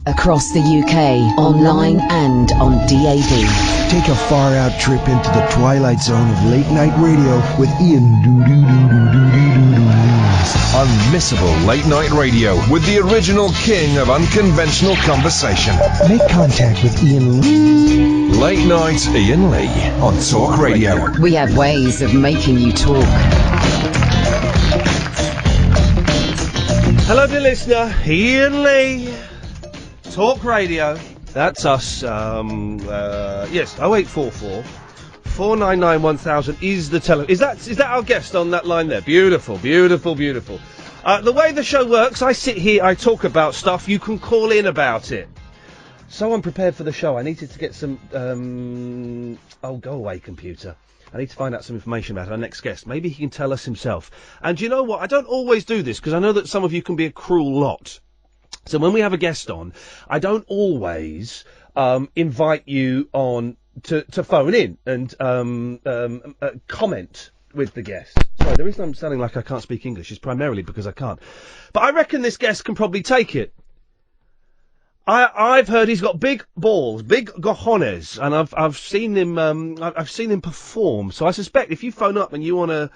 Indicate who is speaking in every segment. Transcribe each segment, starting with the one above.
Speaker 1: Across the UK, online and on DAB.
Speaker 2: Take a far-out trip into the twilight zone of late-night radio with Iain Lee's
Speaker 3: Unmissable late-night radio with the original king of unconventional conversation.
Speaker 2: Make contact with Iain Lee.
Speaker 3: Late Night Iain Lee on Talk Radio.
Speaker 1: We have ways of making you talk.
Speaker 4: Hello, dear listener. Iain Lee. Talk Radio. That's us. Yes, 0844 499 1000 is the Is that our guest on that line there? Beautiful, beautiful, beautiful. The way the show works, I sit here, I talk about stuff, you can call in about it. So unprepared for the show, I needed to get some, go away, computer. I need to find out some information about our next guest. Maybe he can tell us himself. And do you know what? I don't always do this, because I know that some of you can be a cruel lot. So when we have a guest on, I don't always invite you on to phone in and comment with the guest. Sorry, the reason I'm sounding like I can't speak English is primarily because I can't. But I reckon this guest can probably take it. I've heard he's got big balls, big cojones, and I've seen him perform. So I suspect if you phone up and you want to,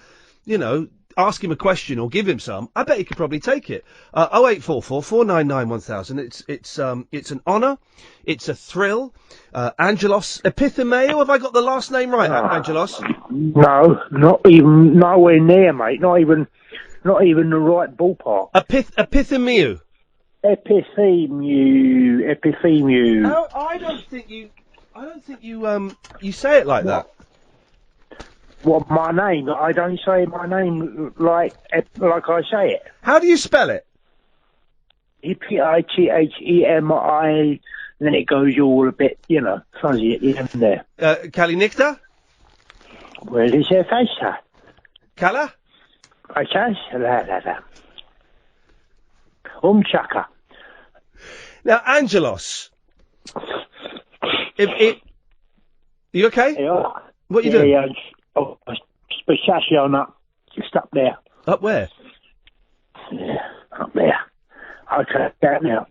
Speaker 4: ask him a question or give him some, I bet he could probably take it. 0844 499 1000. It's an honour. It's a thrill. Angelos Epithemiou. Have I got the last name right, Angelos?
Speaker 5: No, not even nowhere near, mate. Not even the right ballpark.
Speaker 4: Epithemiou.
Speaker 5: Epithemiou.
Speaker 4: No, I don't think you say it like that.
Speaker 5: What, my name? I don't say my name like I say it.
Speaker 4: How do you spell it?
Speaker 5: Epithemi, then it goes all a bit, fuzzy at the end there.
Speaker 4: Kalinikta?
Speaker 5: Well, it's a face.
Speaker 4: Kala?
Speaker 5: Chaka.
Speaker 4: Now, Angelos. You okay?
Speaker 5: Yeah.
Speaker 4: What are you doing?
Speaker 5: Yeah. Oh, pistachio nut. Just up there.
Speaker 4: Up where?
Speaker 5: Yeah, up there. Okay, that now.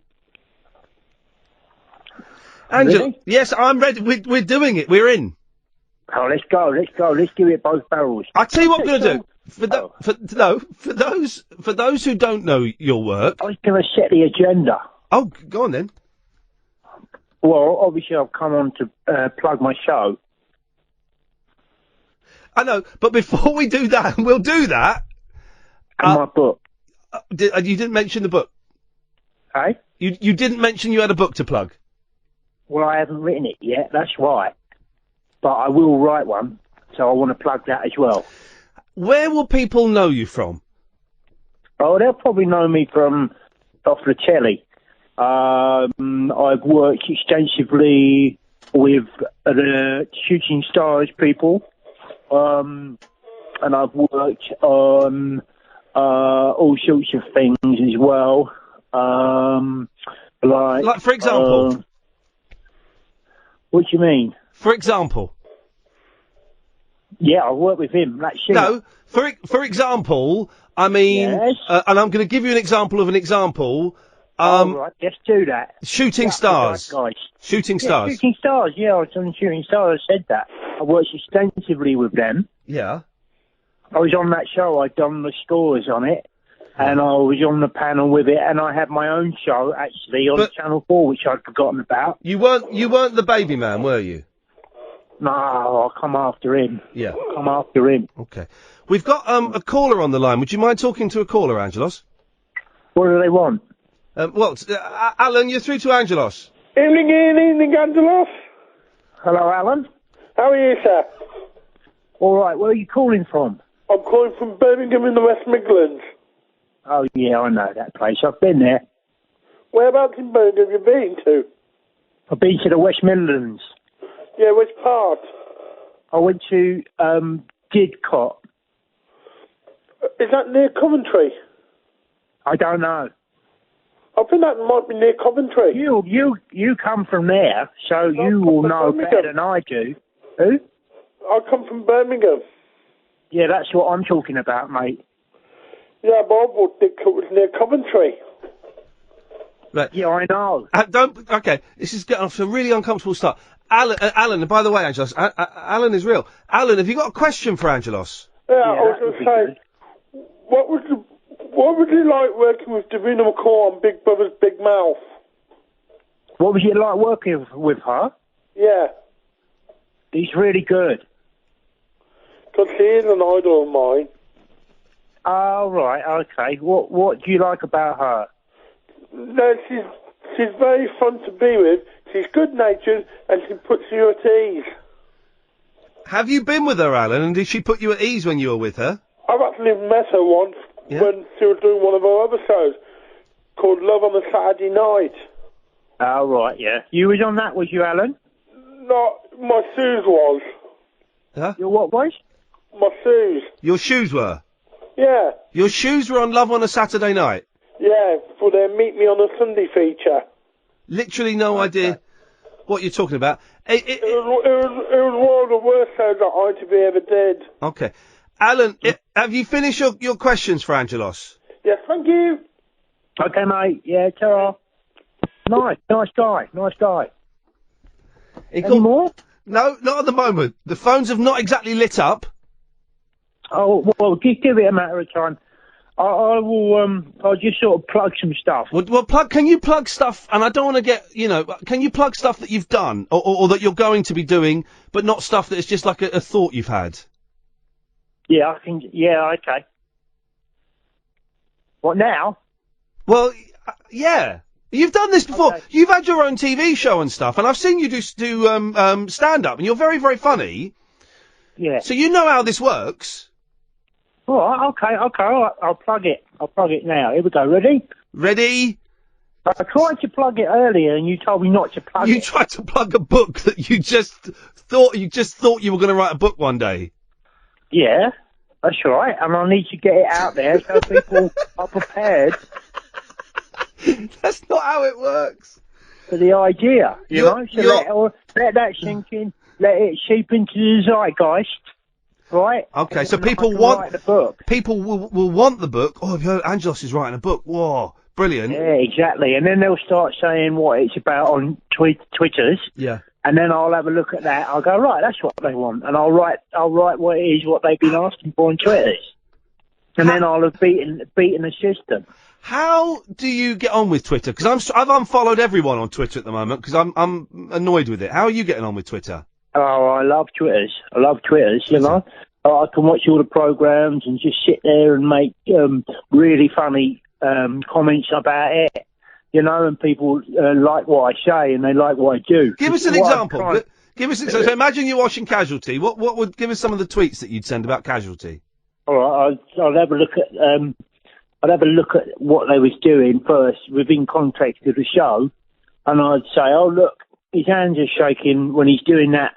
Speaker 4: Angela,
Speaker 5: really?
Speaker 4: Yes, I'm ready. We're doing it. We're in.
Speaker 5: Oh, let's go. Let's give it both barrels.
Speaker 4: I'll tell you what we're going to do. For those who don't know your work,
Speaker 5: I was going to set the agenda.
Speaker 4: Oh, go on then.
Speaker 5: Well, obviously I've come on to plug my show.
Speaker 4: I know, but before we do that, we'll do that.
Speaker 5: And my book.
Speaker 4: You didn't mention the book.
Speaker 5: Hey?
Speaker 4: You didn't mention you had a book to plug.
Speaker 5: Well, I haven't written it yet, that's right. But I will write one, so I want to plug that as well.
Speaker 4: Where will people know you from?
Speaker 5: Oh, they'll probably know me from off the telly. I've worked extensively with the Shooting Stars people. And I've worked on all sorts of things as well. Like
Speaker 4: for example?
Speaker 5: What do you mean?
Speaker 4: For example?
Speaker 5: Yeah, I worked with him. That's it.
Speaker 4: No, for example, I mean,
Speaker 5: yes.
Speaker 4: And I'm going to give you an example of an example.
Speaker 5: Right, let's do that.
Speaker 4: Shooting Stars.
Speaker 5: Right,
Speaker 4: Shooting Stars.
Speaker 5: Shooting Stars, yeah, I was on Shooting Stars, I said that. I worked extensively with them.
Speaker 4: Yeah.
Speaker 5: I was on that show, I'd done the scores on it, and I was on the panel with it, and I had my own show, actually, on Channel 4, which I'd forgotten about.
Speaker 4: You weren't the baby man, were you?
Speaker 5: No, I'll come after him.
Speaker 4: Yeah.
Speaker 5: Come after him.
Speaker 4: Okay. We've got a caller on the line. Would you mind talking to a caller, Angelos?
Speaker 5: What do they want?
Speaker 4: Alan, you're through to Angelos.
Speaker 6: Evening, Angelos.
Speaker 5: Hello, Alan.
Speaker 6: How are you, sir?
Speaker 5: All right, where are you calling from?
Speaker 6: I'm calling from Birmingham in the West Midlands.
Speaker 5: Oh, yeah, I know that place. I've been there.
Speaker 6: Whereabouts in Birmingham have you been to?
Speaker 5: I've been to the West Midlands.
Speaker 6: Yeah, which part?
Speaker 5: I went to Didcot.
Speaker 6: Is that near Coventry?
Speaker 5: I don't know.
Speaker 6: I think that might be near Coventry.
Speaker 5: You come from there, so you will know better than I do. Who?
Speaker 6: I come from Birmingham.
Speaker 5: Yeah, that's what I'm talking about, mate.
Speaker 6: Yeah, but I thought Didcot was near Coventry.
Speaker 4: Right.
Speaker 5: Yeah, I know.
Speaker 4: Don't. Okay, this is getting off to a really uncomfortable start. Alan. And by the way, Angelos, Alan is real. Alan, have you got a question for Angelos?
Speaker 6: Yeah, I was going to say, what would you like working with Davina McCall on Big Brother's Big Mouth?
Speaker 5: What was it like working with her?
Speaker 6: Yeah.
Speaker 5: He's really good.
Speaker 6: Because she is an idol of mine.
Speaker 5: Oh, right, okay. What do you like about her?
Speaker 6: No, she's very fun to be with. She's good-natured, and she puts you at ease.
Speaker 4: Have you been with her, Alan, and did she put you at ease when you were with her?
Speaker 6: I've actually met her once when she was doing one of her other shows called Love on a Saturday Night.
Speaker 5: Oh, right, yeah. You was on that, was you, Alan?
Speaker 6: No, my shoes was.
Speaker 4: Huh?
Speaker 5: Your what was?
Speaker 6: My shoes.
Speaker 4: Your shoes were?
Speaker 6: Yeah.
Speaker 4: Your shoes were on Love on a Saturday Night?
Speaker 6: Yeah, for their Meet Me on a Sunday feature.
Speaker 4: Literally no idea what you're talking about.
Speaker 6: It was one of the worst shows that ITV ever did.
Speaker 4: Okay. Alan, have you finished your questions for Angelos?
Speaker 6: Yes, thank you.
Speaker 5: Okay, mate. Yeah, ta-ra. Nice guy. Any more?
Speaker 4: No, not at the moment. The phones have not exactly lit up.
Speaker 5: Oh, well, just give it a matter of time. I will, I'll just sort of plug some stuff.
Speaker 4: Well, can you plug stuff, and I don't want to get, can you plug stuff that you've done, or that you're going to be doing, but not stuff that is just like a thought you've had?
Speaker 5: Yeah, I can, yeah, okay. What, now?
Speaker 4: Well, yeah. You've done this before. Okay. You've had your own TV show and stuff, and I've seen you do stand-up, and you're very, very funny.
Speaker 5: Yeah.
Speaker 4: So you know how this works.
Speaker 5: Oh, okay, I'll plug it. I'll plug it now. Here we go. Ready?
Speaker 4: Ready?
Speaker 5: I tried to plug it earlier, and you told me not to plug it.
Speaker 4: You tried to plug a book that you just thought you were going to write a book one day.
Speaker 5: Yeah, that's right, and I need to get it out there so people are prepared.
Speaker 4: That's not how it works.
Speaker 5: For the idea, you know, so let that sink in, let it seep into the zeitgeist. Right.
Speaker 4: Okay, so people want the book. People will want the book. Oh, have you heard Angelos is writing a book? Whoa, brilliant.
Speaker 5: Yeah, exactly. And then they'll start saying what it's about on Twitters.
Speaker 4: Yeah.
Speaker 5: And then I'll have a look at that. I'll go, right, that's what they want, and I'll write what it is what they've been asking for on Twitters. And then I'll have beaten the system.
Speaker 4: How do you get on with Twitter? Because I've unfollowed everyone on Twitter at the moment because I'm annoyed with it. How are you getting on with Twitter?
Speaker 5: Oh, I love Twitters. You know. I can watch all the programs and just sit there and make really funny comments about it, you know, and people like what I say and they like what I do.
Speaker 4: Give us an example. Give us so imagine you're watching Casualty. What would give us some of the tweets that you'd send about Casualty?
Speaker 5: All right, I'll have a look at what they was doing first within context of the show, and I'd say, oh look, his hands are shaking when he's doing that.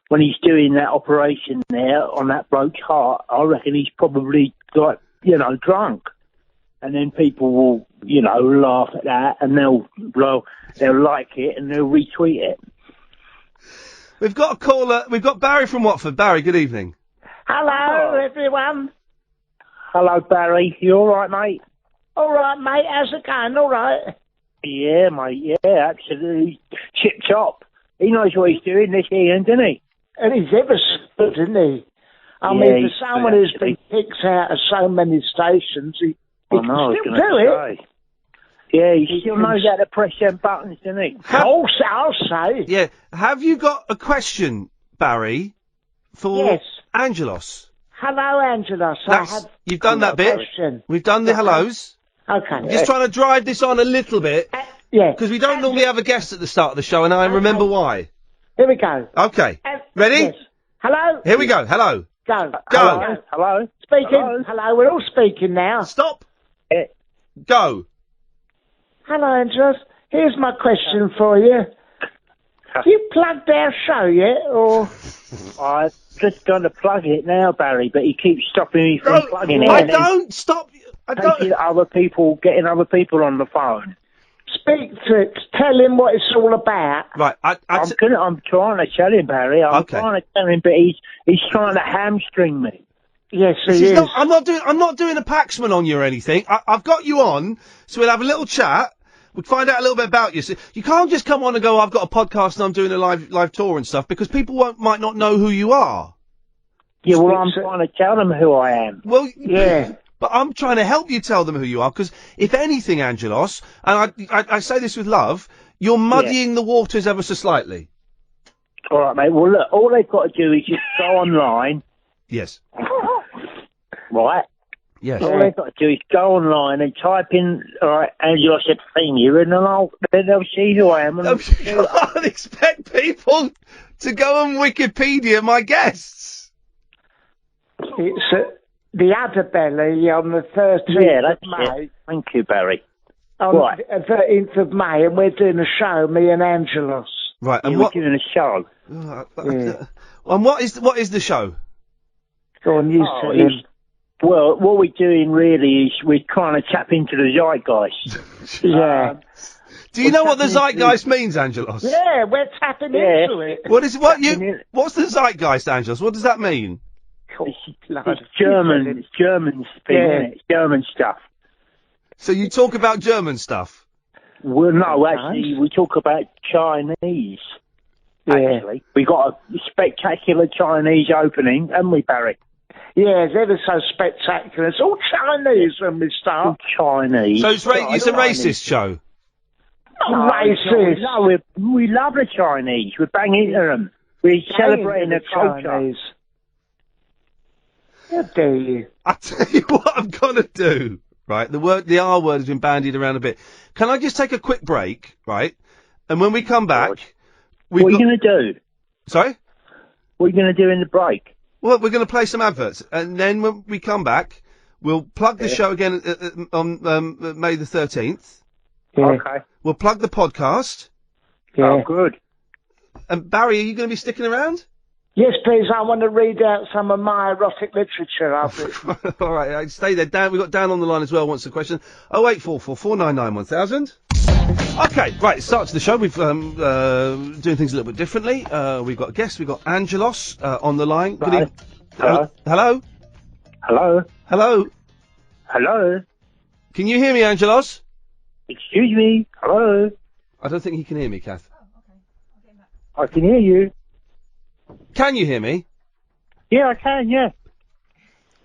Speaker 5: When he's doing that operation there on that bloke's heart, I reckon he's probably like, you know, drunk. And then people will, you know, laugh at that, and they'll like it and they'll retweet it.
Speaker 4: We've got a caller. We've got Barry from Watford. Barry, good evening.
Speaker 7: Hello, everyone.
Speaker 5: Hello, Barry. You all right, mate?
Speaker 7: All right, mate. How's it going? All right.
Speaker 5: Yeah, mate. Yeah, absolutely. Chip top. He knows what he's doing, this Ian, doesn't he?
Speaker 7: And he's ever good, isn't he? I mean, for someone who's been kicked out of so many stations, he can still do it.
Speaker 5: Yeah, he still knows how to press them buttons, doesn't he?
Speaker 7: I'll say.
Speaker 4: Yeah. Have you got a question, Barry, for Angelos?
Speaker 7: Hello, Angelos.
Speaker 4: You've done that bit.
Speaker 7: Question.
Speaker 4: We've done the hellos.
Speaker 7: Okay.
Speaker 4: Just trying to drive this on a little bit.
Speaker 7: Yeah.
Speaker 4: Because we don't normally have a guest at the start of the show, and I remember why.
Speaker 7: Here we go.
Speaker 4: Okay. Ready?
Speaker 7: Yes. Hello?
Speaker 4: Here we go. Hello.
Speaker 7: Go.
Speaker 5: Hello.
Speaker 7: Speaking. Hello. We're all speaking now.
Speaker 4: Stop. Go.
Speaker 7: Hello, Angelos. Here's my question for you. Have you plugged our show yet, or...?
Speaker 5: I've just going to plug it now, Barry, but he keeps stopping me from plugging it.
Speaker 4: I don't stop.
Speaker 5: Getting other people on the phone.
Speaker 7: Speak to it. Tell him what it's all about.
Speaker 4: Right.
Speaker 5: I'm trying to tell him, Barry. I'm trying to tell him, but he's trying to hamstring me.
Speaker 7: Yes, he is.
Speaker 4: I'm not doing a Paxman on you or anything. I've got you on, so we'll have a little chat. We'll find out a little bit about you. So you can't just come on and go, I've got a podcast and I'm doing a live tour and stuff, because people might not know who you are.
Speaker 5: Yeah, well, I'm trying to tell them who I am.
Speaker 4: Well, yeah. But I'm trying to help you tell them who you are, because if anything, Angelos, and I say this with love, you're muddying the waters ever so slightly.
Speaker 5: All right, mate. Well, look, all they've got to do is just go online.
Speaker 4: Yes.
Speaker 5: Right?
Speaker 4: Yes.
Speaker 5: All they've got to do is go online and type in, all right, Angelos Epithemiou, and then they'll see who I am. And
Speaker 4: you can't expect people to go and Wikipedia my guests.
Speaker 7: It's the Adderbelly on the 13th of May.
Speaker 5: It. Thank you, Barry.
Speaker 7: On the 13th of May, and we're doing a show, me and Angelos.
Speaker 4: Right, and
Speaker 5: we're doing a show.
Speaker 4: And what is the show?
Speaker 7: Go on, you say him.
Speaker 5: Well, what we're doing really is we're trying to tap into the zeitgeist.
Speaker 7: Yeah.
Speaker 4: Do you know what the zeitgeist means, Angelos?
Speaker 7: Yeah, we're tapping into it.
Speaker 4: What's the zeitgeist, Angelos? What does that mean?
Speaker 5: It's German. It's German thing, isn't it? It's German stuff.
Speaker 4: So you talk about German stuff?
Speaker 5: Well, no, actually, we talk about Chinese. Yeah. Actually, we got a spectacular Chinese opening, haven't we, Barry?
Speaker 7: Yeah, they're so spectacular. It's all Chinese when we start.
Speaker 5: All Chinese.
Speaker 4: So it's a racist show?
Speaker 7: Racist.
Speaker 5: No, we love the Chinese. We're banging into them. We're celebrating the culture.
Speaker 7: How dare you?
Speaker 4: I'll tell you what I'm going to do. Right, the R word has been bandied around a bit. Can I just take a quick break, right? And when we come back...
Speaker 5: What are you going to do?
Speaker 4: Sorry?
Speaker 5: What are you going to do in the break?
Speaker 4: Well, we're going to play some adverts. And then when we come back, we'll plug the show again on May the 13th.
Speaker 7: Yeah.
Speaker 5: Okay.
Speaker 4: We'll plug the podcast.
Speaker 7: Yeah.
Speaker 5: Oh, good.
Speaker 4: And Barry, are you going to be sticking around?
Speaker 7: Yes, please. I want to read out some of my erotic literature I've written.
Speaker 4: All right, stay there. Dan, we've got Dan on the line as well. Wants a question. 0844 499 1000. Okay, right. It starts the show. We've doing things a little bit differently. We've got a guest. We've got Angelos on the line.
Speaker 5: Hello.
Speaker 4: Hello.
Speaker 5: Hello.
Speaker 4: Hello.
Speaker 5: Hello.
Speaker 4: Can you hear me, Angelos?
Speaker 5: Excuse me. Hello.
Speaker 4: I don't think he can hear me, Kath.
Speaker 5: I can hear you.
Speaker 4: Can you hear me?
Speaker 5: Yeah, I can, yeah.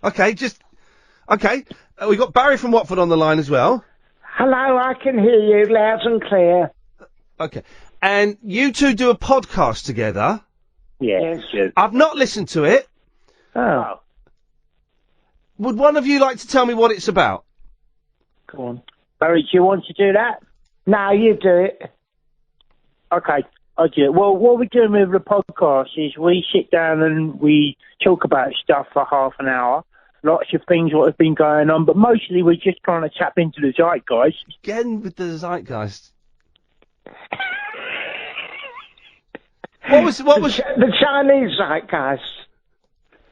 Speaker 4: Okay, we've got Barry from Watford on the line as well.
Speaker 7: Hello, I can hear you loud and clear.
Speaker 4: Okay. And you two do a podcast together.
Speaker 5: Yes.
Speaker 4: I've not listened to it.
Speaker 7: Oh.
Speaker 4: Would one of you like to tell me what it's about?
Speaker 7: Go on.
Speaker 5: Barry, do you want to do that?
Speaker 7: No, you do it.
Speaker 5: Okay. I do. Well, what we're doing with the podcast is we sit down and we talk about stuff for half an hour. Lots of things what have been going on, but mostly we're just trying to tap into the zeitgeist.
Speaker 4: Again with the zeitgeist. What was
Speaker 7: the Chinese zeitgeist?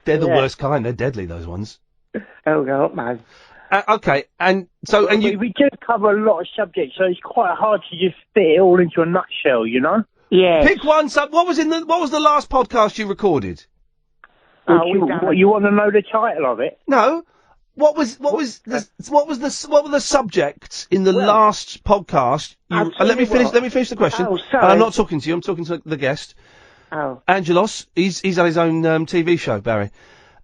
Speaker 4: They're the worst kind. They're deadly, those ones.
Speaker 7: Oh God, man.
Speaker 4: Okay, and so
Speaker 5: we do cover a lot of subjects, so it's quite hard to just fit it all into a nutshell, you know.
Speaker 7: Yeah.
Speaker 4: Pick one. What was the last podcast you recorded?
Speaker 5: You want to know the title of it?
Speaker 4: No. What were the subjects in the last podcast? Let me finish the question.
Speaker 7: Oh, sorry.
Speaker 4: I'm not talking to you. I'm talking to the guest.
Speaker 7: Oh.
Speaker 4: Angelos. He's had his own TV show, Barry.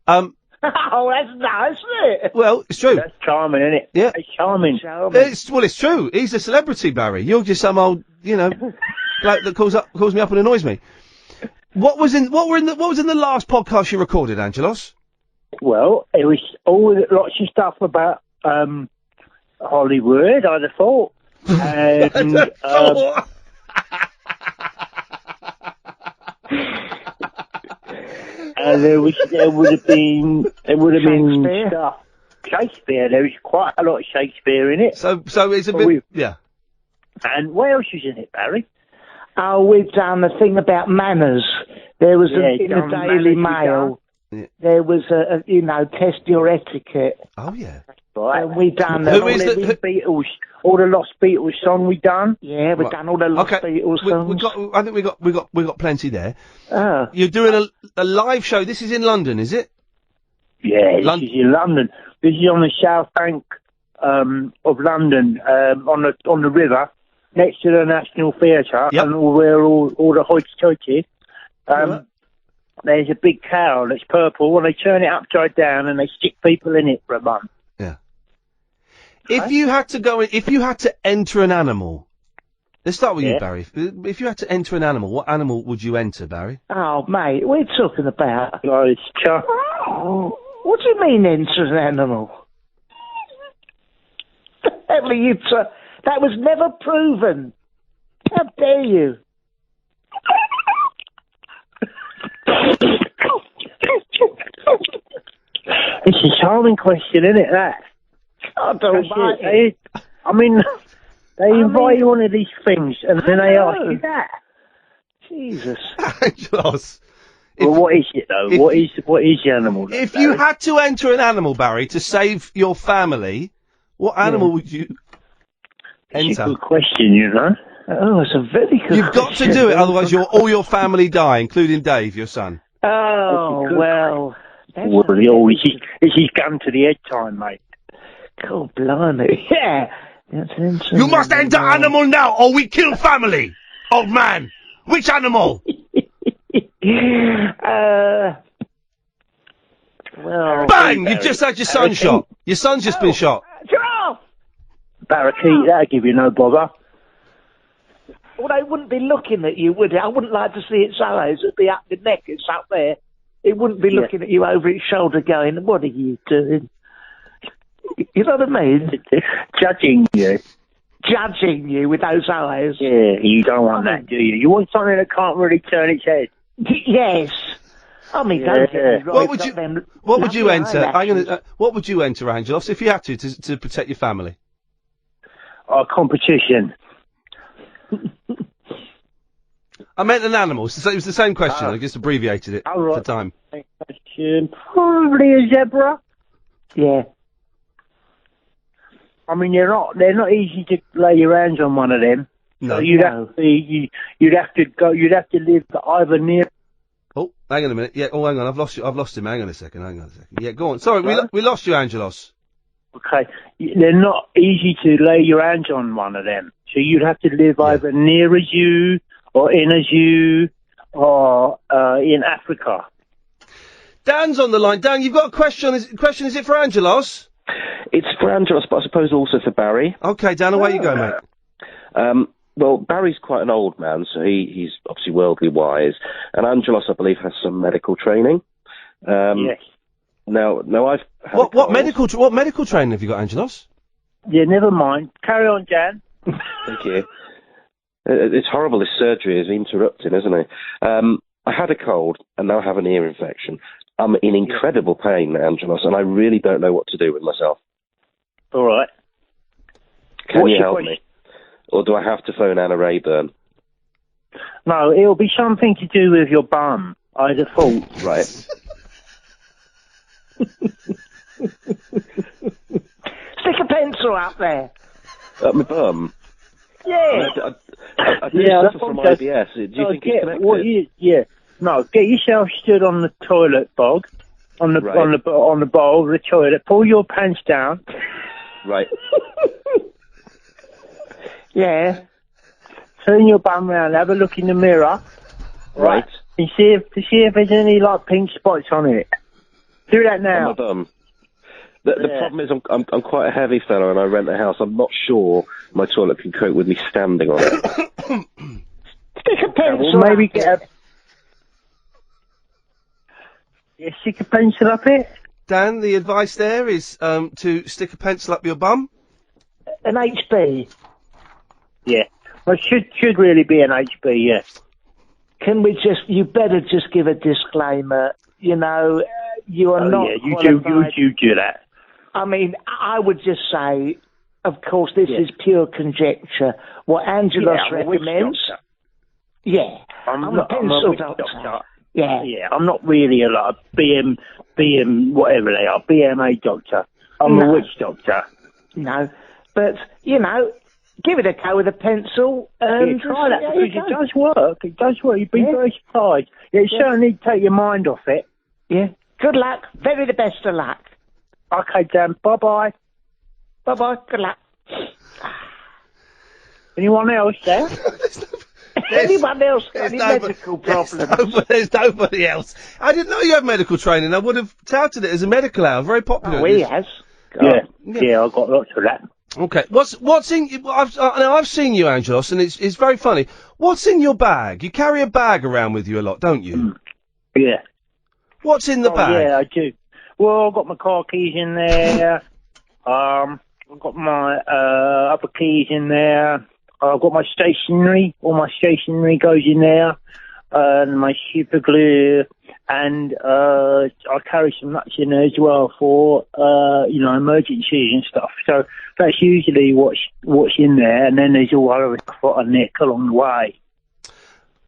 Speaker 7: Oh, that's nice, isn't it?
Speaker 4: Well, it's true.
Speaker 5: That's charming, isn't it?
Speaker 4: Yeah.
Speaker 5: It's charming.
Speaker 4: It's true. He's a celebrity, Barry. You're just some old, bloke that calls me up and annoys me. What was in the last podcast you recorded, Angelos?
Speaker 5: Well, it was lots of stuff about Hollywood, I'd have thought. And, and there would have been stuff. Shakespeare. There was quite a lot of Shakespeare in it.
Speaker 4: So it's a bit, yeah.
Speaker 5: And what else was in it, Barry?
Speaker 7: Oh, we've done a thing about manners. There was in the Daily Mail.
Speaker 4: Yeah.
Speaker 7: There was test your etiquette.
Speaker 4: Oh yeah.
Speaker 5: Right.
Speaker 7: And we done
Speaker 5: Beatles, all the Lost Beatles song we done.
Speaker 7: Yeah, we've done all the Lost Beatles songs.
Speaker 4: I think we got plenty there.
Speaker 7: Oh.
Speaker 4: You're doing a live show. This is in London, is it?
Speaker 5: Yeah, this is in London. This is on the south bank of London, on the river, next to the National Theatre, and where all the hoity-toity. There's a big cow that's purple, and they turn it upside down and they stick people in it for a month.
Speaker 4: Yeah. If you had to enter an animal, let's start with you, Barry. If you had to enter an animal, what animal would you enter, Barry?
Speaker 7: Oh, mate, what are you talking about?
Speaker 5: Oh, it's
Speaker 7: What do you mean, enter an animal? That was never proven. How dare you?
Speaker 5: It's a charming question, isn't it, that?
Speaker 7: I don't mind.
Speaker 5: I mean, they invite you on these things, and then they ask you that.
Speaker 7: Jesus.
Speaker 4: Angelos.
Speaker 5: Well, what is it, though? What is the animal?
Speaker 4: If you had to enter an animal, Barry, to save your family, what animal would you enter?
Speaker 5: It's a good question, you know.
Speaker 7: Oh, it's a very good
Speaker 4: You've got to do it, otherwise all your family die, including Dave, your son.
Speaker 7: Oh, well.
Speaker 5: This is gun to the head time, mate.
Speaker 7: God blimey. Yeah.
Speaker 4: You must enter animal now, or we kill family. Old man. Which animal?
Speaker 7: Well.
Speaker 4: Bang! You've just had your son shot. Your son's just been shot.
Speaker 7: Giraffe!
Speaker 5: Parakeet, that'll give you no bother.
Speaker 7: Well, they wouldn't be looking at you, would it? I wouldn't like to see its eyes. It'd be up the neck. It's up there. It wouldn't be looking at you over its shoulder going, what are you doing? You know what I mean?
Speaker 5: Judging you.
Speaker 7: Judging you with those eyes.
Speaker 5: Yeah, you don't want that, do you? You want something that can't really turn its head.
Speaker 7: Yes. I mean, don't get me wrong.
Speaker 4: What would you enter? What would you enter, Angelos, if you had to protect your family?
Speaker 5: Competition.
Speaker 4: I meant an animal. It was the same question. I just abbreviated it for time.
Speaker 5: Probably a zebra.
Speaker 7: Yeah.
Speaker 5: I mean, they're not easy to lay your hands on one of them.
Speaker 4: No.
Speaker 5: So you'd have to live either near.
Speaker 4: Oh, hang on a minute. Yeah. Oh, hang on. I've lost him. Hang on a second. Yeah, go on. Sorry, we lost you, Angelos.
Speaker 5: Okay. They're not easy to lay your hands on one of them. So you'd have to live either near a zoo or in a zoo or in Africa.
Speaker 8: Dan's on the line. Dan, you've got a question. Is it for Angelos?
Speaker 9: It's for Angelos, but I suppose also for Barry.
Speaker 4: Okay, Dan, away you go, mate.
Speaker 9: Well, Barry's quite an old man, so he's obviously worldly wise. And Angelos, I believe, has some medical training.
Speaker 5: Yes.
Speaker 9: Now I've had
Speaker 4: what medical training have you got, Angelos?
Speaker 5: Yeah, never mind. Carry on, Dan.
Speaker 9: Thank you. It's horrible. This surgery is interrupting, isn't it? I had a cold and now I have an ear infection. I'm in incredible pain, Angelos, and I really don't know what to do with myself.
Speaker 5: All right.
Speaker 9: Can you help me? Or do I have to phone Anna Rayburn?
Speaker 5: No, it'll be something to do with your bum, I'd have thought.
Speaker 9: Right.
Speaker 7: Stick a pencil up there.
Speaker 9: Up my bum?
Speaker 7: Yeah.
Speaker 9: I do suffer from IBS. Do you think it's connected?
Speaker 5: No, get yourself stood on the toilet, Bog. On the bowl of the toilet. Pull your pants down.
Speaker 9: Right.
Speaker 7: Yeah.
Speaker 5: Turn your bum round, have a look in the mirror.
Speaker 9: Right.
Speaker 5: And see if there's any like pink spots on it. Do that now.
Speaker 9: On my bum. The problem is I'm quite a heavy fella and I rent a house. I'm not sure my toilet can cope with me standing on it.
Speaker 7: Stick a pencil.
Speaker 5: Well, maybe get a... Yeah, stick a pencil up it.
Speaker 4: Dan, the advice there is to stick a pencil up your bum.
Speaker 7: An HB.
Speaker 5: Yeah. Well, it should really be an HB, yeah.
Speaker 7: Can we you better just give a disclaimer, you know, you are not qualified.
Speaker 5: You do that.
Speaker 7: I mean, I would just say, of course, this is pure conjecture. What Angelos recommends... Yeah, I'm a pencil doctor. Yeah.
Speaker 5: Yeah, I'm not really a BM, whatever they are, BMA doctor. I'm a witch doctor.
Speaker 7: No, but, you know, give it a go with a pencil. And
Speaker 5: try that, because it does work. It does work. You'd be very surprised. It certainly take your mind off it.
Speaker 7: Yeah. Good luck. Very the best of luck.
Speaker 5: Okay, Dan. Bye-bye.
Speaker 7: Bye-bye. Good luck.
Speaker 5: Anyone else there?
Speaker 7: Anyone else got any medical problems?
Speaker 4: There's nobody else. I didn't know you had medical training. I would have touted it as a medical hour. Very popular.
Speaker 7: Oh, he has.
Speaker 5: Yeah, I've got lots of that.
Speaker 4: Okay, what's in? I've seen you, Angelos, and it's very funny. What's in your bag? You carry a bag around with you a lot, don't you?
Speaker 5: Yeah.
Speaker 4: What's in the bag?
Speaker 5: Yeah, I do. Well, I've got my car keys in there. I've got my other keys in there. I've got my stationery. All my stationery goes in there. And my super glue. And I carry some nuts in there as well for, emergencies and stuff. So that's usually what's in there. And then there's all other stuff I nick along the way.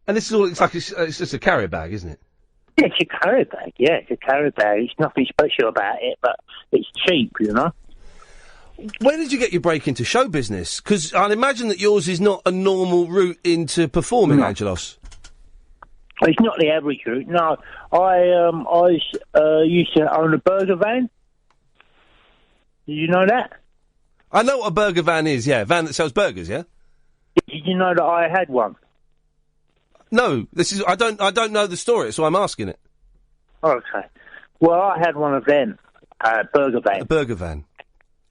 Speaker 4: And this is all, it's just a carrier bag, isn't it?
Speaker 5: Yeah, it's a carrier bag. Yeah, it's a carrier bag. It's nothing special about it, but it's cheap, you know.
Speaker 4: Where did you get your break into show business? Because I'd imagine that yours is not a normal route into performing, Angelos.
Speaker 5: It's not the average route. No, I used to own a burger van. Did you know that?
Speaker 4: I know what a burger van is. Yeah, a van that sells burgers. Yeah.
Speaker 5: Did you know that I had one?
Speaker 4: No, I don't know the story, so I'm asking it.
Speaker 5: Okay. Well, I had one of them, burger van.
Speaker 4: A burger van.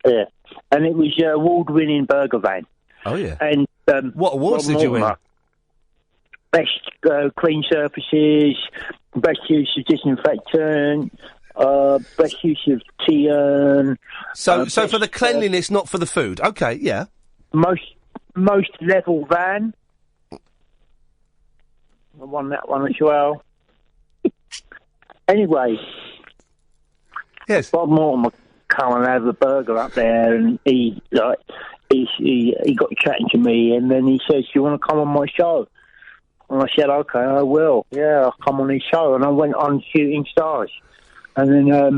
Speaker 5: Yeah, and it was award-winning burger van.
Speaker 4: Oh yeah.
Speaker 5: And
Speaker 4: what awards did you win?
Speaker 5: Best clean surfaces, best use of disinfectant, best use of tea urn.
Speaker 4: So for the cleanliness, not for the food. Okay, yeah.
Speaker 5: Most level van. I won that one as well. Anyway.
Speaker 4: Yes.
Speaker 5: Bob Mortimer come and have a burger up there, and he got chatting to me, and then he says, "Do you want to come on my show?" And I said, "Okay, I will. Yeah, I'll come on his show." And I went on Shooting Stars, and then I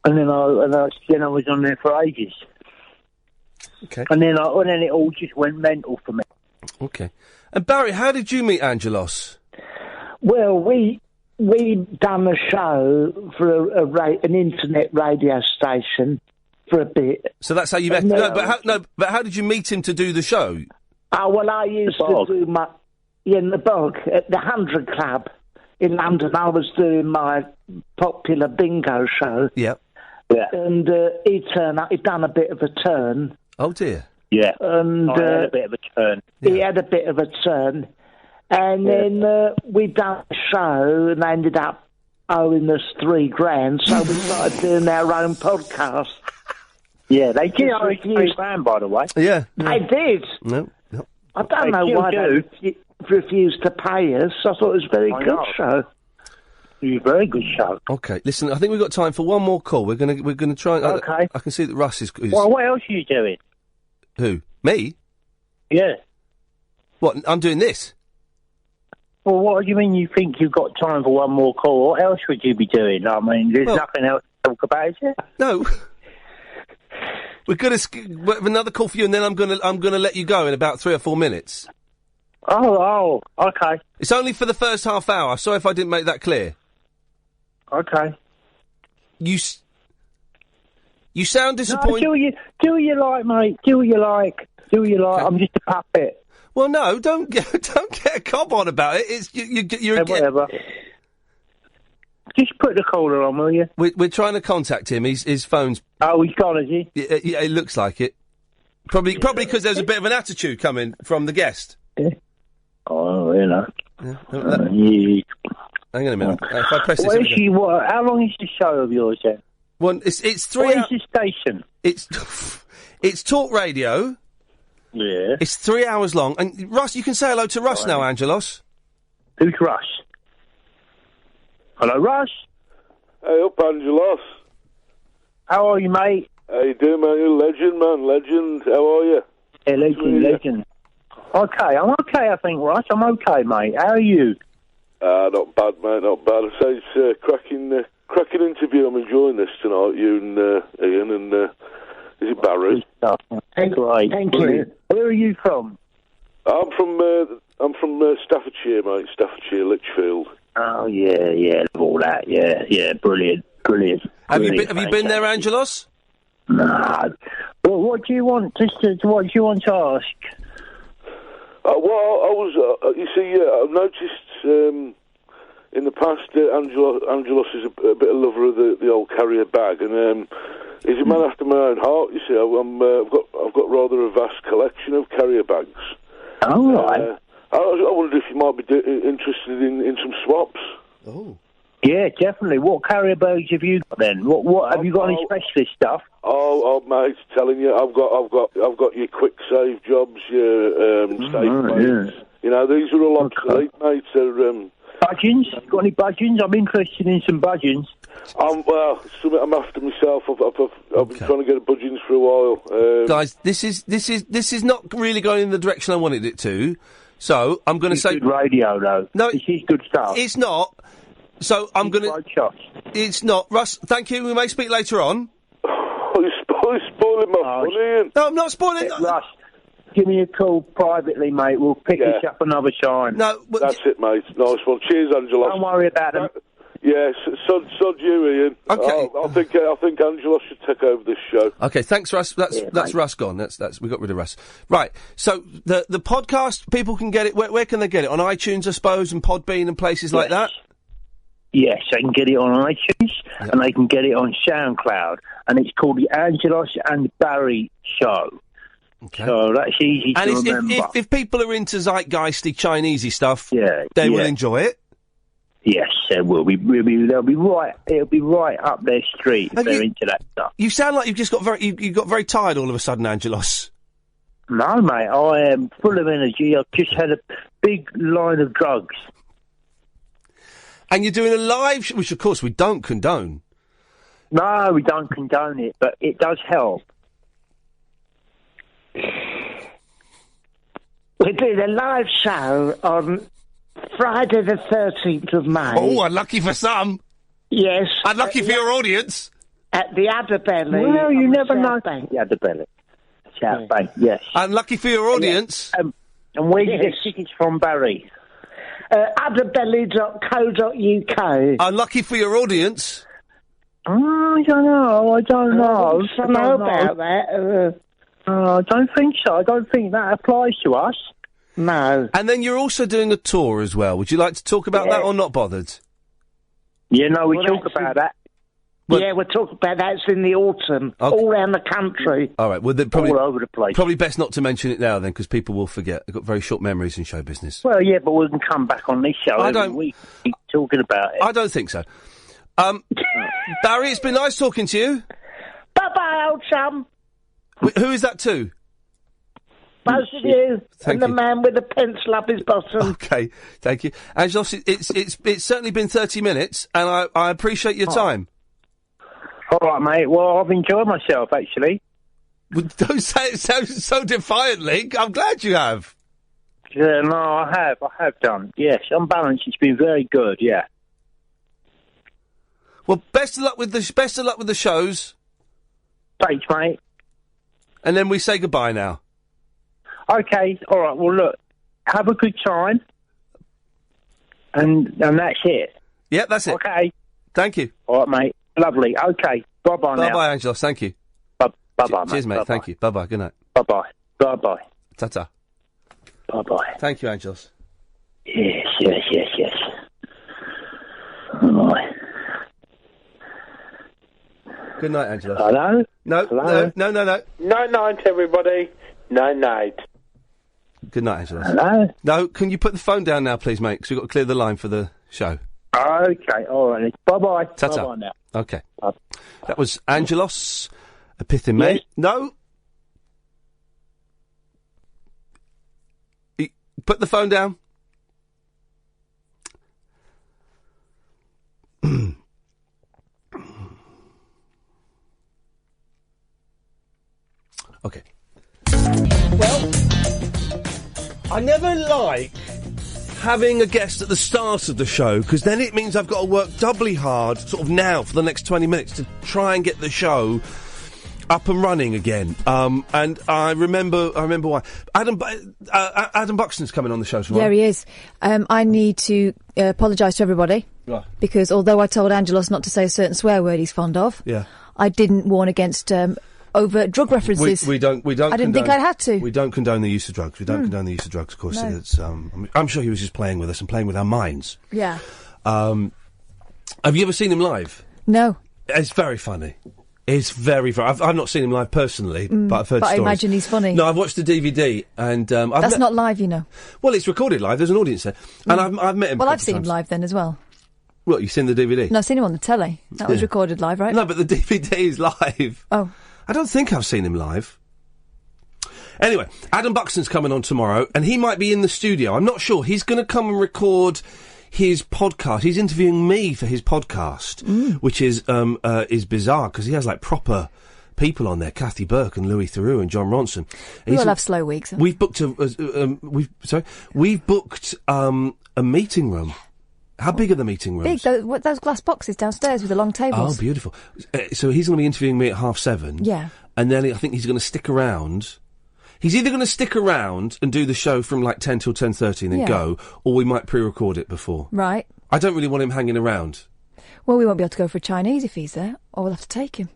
Speaker 5: was on there for ages.
Speaker 4: Okay.
Speaker 5: And then it all just went mental for me.
Speaker 4: Okay. And Barry, how did you meet Angelos?
Speaker 7: Well, we done a show for an internet radio station for a bit.
Speaker 4: So that's how you met. But how did you meet him to do the show?
Speaker 7: Oh well, I used to do my in the bog at the 100 Club in London. I was doing my popular bingo show.
Speaker 4: Yep.
Speaker 5: Yeah.
Speaker 7: And he'd done a bit of a turn.
Speaker 4: Oh dear.
Speaker 5: Yeah.
Speaker 7: And
Speaker 5: I had a bit of a turn.
Speaker 7: He had a bit of a turn. And then we done a show and they ended up owing us $3,000, so we started doing our own podcast.
Speaker 5: Yeah, they did owe us $3,000, by the way.
Speaker 4: Yeah.
Speaker 7: They did.
Speaker 4: No.
Speaker 7: I don't know why they refused to pay us. I thought it was a very good show.
Speaker 5: It was a very good show.
Speaker 4: Okay, listen, I think we've got time for one more call. We're gonna try.
Speaker 5: Okay.
Speaker 4: I can see that Russ is.
Speaker 5: Well, what else are you doing?
Speaker 4: Who? Me?
Speaker 5: Yeah.
Speaker 4: What? I'm doing this.
Speaker 5: Well, what do you mean you think you've got time for one more call? What else would you be doing? I mean, there's nothing else to talk about, is there?
Speaker 4: No. We're gonna have another call for you, and then I'm gonna let you go in about 3 or 4 minutes.
Speaker 5: Oh, okay.
Speaker 4: It's only for the first half hour. Sorry if I didn't make that clear.
Speaker 5: Okay.
Speaker 4: You sound disappointed.
Speaker 5: No, do what you like, mate. Do what you like. Okay. I'm just a puppet.
Speaker 4: Well, no, don't get a cob on about it. It's you're
Speaker 5: whatever. Just put the caller on, will you?
Speaker 4: We're trying to contact him. His phone's.
Speaker 5: Oh, he's gone, is he?
Speaker 4: Yeah, it looks like it. Probably because there's a bit of an attitude coming from the guest.
Speaker 5: Yeah. Oh, you know.
Speaker 4: Yeah. Hang on a minute. If I press this.
Speaker 5: How long is the show of yours then?
Speaker 4: Well, it's 3
Speaker 5: What is the station?
Speaker 4: It's talk radio.
Speaker 5: Yeah.
Speaker 4: It's 3 hours long. And Russ, you can say hello to Russ now, Angelos.
Speaker 5: Who's Russ? Hello, Russ.
Speaker 6: Hey up, Angelos.
Speaker 5: How are you, mate?
Speaker 6: How you doing, man? You're a legend, man. Legend. How are you?
Speaker 5: Yeah, legend. Okay, I'm okay, I think, Russ. I'm okay, mate. How are you?
Speaker 6: Not bad, mate. Not bad. I say it's cracking interview. I'm enjoying this tonight. You and Iain and is it Barry?
Speaker 5: Great. Thank you. Where are you from?
Speaker 6: I'm from Staffordshire, mate. Staffordshire, Lichfield.
Speaker 5: Oh, yeah, all that, yeah, brilliant.
Speaker 4: Have you been there, Angelos?
Speaker 5: No. Well, what do you want? What do you want to ask?
Speaker 6: Well, I was, you see, I've noticed in the past Angelos is a bit of a lover of the old carrier bag, and he's a man after my own heart. You see, I've got rather a vast collection of carrier bags.
Speaker 5: Oh, right.
Speaker 6: I wondered if you might be interested in some swaps.
Speaker 4: Oh.
Speaker 5: Yeah, definitely. What carrier bags have you got then? What have you got? Any specialist stuff?
Speaker 6: Oh, mate, telling you, I've got your quick save jobs, your safe bags.
Speaker 5: Yeah.
Speaker 6: You know, these are all obsolete, mate.
Speaker 5: Budgeons? Got any budgeons? I'm interested in some budgeons.
Speaker 6: Well, something I'm after myself. I've been trying to get a budgeons for a while.
Speaker 4: Guys, this is not really going in the direction I wanted it to. So I'm going to say
Speaker 5: good radio though.
Speaker 4: No,
Speaker 5: this is good stuff.
Speaker 4: It's not. So I'm going to. It's not, Russ. Thank you. We may speak later on.
Speaker 6: Oh, you're spoiling my fun, Ian.
Speaker 4: No, I'm not spoiling.
Speaker 5: Russ, give me a call privately, mate. We'll pick this up another time.
Speaker 4: No,
Speaker 6: that's it, mate. Nice one. Cheers, Angelos.
Speaker 5: Don't worry about them.
Speaker 6: Yes, sod you, Ian.
Speaker 4: Okay.
Speaker 6: I think Angelos should take over this show.
Speaker 4: Okay, thanks, Russ. That's Russ gone. We got rid of Russ. Right. So the podcast, people can get it. Where can they get it? On iTunes, I suppose, and Podbean and places like that.
Speaker 5: Yes, they can get it on iTunes and they can get it on SoundCloud, and it's called the Angelos and Barry Show.
Speaker 4: Okay.
Speaker 5: So that's easy to remember.
Speaker 4: If people are into zeitgeisty Chinesey stuff, they will enjoy it.
Speaker 5: Yes, they will. They'll be right. It'll be right up their street if they're into that stuff.
Speaker 4: You sound like you've just got you got very tired all of a sudden, Angelos.
Speaker 5: No, mate. I am full of energy. I've just had a big line of drugs.
Speaker 4: And you're doing a live, which of course we don't condone.
Speaker 5: No, we don't condone it, but it does help.
Speaker 7: We're doing a live show on Friday the 13th of May.
Speaker 4: Oh, unlucky for some.
Speaker 7: Yes.
Speaker 4: Unlucky for your audience.
Speaker 7: At the Adderbelly.
Speaker 5: Well, you never know.
Speaker 7: Bank.
Speaker 5: The Adderbelly. South Bank, yes.
Speaker 4: Unlucky for your audience.
Speaker 5: And where do you get tickets from, Barry?
Speaker 7: Adderbelly.co.uk.
Speaker 4: Unlucky for your audience.
Speaker 5: Oh, I don't know. I don't know
Speaker 7: about that.
Speaker 5: I don't think so. I don't think that applies to us.
Speaker 7: No.
Speaker 4: And then you're also doing a tour as well. Would you like to talk about that or not bothered?
Speaker 5: Yeah, no, we talk about that.
Speaker 7: Yeah, we're talking about that. It's in the autumn, all around the country.
Speaker 4: All right, well, probably,
Speaker 5: all over the place.
Speaker 4: Probably best not to mention it now then, because people will forget. They've got very short memories in show business.
Speaker 5: Well, yeah, but we can come back on this show every week keep talking about it.
Speaker 4: I don't think so. Barry, it's been nice talking to you.
Speaker 7: Bye-bye, old chum.
Speaker 4: Who is that to?
Speaker 7: Both of you.
Speaker 4: Thank
Speaker 7: and the
Speaker 4: you.
Speaker 7: man with the pencil up his bottom.
Speaker 4: Okay, thank you. Angelos, it's certainly been 30 minutes, and I appreciate your time.
Speaker 5: All right, mate. Well, I've enjoyed myself, actually.
Speaker 4: Well, don't say it so defiantly. I'm glad you have.
Speaker 5: Yeah, no, I have done. Yes, on balance, it's been very good. Yeah.
Speaker 4: Well, best of luck with the shows.
Speaker 5: Thanks, mate.
Speaker 4: And then we say goodbye now.
Speaker 5: Okay. All right. Well, look, have a good time, and that's it.
Speaker 4: Yeah, that's it.
Speaker 5: Okay.
Speaker 4: Thank you.
Speaker 5: All right, mate. Lovely. Okay. Bye-bye now.
Speaker 4: Bye-bye, Angelos. Thank you.
Speaker 5: Bye-bye, mate.
Speaker 4: Cheers, mate.
Speaker 5: Bye-bye.
Speaker 4: Thank you. Bye-bye. Good night.
Speaker 5: Bye-bye. Bye-bye.
Speaker 4: Ta-ta.
Speaker 5: Bye-bye.
Speaker 4: Thank you, Angelos.
Speaker 5: Yes. All right.
Speaker 4: Good night, Angelos.
Speaker 5: Hello?
Speaker 4: No.
Speaker 5: Hello?
Speaker 4: No.
Speaker 10: Night, everybody. Night.
Speaker 4: Good night, Angelos.
Speaker 5: Hello?
Speaker 4: No, can you put the phone down now, please, mate? Because we've got to clear the line for the show.
Speaker 5: Okay, all right. Bye-bye.
Speaker 4: Ta-ta.
Speaker 5: Bye-bye now.
Speaker 4: Okay.
Speaker 5: Bye.
Speaker 4: That was Angelos Epithemiou.
Speaker 5: Yes.
Speaker 4: No. Put the phone down. Okay. Well, I never like having a guest at the start of the show, because then it means I've got to work doubly hard, sort of now, for the next 20 minutes to try and get the show up and running again. And I remember why. Adam Buxton's coming on the show tomorrow.
Speaker 11: Yeah, he is. I need to apologise to everybody.
Speaker 4: Right.
Speaker 11: Because although I told Angelos not to say a certain swear word he's fond of,
Speaker 4: yeah,
Speaker 11: I didn't warn against overt drug references.
Speaker 4: We don't.
Speaker 11: I didn't think I'd had to.
Speaker 4: We don't condone the use of drugs. We don't condone the use of drugs. Of course,
Speaker 11: No.
Speaker 4: it's. I'm sure he was just playing with us and playing with our minds.
Speaker 11: Yeah.
Speaker 4: Have you ever seen him live?
Speaker 11: No.
Speaker 4: It's very funny. It's very funny. I've not seen him live personally, but I've heard
Speaker 11: but
Speaker 4: stories.
Speaker 11: I imagine he's funny.
Speaker 4: No, I've watched the DVD, and
Speaker 11: That's not live, you know.
Speaker 4: Well, it's recorded live. There's an audience there, and I've met him.
Speaker 11: Well,
Speaker 4: a
Speaker 11: I've
Speaker 4: couple
Speaker 11: seen
Speaker 4: times.
Speaker 11: him live then as well.
Speaker 4: What, you've seen the DVD?
Speaker 11: No, I've seen him on the telly. That was
Speaker 4: Yeah.
Speaker 11: recorded live, right?
Speaker 4: No, but the DVD is live.
Speaker 11: Oh.
Speaker 4: I don't think I've seen him live. Anyway, Adam Buxton's coming on tomorrow, and he might be in the studio. I'm not sure. He's going to come and record his podcast. He's interviewing me for his podcast, which is bizarre because he has like proper people on there: Kathy Burke and Louis Theroux and John Ronson.
Speaker 11: We all have slow weeks.
Speaker 4: We've booked we've booked a meeting room. How big are the meeting rooms?
Speaker 11: Big. Those glass boxes downstairs with the long tables.
Speaker 4: Oh, beautiful. So he's going to be interviewing me at 7:30.
Speaker 11: Yeah.
Speaker 4: And then I think he's going to stick around. He's either going to stick around and do the show from like 10 till 10:30 and then go, or we might pre-record it before.
Speaker 11: Right.
Speaker 4: I don't really want him hanging around.
Speaker 11: Well, we won't be able to go for a Chinese if he's there, or we'll have to take him.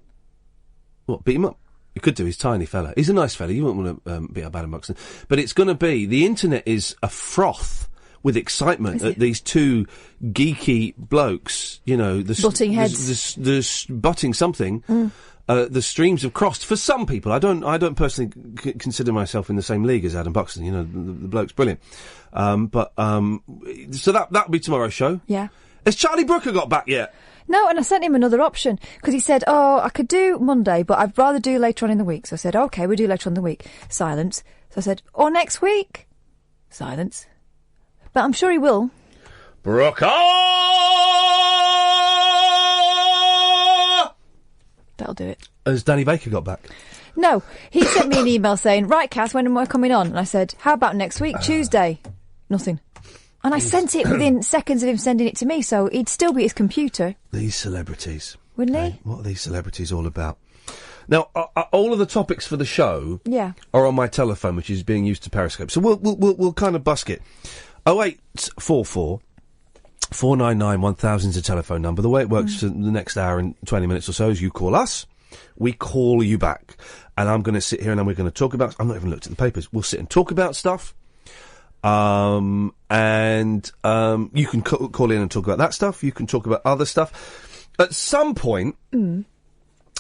Speaker 4: What, beat him up? You could do, he's a tiny fella. He's a nice fella, you won't want to beat up Adam Buxton. But it's going to be, the internet is a froth with excitement at these two geeky blokes, you know,
Speaker 11: butting heads.
Speaker 4: Butting something. The streams have crossed for some people. I don't personally consider myself in the same league as Adam Buxton. You know, the bloke's brilliant. So that'll be tomorrow's show.
Speaker 11: Yeah.
Speaker 4: Has Charlie Brooker got back yet?
Speaker 11: No, and I sent him another option because he said, "Oh, I could do Monday, but I'd rather do later on in the week." So I said, "Okay, we'll do later on in the week." Silence. So I said, "Or next week." Silence. But I'm sure he will.
Speaker 4: Brooker!
Speaker 11: That'll do it.
Speaker 4: Has Danny Baker got back?
Speaker 11: No, he sent me an email saying, "Right, Cass, when am I coming on?" And I said, "How about next week, Tuesday?" Nothing. And I sent it within seconds of him sending it to me, so he'd still be at his computer.
Speaker 4: These celebrities.
Speaker 11: Wouldn't he?
Speaker 4: What are these celebrities all about? Now, all of the topics for the show are on my telephone, which is being used to Periscope. So we'll kind of busk it. 0844 499 1000 is a telephone number. The way it works for the next hour and 20 minutes or so is you call us, we call you back. And I'm going to sit here and then we're going to talk about... I've not even looked at the papers. We'll sit and talk about stuff. You can call in and talk about that stuff. You can talk about other stuff. At some point, and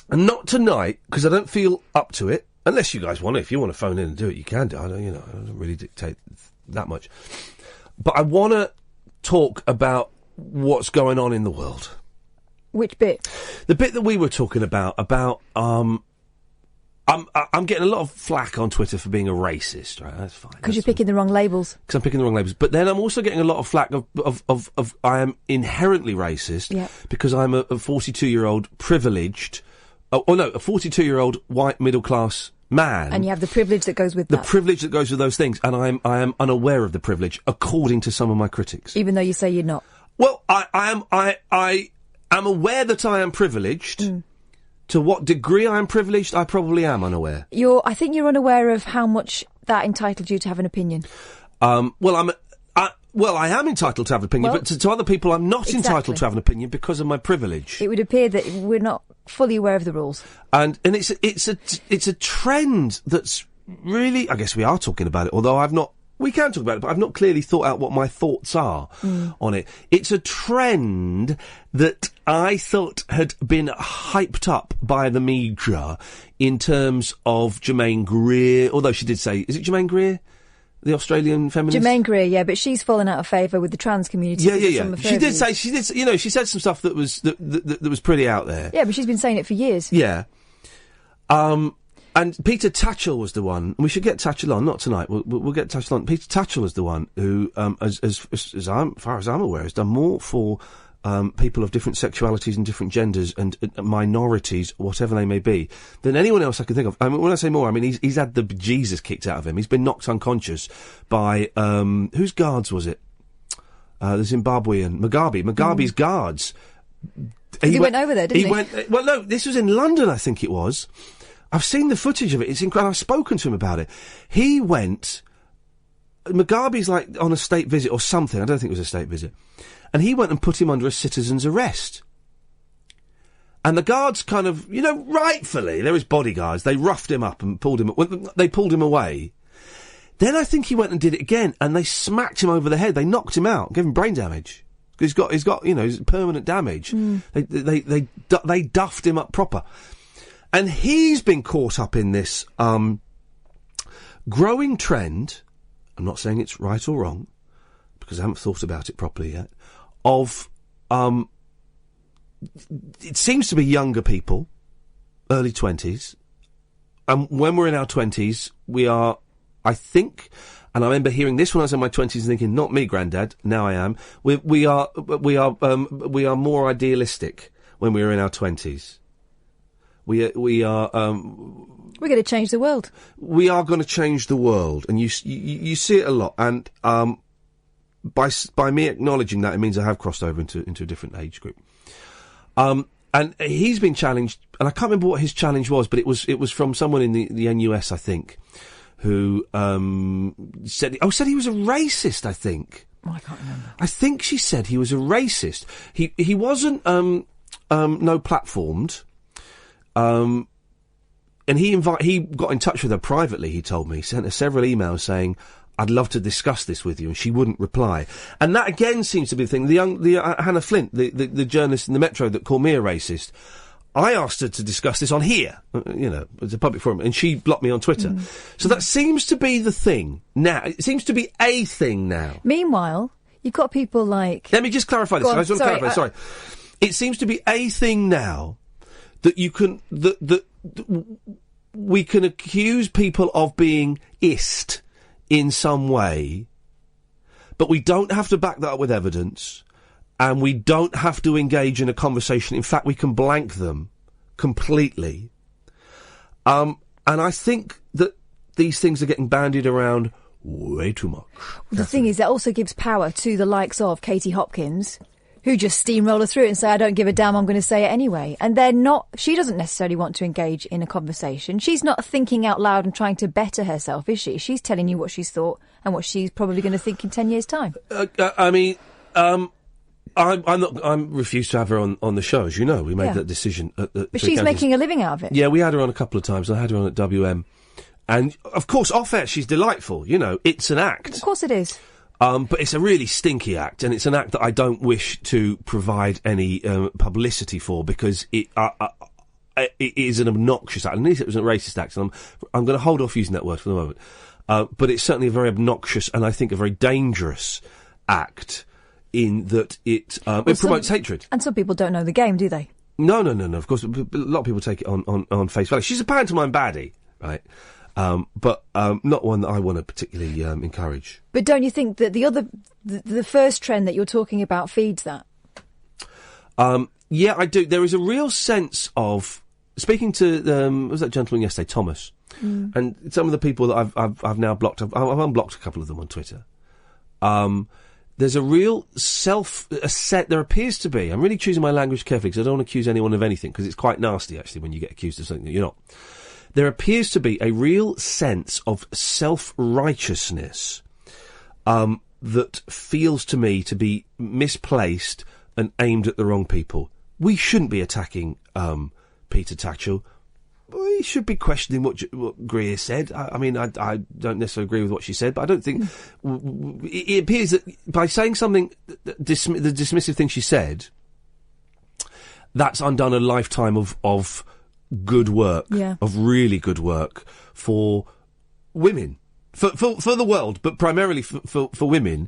Speaker 4: not tonight, because I don't feel up to it, unless you guys want to. If you want to phone in and do it, you can do it. I don't really dictate that much. But I want to talk about what's going on in the world.
Speaker 11: Which bit?
Speaker 4: The bit that we were talking about I'm getting a lot of flack on Twitter for being a racist, right? That's fine.
Speaker 11: Because you're picking the wrong labels.
Speaker 4: Because I'm picking the wrong labels. But then I'm also getting a lot of flack of I am inherently racist because I'm a 42-year-old privileged, a 42-year-old white middle-class man.
Speaker 11: And you have the privilege that goes with
Speaker 4: the
Speaker 11: that. The
Speaker 4: privilege that goes with those things. And I am unaware of the privilege, according to some of my critics.
Speaker 11: Even though you say you're not.
Speaker 4: Well, I am aware that I am privileged. To what degree I am privileged, I probably am unaware.
Speaker 11: I think you're unaware of how much that entitled you to have an opinion.
Speaker 4: I am entitled to have an opinion, but to other people, I'm not entitled to have an opinion because of my privilege.
Speaker 11: It would appear that we're not fully aware of the rules.
Speaker 4: And it's a trend that's really, I guess we are talking about it, although we can talk about it, but I've not clearly thought out what my thoughts are on it. It's a trend that I thought had been hyped up by the media in terms of Germaine Greer, although she did say, is it Germaine Greer? The Australian feminist?
Speaker 11: Germaine Greer, yeah, but she's fallen out of favour with the trans community.
Speaker 4: Yeah. She said some stuff that was pretty out there.
Speaker 11: Yeah, but she's been saying it for years.
Speaker 4: Yeah. And Peter Tatchell was the one. We should get Tatchell on, not tonight. We'll get Tatchell on. Peter Tatchell was the one who, as far as I'm aware, has done more for people of different sexualities and different genders and minorities, whatever they may be, than anyone else I can think of. I mean, when I say more, I mean he's had the bejesus kicked out of him. He's been knocked unconscious by whose guards was it? The Zimbabwean Mugabe's guards.
Speaker 11: He went over there, didn't he?
Speaker 4: Well, no, this was in London, I think it was. I've seen the footage of it. It's incredible. I've spoken to him about it. He went... Mugabe's like on a state visit or something. I don't think it was a state visit. And he went and put him under a citizen's arrest. And the guards kind of, rightfully, they're his bodyguards. They roughed him up and pulled him away. Then I think he went and did it again, and they smacked him over the head. They knocked him out, gave him brain damage. He's got, permanent damage. They duffed him up proper. And he's been caught up in this, growing trend, I'm not saying it's right or wrong, because I haven't thought about it properly yet, of, it seems to be younger people, early 20s, and when we're in our 20s, we are, I think, and I remember hearing this when I was in my 20s and thinking, not me, Grandad, now I am, we are more idealistic when we are in our 20s. We're going
Speaker 11: to change the world.
Speaker 4: We are going to change the world, and you see it a lot, and by me acknowledging that, it means I have crossed over into a different age group. And he's been challenged, and I can't remember what his challenge was, but it was from someone in the NUS, I think, who said he was a racist, I think.
Speaker 11: Oh, I can't remember.
Speaker 4: I think she said he was a racist. He wasn't no platformed. And he got in touch with her privately, he told me. He sent her several emails saying, I'd love to discuss this with you, and she wouldn't reply. And that again seems to be the thing. The Hannah Flint, the journalist in the Metro that called me a racist, I asked her to discuss this on here, it's a public forum, and she blocked me on Twitter. So that seems to be the thing now. It seems to be a thing now.
Speaker 11: Meanwhile, you've got people like...
Speaker 4: Let me just clarify this. I just want to clarify, sorry. It seems to be a thing now that you can... that we can accuse people of being ist in some way, but we don't have to back that up with evidence, and we don't have to engage in a conversation. In fact, we can blank them completely. And I think that these things are getting bandied around way too much.
Speaker 11: Well, the thing is, that also gives power to the likes of Katie Hopkins, who just steamroller through it and say, I don't give a damn, I'm going to say it anyway. And she doesn't necessarily want to engage in a conversation. She's not thinking out loud and trying to better herself, is she? She's telling you what she's thought and what she's probably going to think in 10 years' time.
Speaker 4: I refuse to have her on the show, as you know. We made that decision.
Speaker 11: But she's making a living out of it.
Speaker 4: Yeah, we had her on a couple of times. I had her on at WM. And, of course, off-air, she's delightful. It's an act.
Speaker 11: Of course it is.
Speaker 4: But it's a really stinky act, and it's an act that I don't wish to provide any publicity for, because it is an obnoxious act. At least it was a racist act, and I'm going to hold off using that word for the moment. But it's certainly a very obnoxious and I think a very dangerous act in that it promotes hatred.
Speaker 11: And some people don't know the game, do they?
Speaker 4: No. Of course, a lot of people take it on face value. She's a pantomime baddie, right? But not one that I want to particularly encourage.
Speaker 11: But don't you think that the first trend that you're talking about feeds that?
Speaker 4: Yeah, I do. There is a real sense of speaking to what was that gentleman yesterday, Thomas, and some of the people that I've now blocked. I've unblocked a couple of them on Twitter. There's a real there appears to be. I'm really choosing my language carefully because I don't want to accuse anyone of anything, because it's quite nasty actually when you get accused of something that you're not. There appears to be a real sense of self-righteousness that feels to me to be misplaced and aimed at the wrong people. We shouldn't be attacking Peter Tatchell. We should be questioning what Greer said. I mean, I don't necessarily agree with what she said, but I don't think... It appears that by saying something, the dismissive thing she said, that's undone a lifetime of good work, of really good work for women, for the world, but primarily for women,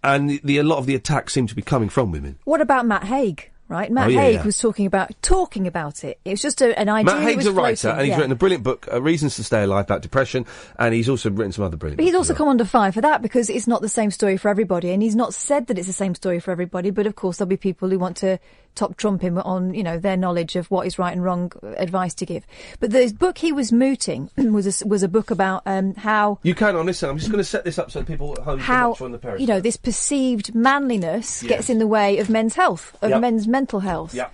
Speaker 4: and a lot of the attacks seem to be coming from women.
Speaker 11: What about Matt Haig? Right, Matt Haig was talking about it. It was just an idea.
Speaker 4: Matt Haig's a writer, and he's written a brilliant book, Reasons to Stay Alive, about depression, and he's also written some other brilliant books.
Speaker 11: But he's also come under fire for that, because it's not the same story for everybody, and he's not said that it's the same story for everybody, but of course there'll be people who want to top trump him on, their knowledge of what is right and wrong advice to give. But the book he was mooting was a book about how...
Speaker 4: You can on this, I'm just going to set this up so people at home can watch on the Periscope.
Speaker 11: This perceived manliness gets in the way of men's health, of men's mental health.
Speaker 4: Yeah.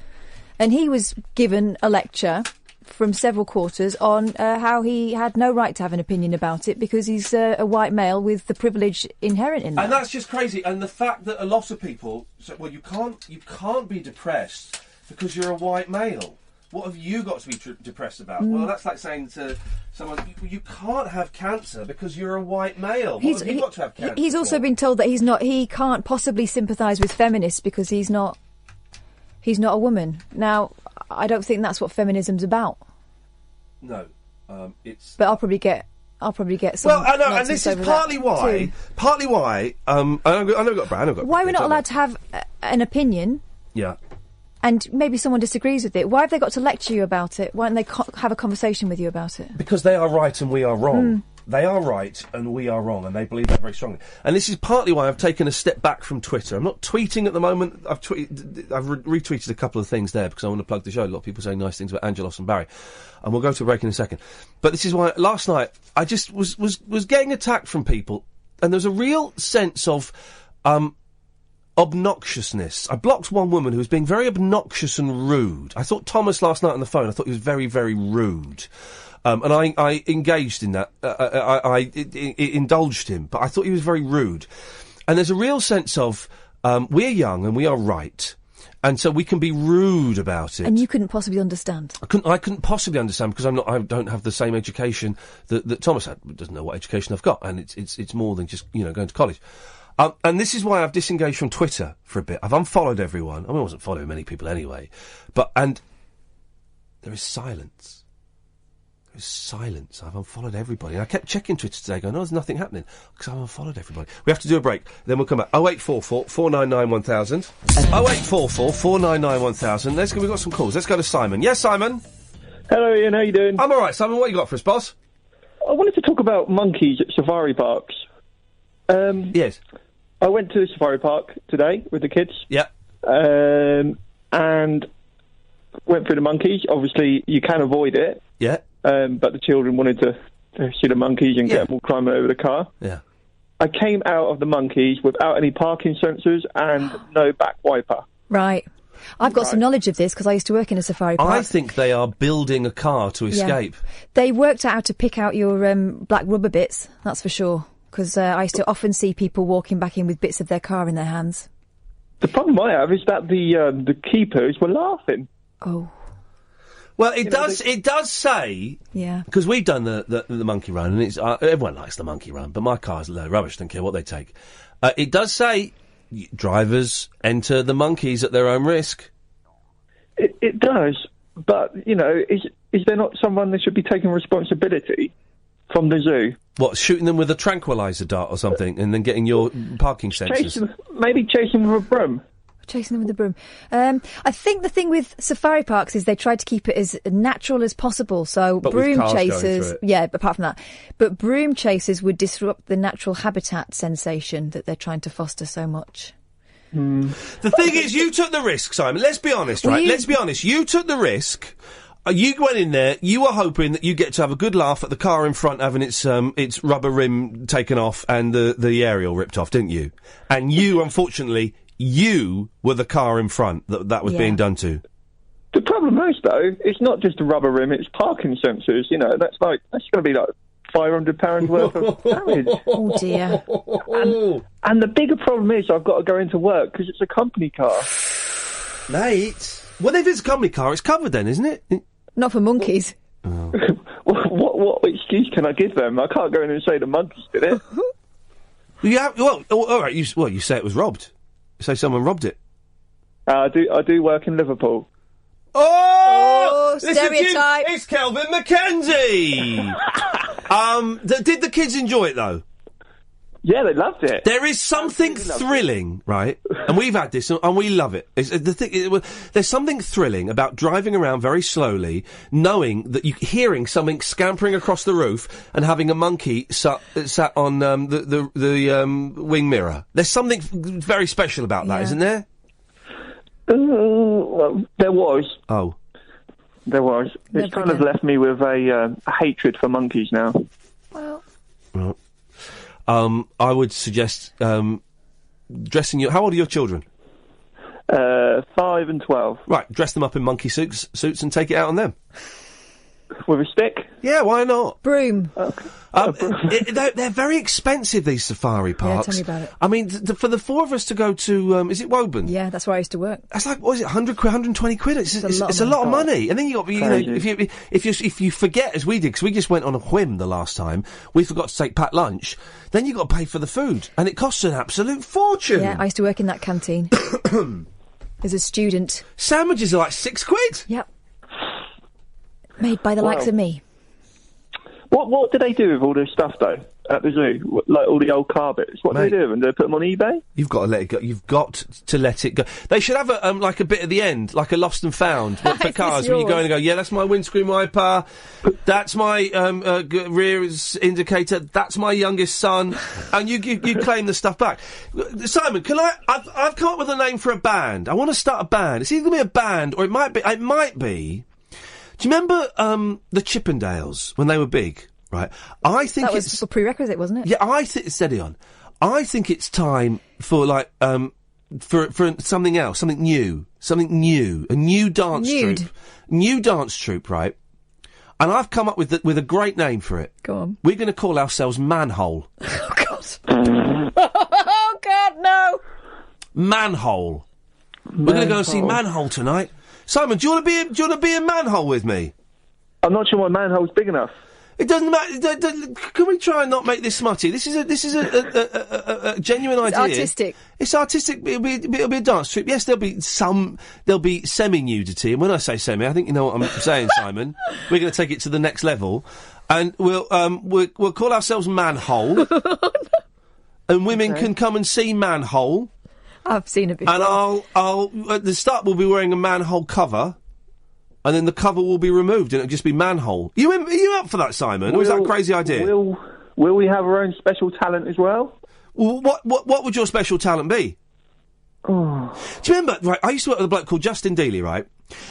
Speaker 11: And he was given a lecture from several quarters on how he had no right to have an opinion about it because he's a white male with the privilege inherent in that.
Speaker 4: And that's just crazy. And the fact that a lot of people say, well, you can't be depressed because you're a white male. What have you got to be depressed about? Well, that's like saying to someone, you can't have cancer because you're a white male. What have you got to have cancer
Speaker 11: He's also been told that he can't possibly sympathise with feminists because he's not a woman. Now, I don't think that's what feminism's about.
Speaker 4: No, it's.
Speaker 11: But I'll probably get some.
Speaker 4: Well, I know, and this is partly why. I know we've got Brad.
Speaker 11: Why we're not allowed to have an opinion?
Speaker 4: Yeah.
Speaker 11: And maybe someone disagrees with it. Why have they got to lecture you about it? Why don't they have a conversation with you about it?
Speaker 4: Because they are right and we are wrong. They are right and we are wrong, and they believe that very strongly. And this is partly why I've taken a step back from Twitter. I'm not tweeting at the moment. I've retweeted a couple of things there because I want to plug the show. A lot of people say nice things about Angelos and Barry. And we'll go to a break in a second. But this is why last night I just was getting attacked from people, and there's a real sense of obnoxiousness. I blocked one woman who was being very obnoxious and rude. I thought Thomas last night on the phone, I thought he was very, very rude. And I engaged in that. I indulged him, but I thought he was very rude. And there's a real sense of we're young and we are right, and so we can be rude about it.
Speaker 11: And you couldn't possibly understand.
Speaker 4: I couldn't possibly understand because I don't have the same education that Thomas had. He doesn't know what education I've got, and it's more than just going to college. And this is why I've disengaged from Twitter for a bit. I've unfollowed everyone. I wasn't following many people anyway, and there is silence. Silence. I've unfollowed everybody. And I kept checking Twitter today going, there's nothing happening because I've unfollowed everybody. We have to do a break. Then we'll come back. 0844 499 1000. 0844 499 1000. We've got some calls. Let's go to Simon. Yes, Simon?
Speaker 12: Hello, Ian. How you doing?
Speaker 4: I'm all right, Simon. What you got for us, boss?
Speaker 12: I wanted to talk about monkeys at safari parks.
Speaker 4: Yes.
Speaker 12: I went to the safari park today with the kids.
Speaker 4: Yeah.
Speaker 12: And went through the monkeys. Obviously, you can avoid it.
Speaker 4: Yeah.
Speaker 12: But the children wanted to see the monkeys and get them all climbing over the car.
Speaker 4: Yeah.
Speaker 12: I came out of the monkeys without any parking sensors and no back wiper.
Speaker 11: Right. I've got some knowledge of this because I used to work in a safari park.
Speaker 4: I think they are building a car to escape.
Speaker 11: Yeah. They worked out how to pick out your black rubber bits, that's for sure. Because I used to often see people walking back in with bits of their car in their hands.
Speaker 12: The problem I have is that the keepers were laughing.
Speaker 11: Oh.
Speaker 4: Well, it does say,
Speaker 11: yeah,
Speaker 4: because we've done the monkey run, and it's everyone likes the monkey run, but my car's a load of rubbish. Don't care what they take. It does say drivers enter the monkeys at their own risk.
Speaker 12: It does, but is there not someone that should be taking responsibility from the zoo?
Speaker 4: What, shooting them with a tranquilizer dart or something, and then getting your parking sensors?
Speaker 12: Maybe chasing them with a broom.
Speaker 11: Chasing them with a broom. I think the thing with safari parks is they try to keep it as natural as possible. So
Speaker 4: but
Speaker 11: broom
Speaker 4: with cars
Speaker 11: chasers,
Speaker 4: going through it.
Speaker 11: yeah, but apart from that, but broom chasers would disrupt the natural habitat sensation that they're trying to foster so much.
Speaker 4: The thing is, you took the risk, Simon. Let's be honest, right? Let's be honest. You took the risk. You went in there, you were hoping that you get to have a good laugh at the car in front having its rubber rim taken off and the aerial ripped off, didn't you? And you, unfortunately, you were the car in front that was being done to.
Speaker 12: The problem is, though, it's not just a rubber rim, it's parking sensors, that's going to be like £500 worth of damage.
Speaker 11: Oh, dear.
Speaker 12: And the bigger problem is I've got to go into work because it's a company car.
Speaker 4: Mate. Well, if it's a company car, it's covered then, isn't it?
Speaker 11: Not for monkeys.
Speaker 4: Oh.
Speaker 12: What excuse can I give them? I can't go in and say the monkeys did it.
Speaker 4: All right. You say it was robbed. You say someone robbed it.
Speaker 12: I do work in Liverpool.
Speaker 4: Oh,
Speaker 11: stereotype!
Speaker 4: It's Kelvin Mackenzie. Did the kids enjoy it though?
Speaker 12: Yeah, they loved it.
Speaker 4: There is something thrilling, right? And we've had this, and we love it. There's something thrilling about driving around very slowly, knowing that you're hearing something scampering across the roof and having a monkey sat on the wing mirror. There's something very special about that, isn't there?
Speaker 12: Well, there was.
Speaker 4: Oh.
Speaker 12: There was. It's kind of left me with a hatred for monkeys now.
Speaker 11: Well.
Speaker 4: Right. I would suggest dressing your... How old are your children?
Speaker 12: 5 and 12.
Speaker 4: Right, dress them up in monkey suits and take it out on them.
Speaker 12: With a stick?
Speaker 4: Yeah, why not?
Speaker 11: Broom.
Speaker 4: They're very expensive, these safari parks.
Speaker 11: tell me about it.
Speaker 4: I mean, for the four of us to go to, is it Woburn?
Speaker 11: Yeah, that's where I used to work.
Speaker 4: That's like, what is it, 100 quid, 120 quid? It's a lot of money. And then you got, you know, if you forget, as we did, because we just went on a whim the last time, we forgot to take packed lunch, then you got to pay for the food. And it costs an absolute fortune.
Speaker 11: Yeah, I used to work in that canteen. As a student.
Speaker 4: Sandwiches are like 6 quid?
Speaker 11: Yep. Made by the likes of me.
Speaker 12: What do they do with all this stuff, though, at the zoo? Like, all the old car bits? What do they do? And do they put them on eBay?
Speaker 4: You've got to let it go. You've got to let it go. They should have like a bit at the end, like a lost and found for cars, where you go in and go, yeah, that's my windscreen wiper, that's my rear indicator, that's my youngest son, and you claim the stuff back. Simon, I've come up with a name for a band. I want to start a band. It's either going to be a band, or it might be. Do you remember the Chippendales when they were big? Right, I think
Speaker 11: that was a prerequisite, wasn't it?
Speaker 4: Yeah, steady on. I think it's time for like for something else, something new, a new dance troupe, right? And I've come up with a great name for it.
Speaker 11: Go on.
Speaker 4: We're going to call ourselves Manhole.
Speaker 11: Oh God! Oh God, no!
Speaker 4: Manhole. We're going to go and see Manhole tonight. Simon, do you want to be a Manhole with me?
Speaker 12: I'm not sure my manhole's big enough.
Speaker 4: It doesn't matter. Can we try and not make this smutty? This is a genuine idea.
Speaker 11: It's artistic.
Speaker 4: It's artistic. It'll be a dance troupe. Yes, there'll be semi-nudity, and when I say semi, I think you know what I'm saying, Simon. We're going to take it to the next level, and we'll call ourselves Manhole, and women can come and see Manhole.
Speaker 11: I've seen it before.
Speaker 4: And I'll at the start we'll be wearing a Manhole cover, and then the cover will be removed and it'll just be Manhole. Are you up for that, Simon? Or is that a crazy idea?
Speaker 12: Will we have our own special talent as well?
Speaker 4: What would your special talent be?
Speaker 12: Oh.
Speaker 4: Do you remember, right, I used to work with a bloke called Justin Dealey, right?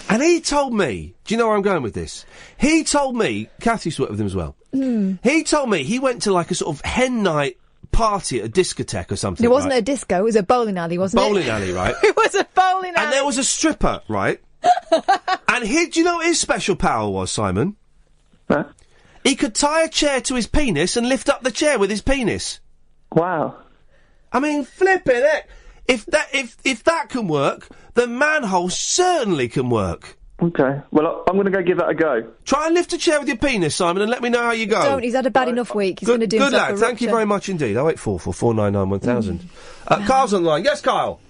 Speaker 4: And he told me, do you know where I'm going with this? He told me, Kath used to work with him as well. He told me he went to like a sort of hen night party at a discotheque or something.
Speaker 11: It wasn't a disco, it was a bowling alley, wasn't it?
Speaker 4: Bowling alley, right?
Speaker 11: It was a bowling alley.
Speaker 4: And there was a stripper, right? And do you know what his special power was, Simon?
Speaker 12: Huh?
Speaker 4: He could tie a chair to his penis and lift up the chair with his penis.
Speaker 12: Wow.
Speaker 4: I mean, flipping heck. If that can work, then Manhole certainly can work.
Speaker 12: Okay. Well, I'm going to go give that a go.
Speaker 4: Try and lift a chair with your penis, Simon, and let me know how you go.
Speaker 11: Don't. He's had a bad enough week. He's going to do
Speaker 4: good
Speaker 11: himself
Speaker 4: lad.
Speaker 11: a
Speaker 4: Thank you
Speaker 11: rupture.
Speaker 4: very much indeed. 0844 499 1000. Carl's on the line. Yes, Kyle.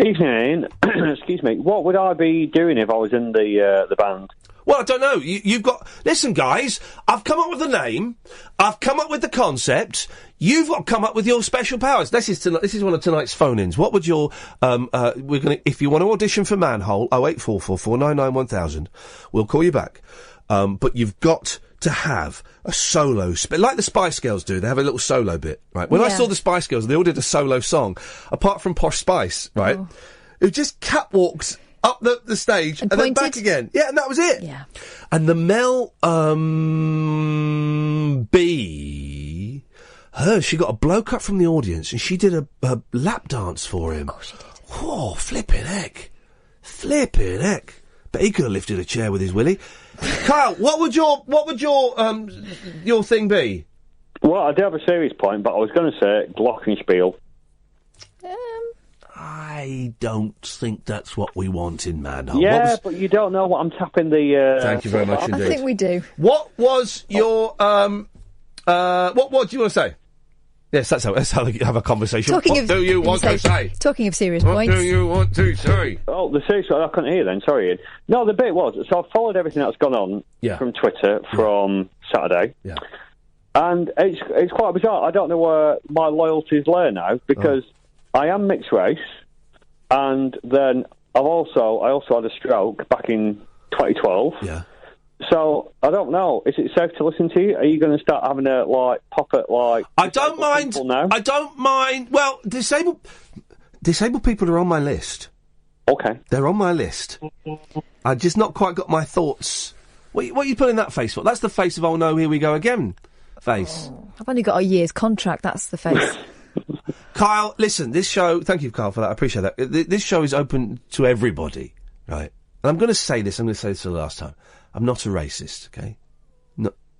Speaker 13: Evening. Excuse me. What would I be doing if I was in the band?
Speaker 4: Well, I don't know. You've got... Listen, guys, I've come up with a name. I've come up with the concept. You've got to come up with your special powers. This is one of tonight's phone-ins. What would your... if you want to audition for Manhole, 0844 499 1000, we'll call you back. But you've got to have a solo... like the Spice Girls do. They have a little solo bit, right? When I saw the Spice Girls, they all did a solo song. Apart from Posh Spice, right?
Speaker 11: Oh.
Speaker 4: It just catwalks up the stage and then back again. Yeah, and that was it.
Speaker 11: Yeah.
Speaker 4: And the Mel B, she got a bloke up from the audience and she did a lap dance for him.
Speaker 11: Oh, she did.
Speaker 4: Oh, flipping heck. But he could have lifted a chair with his willy. Kyle, what would your thing be?
Speaker 13: Well, I do have a serious point, but I was going to say glockenspiel.
Speaker 4: I don't think that's what we want in Manhole.
Speaker 13: Yeah, but you don't know what I'm tapping the...
Speaker 4: Thank you very much indeed.
Speaker 11: I think we do.
Speaker 4: What was your, what do you want to say? Yes, that's how you have a conversation. What do you want to say?
Speaker 11: Talking of serious points.
Speaker 4: What do you want to say?
Speaker 13: Oh, the serious one, I couldn't hear then, sorry, Ian. No, the bit was, so I followed everything that's gone on from Twitter from Saturday.
Speaker 4: Yeah.
Speaker 13: And it's quite bizarre. I don't know where my loyalties lay now, because I am mixed race, and then I also had a stroke back in 2012.
Speaker 4: Yeah.
Speaker 13: So, I don't know. Is it safe to listen to you? Are you going to start having a, pop at,
Speaker 4: I don't mind.
Speaker 13: Now?
Speaker 4: I don't mind. Well, disabled people are on my list.
Speaker 13: Okay.
Speaker 4: They're on my list. I've just not quite got my thoughts. What are you putting that face for? That's the face of, oh no, here we go again face.
Speaker 11: Oh, I've only got a year's contract, that's the face.
Speaker 4: Kyle, listen, this show... Thank you, Kyle, for that. I appreciate that. This show is open to everybody, right? And I'm going to say this for the last time. I'm not a racist, okay?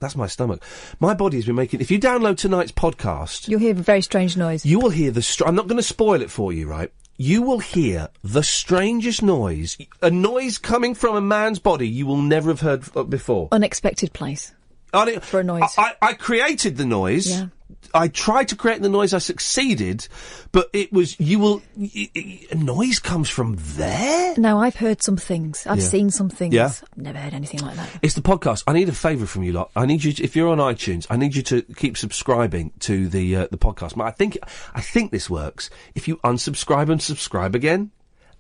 Speaker 4: That's my stomach. My body has been making... If you download tonight's podcast...
Speaker 11: You'll hear a very strange noise.
Speaker 4: You will hear the... I'm not going to spoil it for you, right? You will hear the strangest noise. A noise coming from a man's body you will never have heard before.
Speaker 11: Unexpected place. For a noise.
Speaker 4: I created the noise.
Speaker 11: Yeah.
Speaker 4: I tried to create the noise. I succeeded, but it was a noise comes from there.
Speaker 11: No, I've heard some things. I've
Speaker 4: Yeah.
Speaker 11: seen some things.
Speaker 4: Yeah.
Speaker 11: I've never heard anything like that.
Speaker 4: It's the podcast. I need a favour from you lot. I need you, if you're on iTunes, I need you to keep subscribing to the podcast. I think this works. If you unsubscribe and subscribe again.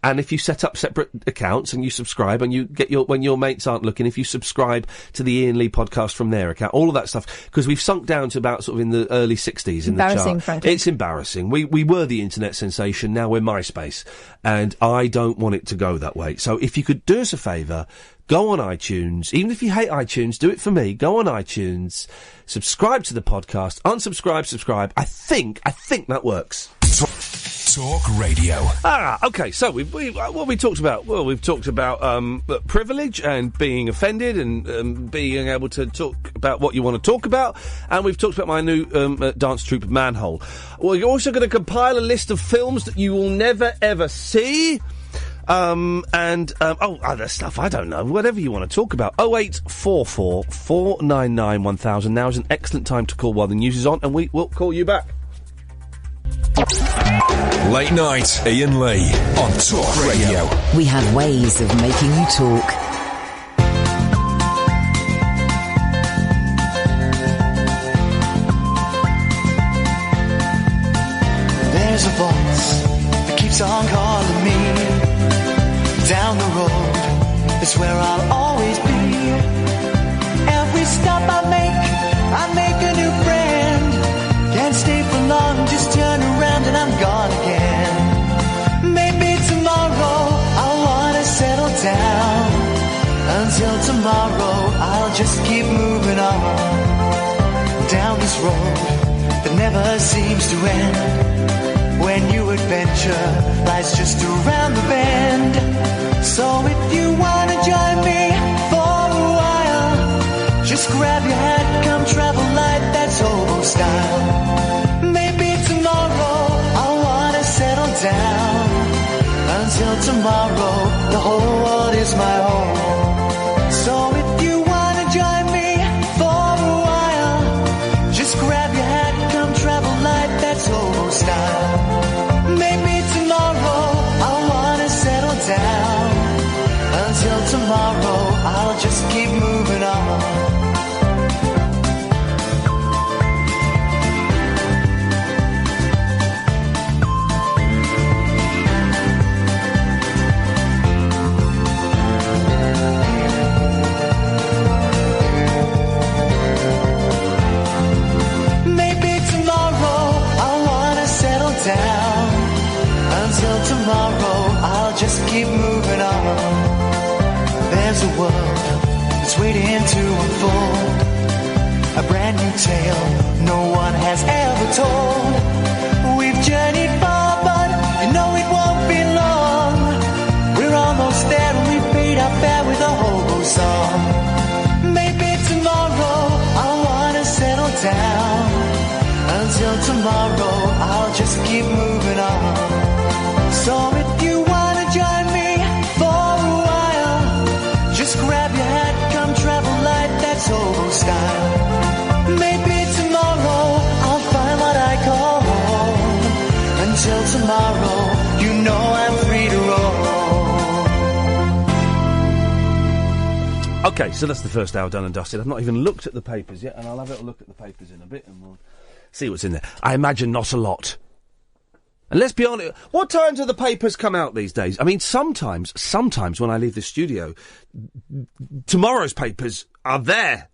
Speaker 4: And if you set up separate accounts and you subscribe and you get when your mates aren't looking, if you subscribe to the Iain Lee podcast from their account, all of that stuff, because we've sunk down to about sort of in the early 60s in the chart.
Speaker 11: Embarrassing, frankly.
Speaker 4: It's embarrassing. We were the internet sensation, now we're MySpace. And I don't want it to go that way. So if you could do us a favour, go on iTunes. Even if you hate iTunes, do it for me. Go on iTunes, subscribe to the podcast, unsubscribe, subscribe. I think that works.
Speaker 3: Talk Radio.
Speaker 4: Okay, so what we talked about? Well, we've talked about privilege and being offended and being able to talk about what you want to talk about, and we've talked about my new dance troupe, Manhole. Well, you're also going to compile a list of films that you will never, ever see. Other stuff, I don't know, whatever you want to talk about. 0844 499 1000. Now is an excellent time to call while the news is on, and we will call you back.
Speaker 3: Late night, Iain Lee on Talk Radio.
Speaker 1: We have ways of making you talk.
Speaker 14: There's a voice that keeps on calling me. Down the road is where I'll always be. Every stop I make a new friend. Can't stay for long, just turn around and I'm gone again. Maybe tomorrow I'll wanna settle down. Until tomorrow I'll just keep moving on. Down this road that never seems to end. When new adventure lies just around the bend. So if you wanna join me for a while, just grab your hat, come travel light, that's hobo style. Maybe tomorrow I'll wanna settle down. Until tomorrow, the whole world is my home. So if you wanna join me for a while, just grab your hat, come travel light, that's hobo style. Maybe tomorrow I'll wanna settle down. Until tomorrow, I'll just keep moving on. Until tomorrow, I'll just keep moving on. There's a world that's waiting to unfold. A brand new tale no one has ever told. We've journeyed far, but you know it won't be long. We're almost there and we paid our fare with a hobo song. Maybe tomorrow, I'll wanna settle down. Until tomorrow, I'll just keep moving on. So if you wanna join me for a while, just grab your hat, come travel light, that's hobo style. Maybe tomorrow, I'll find what I call home. Until tomorrow, you know I'm free to roll.
Speaker 4: Okay, so that's the first hour done and dusted. I've not even looked at the papers yet, and I'll have a look at the papers in a bit, and we'll see what's in there. I imagine not a lot. And let's be honest, what time do the papers come out these days? I mean, sometimes when I leave the studio, tomorrow's papers are there.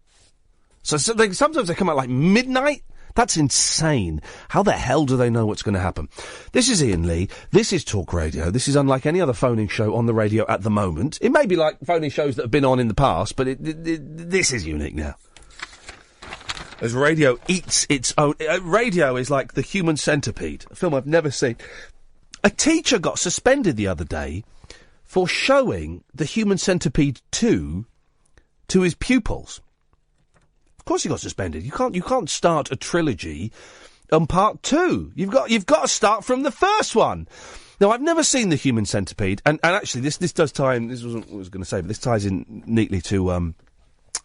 Speaker 4: So sometimes they come out like midnight. That's insane. How the hell do they know what's going to happen? This is Iain Lee. This is Talk Radio. This is unlike any other phoning show on the radio at the moment. It may be like phoning shows that have been on in the past, but this is unique now. As radio eats its own... radio is like the Human Centipede, a film I've never seen. A teacher got suspended the other day for showing the Human Centipede 2 to his pupils. course he got suspended. You can't start a trilogy on part 2. You've got to start from the first one. Now, I've never seen The Human Centipede, and actually this does tie in, this wasn't what I was going to say, but this ties in neatly to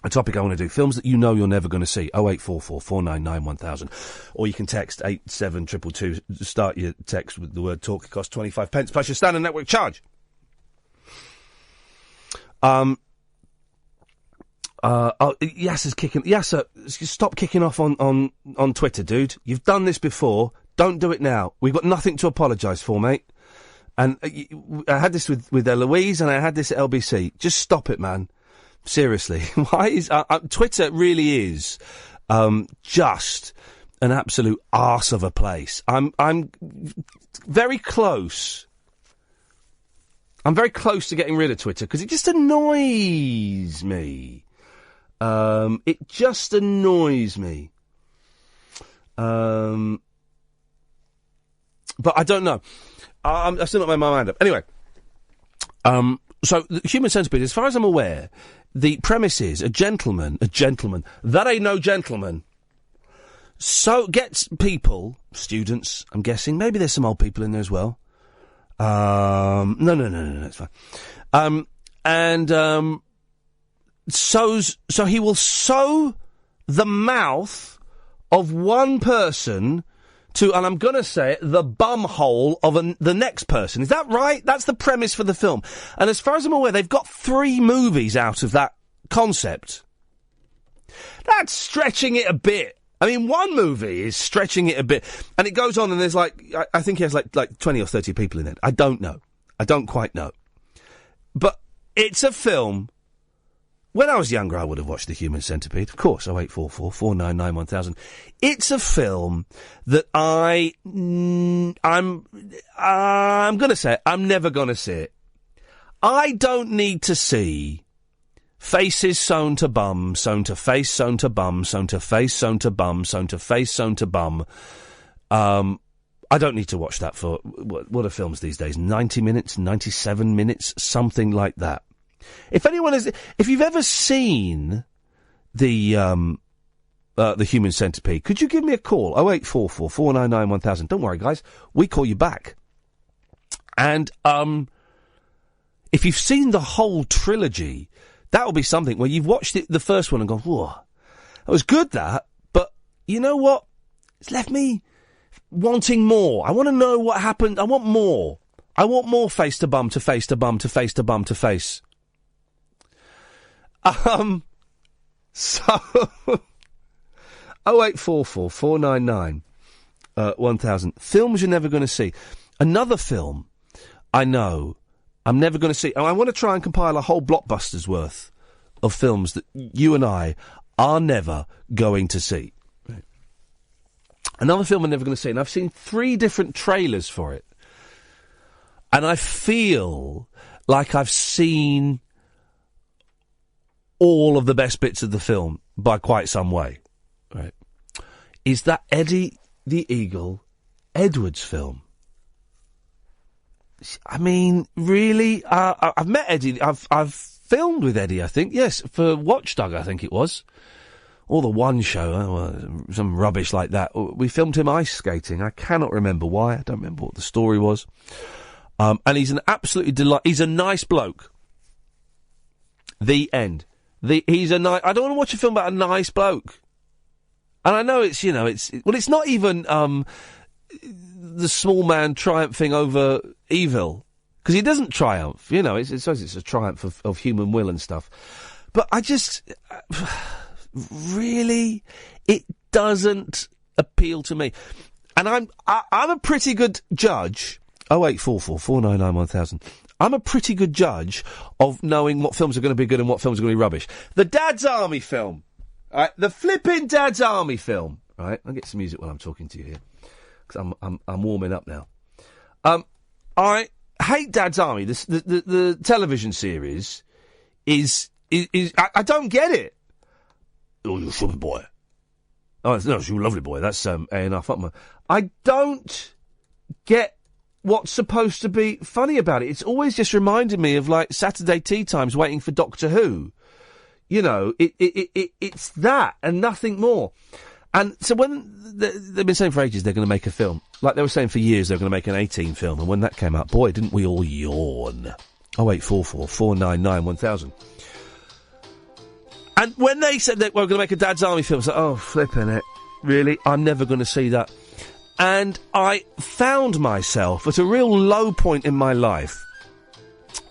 Speaker 4: a topic I want to do. Films that you know you're never going to see. 0844 499 1000. Or you can text 87222, start your text with the word talk. It costs 25 pence plus your standard network charge. Yasser's kicking. Yasser, stop kicking off on Twitter, dude. You've done this before. Don't do it now. We've got nothing to apologise for, mate. And I had this with Eloise, and I had this at LBC. Just stop it, man. Seriously. Why is Twitter really is just an absolute arse of a place. I'm very close. I'm very close to getting rid of Twitter because it just annoys me. It just annoys me. But I don't know. I've still not made my mind up. Anyway, so the Human Centipede, as far as I'm aware, the premise is a gentleman, that ain't no gentleman, so gets people, students, I'm guessing, maybe there's some old people in there as well. No, it's fine. So he will sew the mouth of one person to, and I'm going to say it, the bum hole of the next person. Is that right? That's the premise for the film. And as far as I'm aware, they've got 3 movies out of that concept. That's stretching it a bit. I mean, one movie is stretching it a bit. And it goes on and there's I think he has like 20 or 30 people in it. I don't know. I don't quite know. But it's a film. When I was younger, I would have watched The Human Centipede. Of course, 0844 499 1000. It's a film that I'm going to say it. I'm never going to see it. I don't need to see faces sewn to bum, sewn to face, sewn to bum, sewn to face, sewn to bum, sewn to face, sewn to bum. I don't need to watch that for, what are films these days? 90 minutes, 97 minutes, something like that. If you've ever seen the Human Centipede, could you give me a call? 0844 499 1000. Don't worry, guys. We call you back. And, if you've seen the whole trilogy, that will be something where you've watched the first one and gone, whoa, that was good, that, but you know what? It's left me wanting more. I want to know what happened. I want more. I want more face to bum to face to bum to face to bum to face. So 0844 499 1000. Films you're never going to see. Another film I know I'm never going to see. And I want to try and compile a whole blockbuster's worth of films that you and I are never going to see. Right. Another film I'm never going to see, and I've seen 3 different trailers for it. And I feel like I've seen all of the best bits of the film by quite some way. Right. Is that Eddie the Eagle Edwards film? I mean, really? I've met Eddie. I've filmed with Eddie, I think. Yes, for Watchdog, I think it was. Or the One Show, some rubbish like that. We filmed him ice skating. I cannot remember why. I don't remember what the story was. And he's an absolutely delight. He's a nice bloke. The end. He's a nice. I don't want to watch a film about a nice bloke. And I know it's it's not even the small man triumphing over evil, because he doesn't triumph. It's a triumph of human will and stuff. But I just really, it doesn't appeal to me. And I'm a pretty good judge. 0844 499 1000. I'm a pretty good judge of knowing what films are going to be good and what films are going to be rubbish. The Dad's Army film, right? The flipping Dad's Army film, right? I'll get some music while I'm talking to you here, because I'm warming up now. I hate Dad's Army. The television series is I don't get it. Oh, you're a super boy. Oh, no, you're a lovely boy. That's A&R Fatma. I don't get what's supposed to be funny about it. It's always just reminded me of, like, Saturday tea times waiting for Doctor Who. You know, it's that and nothing more. And so when they've been saying for ages they're going to make a film, like they were saying for years they were going to make an 18 film, and when that came out, boy, didn't we all yawn. 0844 499 1000. And when they said that we were going to make a Dad's Army film, I was like, oh, flipping it. Really? I'm never going to see that. And I found myself at a real low point in my life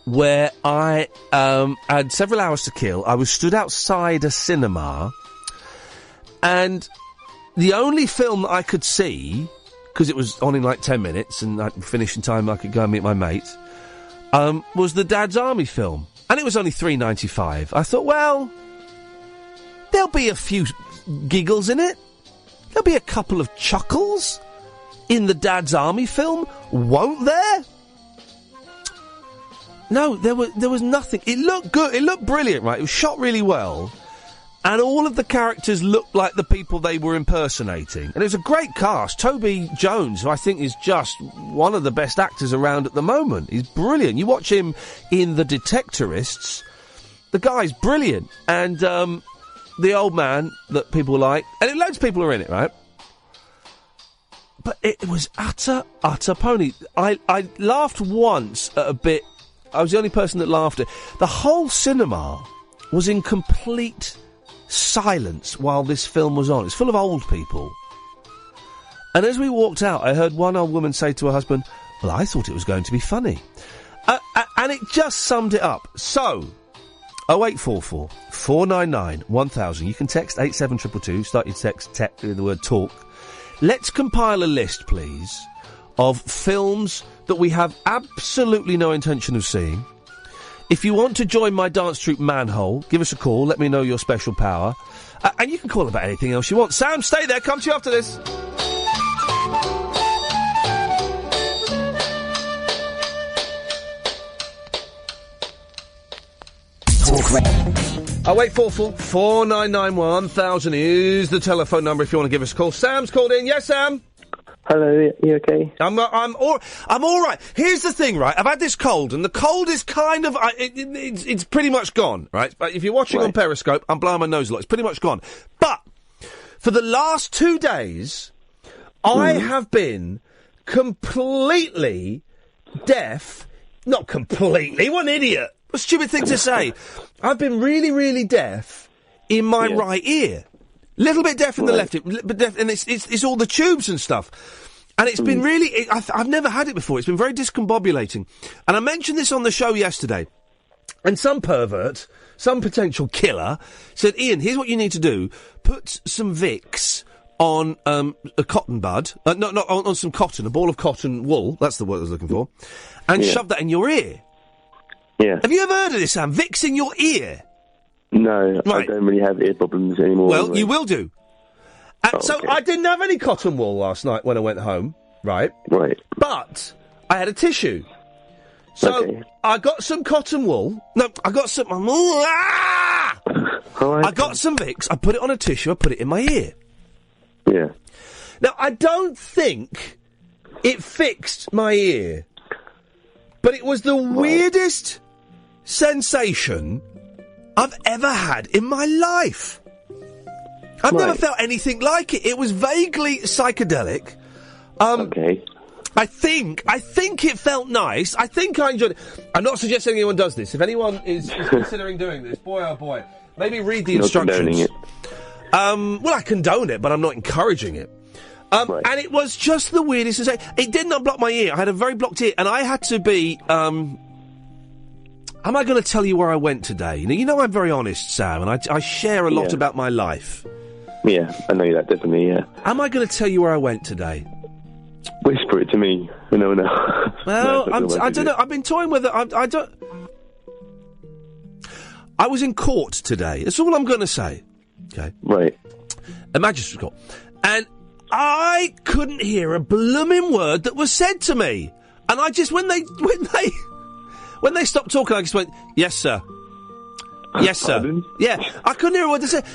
Speaker 4: where I had several hours to kill. I was stood outside a cinema, and the only film that I could see, because it was on in like 10 minutes and I'd finish in time I could go and meet my mate, was the Dad's Army film. And it was only $3.95. I thought, well, there'll be a few giggles in it. There'll be a couple of chuckles in the Dad's Army film, won't there? No, there was nothing. It looked good. It looked brilliant, right? It was shot really well. And all of the characters looked like the people they were impersonating. And it was a great cast. Toby Jones, who I think is just one of the best actors around at the moment. He's brilliant. You watch him in The Detectorists, the guy's brilliant. And the old man that people like, and loads of people are in it, right? But it was utter pony. I laughed once at a bit. I was the only person that laughed at it. The whole cinema was in complete silence while this film was on. It's full of old people. And as we walked out, I heard one old woman say to her husband, well, I thought it was going to be funny. And it just summed it up. So, 0844 499 1000. You can text 87222. Start your text with the word talk. Let's compile a list, please, of films that we have absolutely no intention of seeing. If you want to join my dance troupe Manhole, give us a call. Let me know your special power. And you can call about anything else you want. Sam, stay there. Come to you after this.
Speaker 1: Talk
Speaker 4: 0844 499 1000 is the telephone number if you want to give us a call. Sam's called in. Yes, Sam?
Speaker 15: Hello, you okay?
Speaker 4: I'm all right. Here's the thing, right? I've had this cold, and the cold is kind of it's pretty much gone, right? But if you're watching on Periscope, I'm blowing my nose a lot. It's pretty much gone. But for the last 2 days, I have been completely deaf. Not completely. What an idiot! What a stupid thing to say. I've been really, really deaf in my right ear. Little bit deaf in the left ear, but deaf, and it's all the tubes and stuff. And it's been really... I've never had it before. It's been very discombobulating. And I mentioned this on the show yesterday. And some pervert, some potential killer, said, Ian, here's what you need to do. Put some Vicks on a cotton bud. Not on some cotton, a ball of cotton wool. That's the word I was looking for. And shove that in your ear.
Speaker 15: Yeah.
Speaker 4: Have you ever heard of this, Sam? Vicks in your ear?
Speaker 15: No, I don't really have ear problems anymore.
Speaker 4: Well,
Speaker 15: anyway.
Speaker 4: you will do. So I didn't have any cotton wool last night when I went home, right?
Speaker 15: Right.
Speaker 4: But I had a tissue. So I got some cotton wool. No, I got some... I got some Vicks, I put it on a tissue, I put it in my ear.
Speaker 15: Yeah.
Speaker 4: Now, I don't think it fixed my ear, but it was the weirdest sensation I've ever had in my life. I've never felt anything like it. It was vaguely psychedelic. I think it felt nice. I think I enjoyed it. I'm not suggesting anyone does this. If anyone is considering doing this, boy oh boy, maybe read the instructions.
Speaker 15: Condoning it.
Speaker 4: Well, I condone it, but I'm not encouraging it. And it was just the weirdest sensation. It did not block my ear. I had a very blocked ear, and I had to be... Am I going to tell you where I went today? You know I'm very honest, Sam, and I share a lot about my life.
Speaker 15: Yeah, I know that, definitely, yeah.
Speaker 4: Am I going to tell you where I went today?
Speaker 15: Whisper it to me. No.
Speaker 4: Well, I don't know. I've been toying with it. I don't... I was in court today. That's all I'm going to say. Okay.
Speaker 15: Right.
Speaker 4: A magistrate's court. And I couldn't hear a blooming word that was said to me. And I just, when they stopped talking, I just went, yes, sir. Yes, sir.
Speaker 15: Pardon?
Speaker 4: Yeah, I couldn't hear a word they said,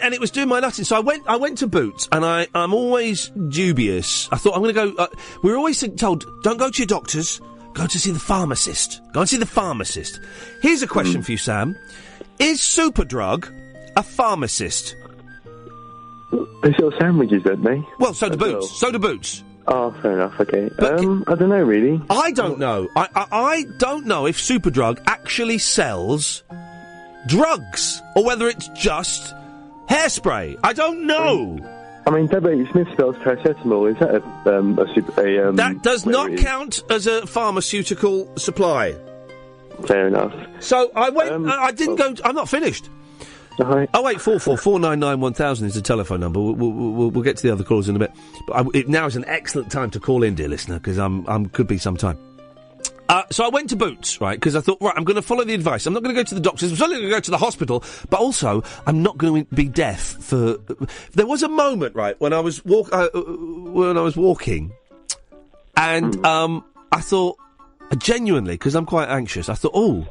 Speaker 4: and it was doing my nutting. So I went to Boots, and I'm always dubious. I thought I'm going to go. We were always told, don't go to your doctors, go to see the pharmacist. Go and see the pharmacist. Here's a question for you, Sam. Is Superdrug a pharmacist?
Speaker 15: They sell sandwiches, don't they?
Speaker 4: Well, so do Boots. So do Boots.
Speaker 15: Oh, fair enough, okay. I don't know, really.
Speaker 4: I don't know. I don't know if Superdrug actually sells drugs, or whether it's just hairspray. I don't know.
Speaker 15: I mean, W. Smith spells paracetamol. Is that a
Speaker 4: that does not count as a pharmaceutical supply.
Speaker 15: Fair enough.
Speaker 4: So I went. I didn't go. I'm not finished. 0844 499 1000 is the telephone number. We'll get to the other calls in a bit. But now is an excellent time to call in, dear listener, because could be some time. So I went to Boots, right, because I thought, right, I'm going to follow the advice. I'm not going to go to the doctors. I'm certainly going to go to the hospital, but also I'm not going to be deaf for... There was a moment, right, when I was walking, and I thought, genuinely, because I'm quite anxious, I thought,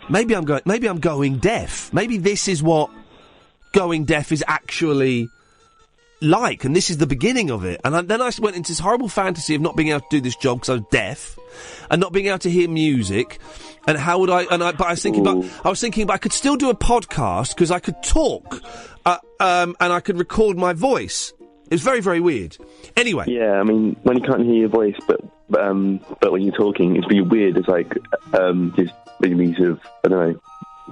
Speaker 4: maybe I'm going deaf. Maybe this is what going deaf is actually like, and this is the beginning of it. And then I went into this horrible fantasy of not being able to do this job because I was deaf, and not being able to hear music. And how would I? But I was thinking, but I could still do a podcast because I could talk, and I could record my voice. It was very, very weird. Anyway.
Speaker 15: Yeah, I mean, when you can't hear your voice, but when you're talking, it's really weird. It's like just really sort of, I don't know,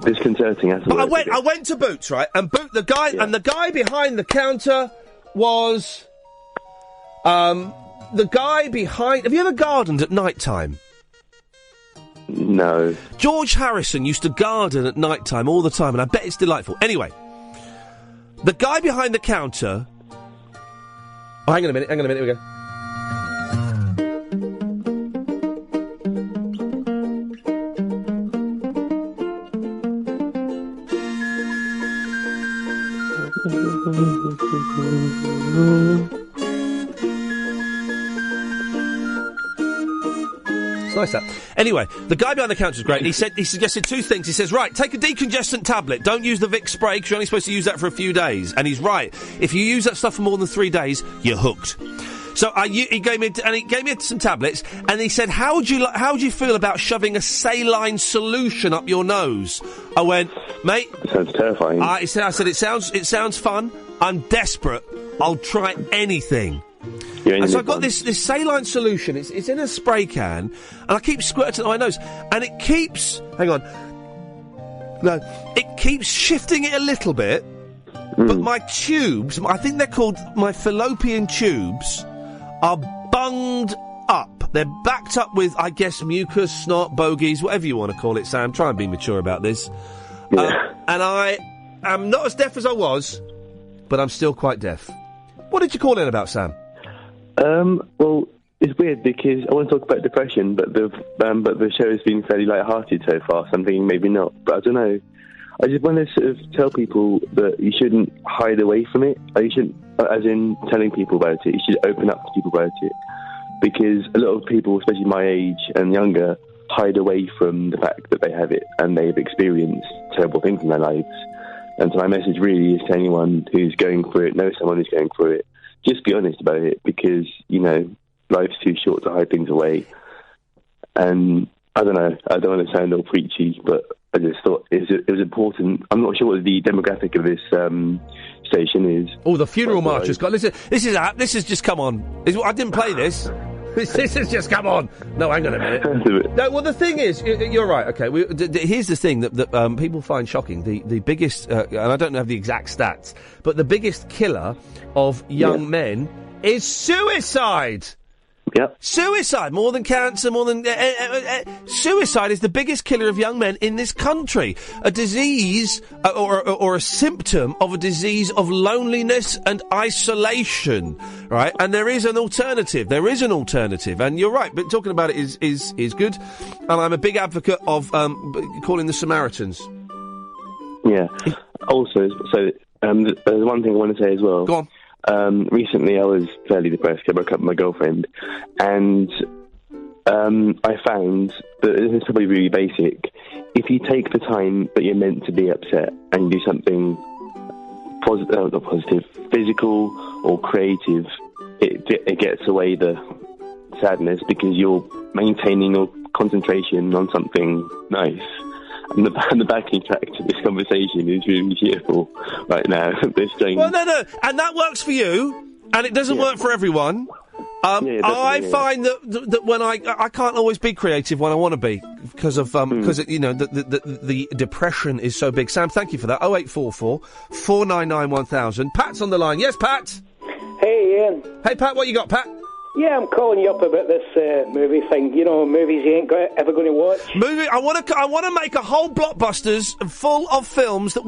Speaker 15: disconcerting.
Speaker 4: But I went to Boots, right, and the guy behind the counter was the guy behind. Have you ever gardened at night time?
Speaker 15: No.
Speaker 4: George Harrison used to garden at night time all the time, and I bet it's delightful. Anyway, the guy behind the counter. Oh, hang on a minute, here we go. It's nice, that. Anyway, the guy behind the counter is great. He suggested two things. He says, right, take a decongestant tablet. Don't use the Vicks spray because you're only supposed to use that for a few days. And he's right. If you use that stuff for more than 3 days, you're hooked. So he gave me some tablets, and he said, how would you feel about shoving a saline solution up your nose? I went, mate.
Speaker 15: Sounds terrifying.
Speaker 4: I said it sounds fun. I'm desperate. I'll try anything. And so I've got this saline solution. It's in a spray can, and I keep squirting it on my nose, and it keeps. Hang on. No, it keeps shifting it a little bit, but my tubes, I think they're called my fallopian tubes, are bunged up. They're backed up with, I guess, mucus, snot, bogies, whatever you want to call it, Sam. Try and be mature about this. And I am not as deaf as I was, but I'm still quite deaf. What did you call in about, Sam?
Speaker 15: Well, it's weird because I want to talk about depression, but the show has been fairly light-hearted so far, so I'm thinking maybe not. But I don't know. I just want to sort of tell people that you shouldn't hide away from it. You shouldn't, as in telling people about it. You should open up to people about it. Because a lot of people, especially my age and younger, hide away from the fact that they have it and they've experienced terrible things in their lives. And so my message really is to anyone who's going through it, knows someone who's going through it, just be honest about it, because, you know, life's too short to hide things away. And I don't know, I don't want to sound all preachy, but I just thought it was important. I'm not sure what the demographic of this station is.
Speaker 4: Oh, the funeral march has got... This has just come on. I didn't play this. This has just come on. No, hang on a minute. No, well, the thing is, you're right. Okay, here's the thing that people find shocking. The biggest, and I don't have the exact stats, but the biggest killer of young men is suicide.
Speaker 15: Yep.
Speaker 4: Suicide, more than cancer, more than... suicide is the biggest killer of young men in this country. A disease, or a symptom of a disease of loneliness and isolation, right? And there is an alternative. And you're right, but talking about it is good. And I'm a big advocate of calling the Samaritans.
Speaker 15: Yeah. Also, so there's one thing I want to say as well.
Speaker 4: Go on.
Speaker 15: Recently I was fairly depressed. I broke up with my girlfriend, and I found that this is probably really basic. If you take the time that you're meant to be upset and you do something positive, physical or creative, it gets away the sadness because you're maintaining your concentration on something nice. And the backing track to this conversation is really cheerful right now. They're strange.
Speaker 4: Well, no, and that works for you, and it doesn't work for everyone. I find that when I can't always be creative when I want to be because of because the depression is so big. Sam, thank you for that. 0844 499 1000. Pat's on the line. Yes, Pat.
Speaker 16: Hey, Ian.
Speaker 4: Hey, Pat. What you got, Pat?
Speaker 16: Yeah, I'm calling you up about this movie thing. You know, movies you ain't ever going to watch.
Speaker 4: I want to make a whole blockbusters full of films that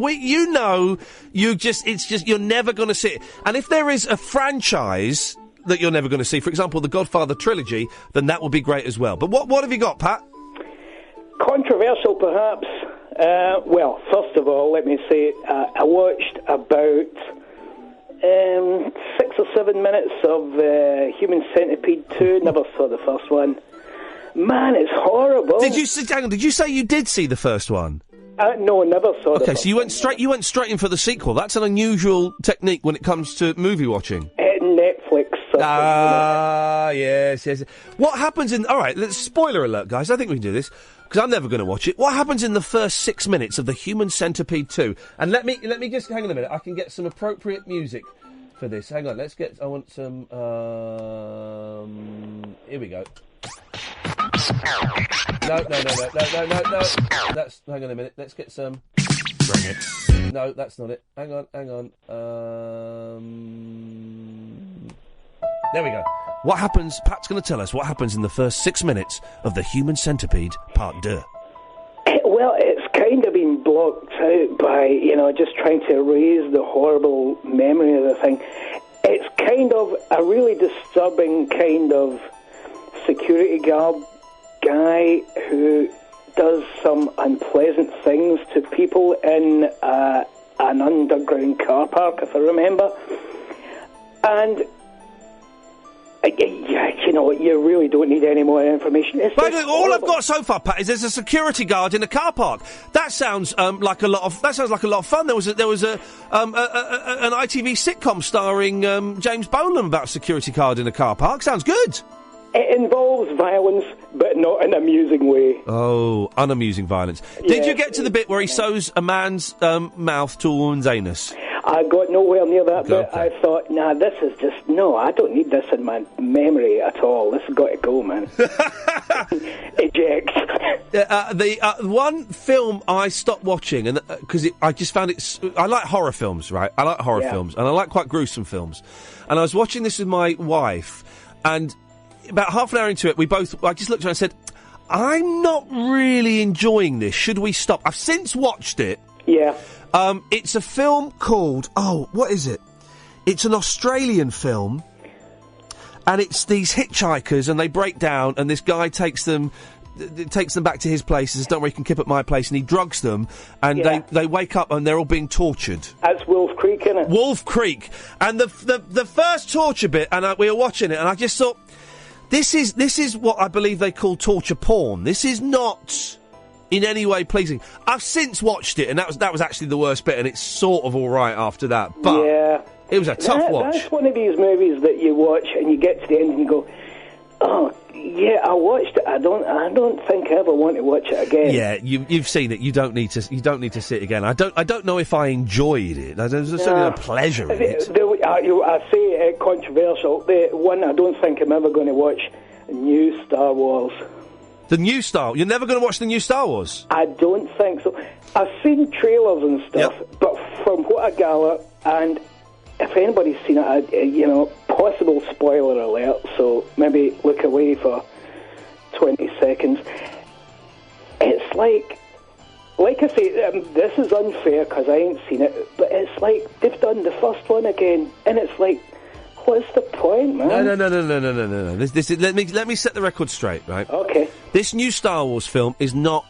Speaker 4: you're never going to see. And if there is a franchise that you're never going to see, for example, the Godfather trilogy, then that would be great as well. But what have you got, Pat?
Speaker 16: Controversial, perhaps. Well, first of all, let me say I watched about 6 or 7 minutes of Human Centipede 2. Never saw the first one. Man, it's horrible.
Speaker 4: Did you say you did see the first one?
Speaker 16: No, never saw the first one.
Speaker 4: Okay, so you went straight in for the sequel. That's an unusual technique when it comes to movie watching.
Speaker 16: Netflix.
Speaker 4: Yes. What happens in... All right, spoiler alert, guys. I think we can do this, because I'm never going to watch it. What happens in the first 6 minutes of the Human Centipede 2? And let me just... Hang on a minute. I can get some appropriate music for this. Hang on, I want some... Here we go. No. Hang on a minute. Let's get some... Bring it. No, that's not it. Hang on. There we go. What happens... Pat's going to tell us what happens in the first 6 minutes of the Human Centipede Part 2.
Speaker 16: Well, it's kind of been blocked out by, just trying to erase the horrible memory of the thing. It's kind of a really disturbing kind of security guard guy who does some unpleasant things to people in an underground car park, if I remember. And... you really don't need any more information.
Speaker 4: All I've got so far, Pat, is there's a security guard in a car park. That sounds like a lot of fun. There was an ITV sitcom starring James Bolam about a security guard in a car park. Sounds good.
Speaker 16: It involves violence, but not in an amusing way.
Speaker 4: Oh, unamusing violence. Yeah. Did you get to the bit where he sews a man's mouth to a woman's anus?
Speaker 16: I got nowhere near that bit. I thought, this is just... No, I don't need this in my memory at all. This has got to go, man. Eject.
Speaker 4: The one film I stopped watching, and because I just found it... I like horror films, right? I like horror films, and I like quite gruesome films. And I was watching this with my wife, and about half an hour into it, I just looked at her and said, I'm not really enjoying this. Should we stop? I've since watched it.
Speaker 16: Yeah.
Speaker 4: It's a film called... Oh, what is it? It's an Australian film, and it's these hitchhikers, and they break down, and this guy takes them back to his place, and says, don't worry, you can keep at my place, and he drugs them, and they wake up, and they're all being tortured.
Speaker 16: That's Wolf Creek, isn't it?
Speaker 4: Wolf Creek. And the first torture bit, and we were watching it, and I just thought, this is what I believe they call torture porn. This is not... in any way pleasing. I've since watched it, and that was actually the worst bit, and it's sort of all right after that. But it was a tough watch.
Speaker 16: That's one of these movies that you watch, and you get to the end, and you go, "Oh, yeah, I watched it. I don't think I ever want to watch it again."
Speaker 4: Yeah, you've seen it. You don't need to see it again. I don't know if I enjoyed it. There's certainly no pleasure in it.
Speaker 16: I say controversial. The one I don't think I'm ever going to watch, new Star Wars.
Speaker 4: The new Star... You're never going to watch the new Star Wars?
Speaker 16: I don't think so. I've seen trailers and stuff, but from what I gather, and if anybody's seen it, possible spoiler alert, so maybe look away for 20 seconds. It's like I say, this is unfair because I ain't seen it, but it's like they've done the first one again, and it's like, what's the point, man?
Speaker 4: No. Let me set the record straight, right?
Speaker 16: Okay.
Speaker 4: This new Star Wars film is not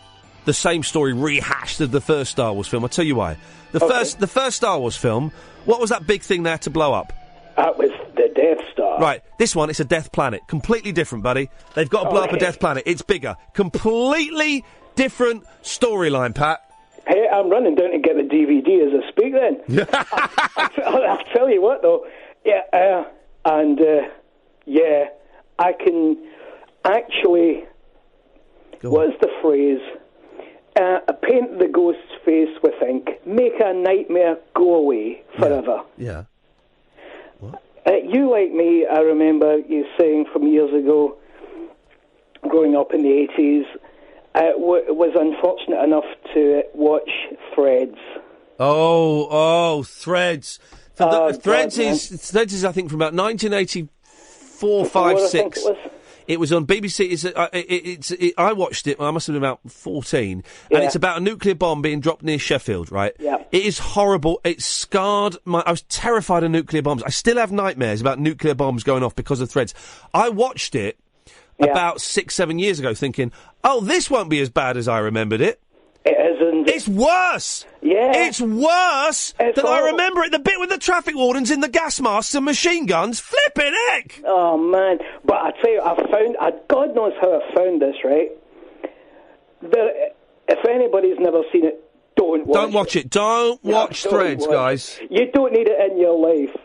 Speaker 4: the same story rehashed of the first Star Wars film. I'll tell you why. The first Star Wars film, what was that big thing they had to blow up?
Speaker 16: That was the Death Star.
Speaker 4: Right. This one, it's a Death Planet. Completely different, buddy. They've got to blow up a Death Planet. It's bigger. Completely different storyline, Pat.
Speaker 16: Hey, I'm running down to get the DVD as I speak then. I'll tell you what, though. Yeah, I can actually... What's the phrase? paint the ghost's face with ink, make a nightmare go away forever.
Speaker 4: Yeah.
Speaker 16: You, like me, I remember you saying from years ago, growing up in the 80s, was unfortunate enough to watch Threads.
Speaker 4: Oh, Threads. Threads
Speaker 16: God,
Speaker 4: is, I think, from about 1984, 5, 6. It was on BBC. I watched it. I must have been about 14, and it's about a nuclear bomb being dropped near Sheffield. Right?
Speaker 16: Yeah.
Speaker 4: It is horrible. It scarred my. I was terrified of nuclear bombs. I still have nightmares about nuclear bombs going off because of Threads. I watched it about 6-7 years ago, thinking, "Oh, this won't be as bad as I remembered it."
Speaker 16: It isn't.
Speaker 4: It's worse.
Speaker 16: Yeah.
Speaker 4: It's worse than I remember it. The bit with the traffic wardens in the gas masks and machine guns. Flipping heck!
Speaker 16: Oh, man. But I tell you, God knows how I found this, right? If anybody's never seen it, don't watch it.
Speaker 4: Don't watch Threads, guys.
Speaker 16: You don't need it in your life.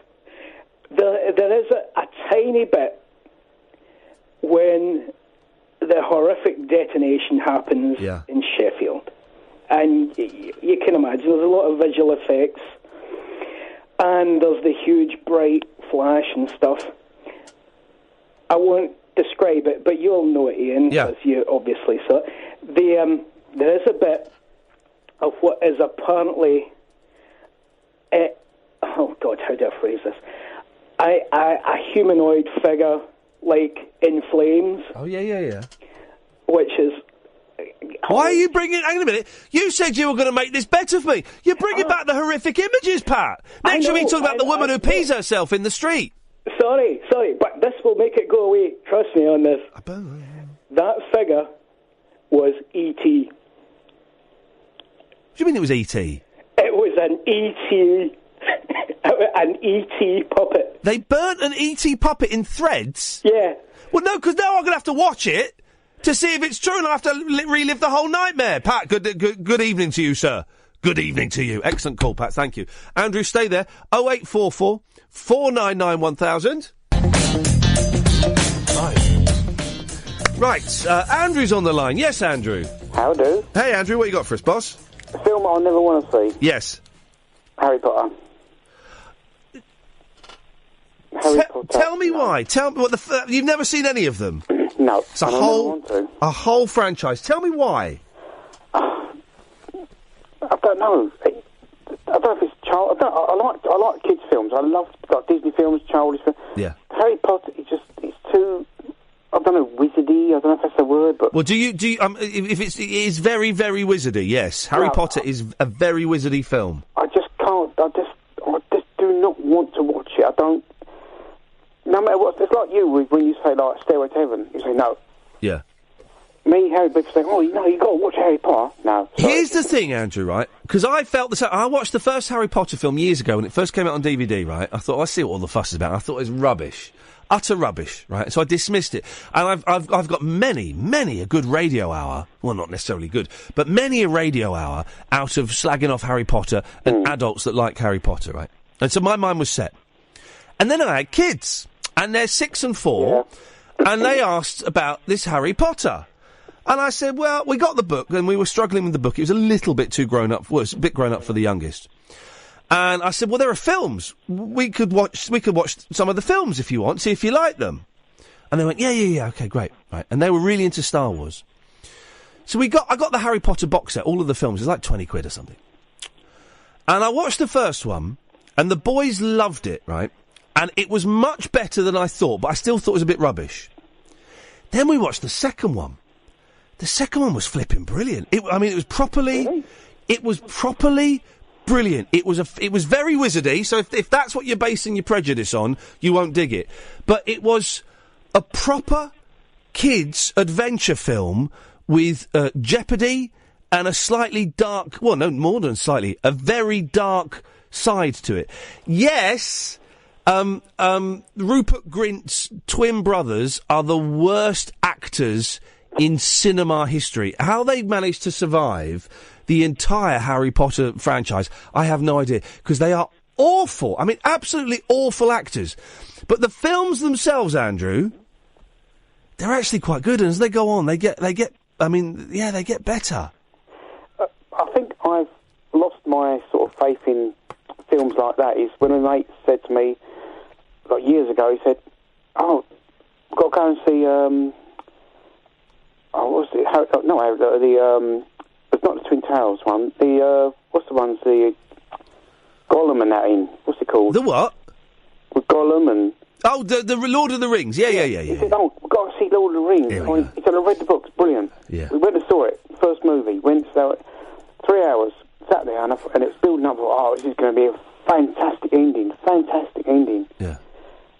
Speaker 16: There is a tiny bit when the horrific detonation happens in Sheffield. And you can imagine there's a lot of visual effects, and there's the huge bright flash and stuff. I won't describe it, but you'll know it, Ian, because you obviously saw it. There is a bit of what is apparently, oh God, how do I phrase this? A humanoid figure, like in flames.
Speaker 4: Oh yeah.
Speaker 16: Which is.
Speaker 4: Why are you bringing... Hang on a minute. You said you were going to make this better for me. You're bringing back the horrific images, Pat. Next week we talk about the woman who pees herself in the street.
Speaker 16: Sorry, but this will make it go away. Trust me on this. That figure was E.T.
Speaker 4: What do you mean it was E.T.?
Speaker 16: It was an E.T. an E.T. puppet.
Speaker 4: They burnt an E.T. puppet in Threads?
Speaker 16: Yeah.
Speaker 4: Well, no, because now I'm going to have to watch it to see if it's true, and I have to relive the whole nightmare. Pat, good evening to you, sir. Good evening to you. Excellent call, Pat. Thank you. Andrew, stay there. 0844 499 1000. Right, Andrew's on the line. Yes, Andrew.
Speaker 17: How do?
Speaker 4: Hey, Andrew, what you got for us, boss?
Speaker 17: A film I'll never want to see.
Speaker 4: Yes.
Speaker 17: Harry Potter.
Speaker 4: Tell me why. Tell me what you've never seen any of them.
Speaker 17: No.
Speaker 4: It's a whole franchise. Tell me why.
Speaker 17: I don't know. I don't know if it's child. I like kids' films. I love Disney films, childish films.
Speaker 4: Yeah.
Speaker 17: Harry Potter. It's too. I don't know, wizardy. I don't know if that's the word, but.
Speaker 4: Well, do you? If it is very, very wizardy. Yes, Harry Potter is a very wizardy film.
Speaker 17: I just can't. I just do not want to watch it. I don't. No matter what, it's like you when you say like Stairway to Heaven. You say no.
Speaker 4: Yeah.
Speaker 17: Me, Harry, people say, oh, you got to watch Harry Potter. No. Sorry.
Speaker 4: Here's the thing, Andrew. Right? Because I felt the same. I watched the first Harry Potter film years ago when it first came out on DVD. Right? I thought, I see what all the fuss is about. I thought it was rubbish, utter rubbish. Right? So I dismissed it. And I've got many a good radio hour. Well, not necessarily good, but many a radio hour out of slagging off Harry Potter and adults that like Harry Potter. Right? And so my mind was set. And then I had kids. And they're 6 and 4, and they asked about this Harry Potter. And I said, well, we got the book, and we were struggling with the book. It was a little bit too grown up. Well, it was a bit grown up for the youngest. And I said, well, there are films. We could watch some of the films if you want, see if you like them. And they went, yeah, okay, great. Right. And they were really into Star Wars. So I got the Harry Potter box set, all of the films. It was like 20 quid or something. And I watched the first one, and the boys loved it, right? And it was much better than I thought, but I still thought it was a bit rubbish. Then we watched the second one. The second one was flipping brilliant. It was properly brilliant. It was very wizardy, so if that's what you're basing your prejudice on, you won't dig it. But it was a proper kids' adventure film with jeopardy and a slightly dark, well, no, more than slightly, a very dark side to it. Yes... Rupert Grint's twin brothers are the worst actors in cinema history. How they managed to survive the entire Harry Potter franchise, I have no idea, because they are awful. I mean, absolutely awful actors. But the films themselves, Andrew, they're actually quite good, and as they go on, they get better.
Speaker 17: I've lost my sort of faith in films like that is when a mate said to me, like years ago, he said, "Oh, we've got to go and see." What's it? It's not the Twin Towers one. What's the ones? The Gollum and that in. What's it called?
Speaker 4: The what?
Speaker 17: With Gollum and.
Speaker 4: Oh, the Lord of the Rings. Yeah.
Speaker 17: He said, "Oh, we've got to see Lord of the Rings." He said, "I read the books, brilliant."
Speaker 4: Yeah.
Speaker 17: We went and saw it. First movie. Went and saw it. 3 hours. Sat there and it's building up. Oh, this is going to be a fantastic ending. Fantastic ending.
Speaker 4: Yeah.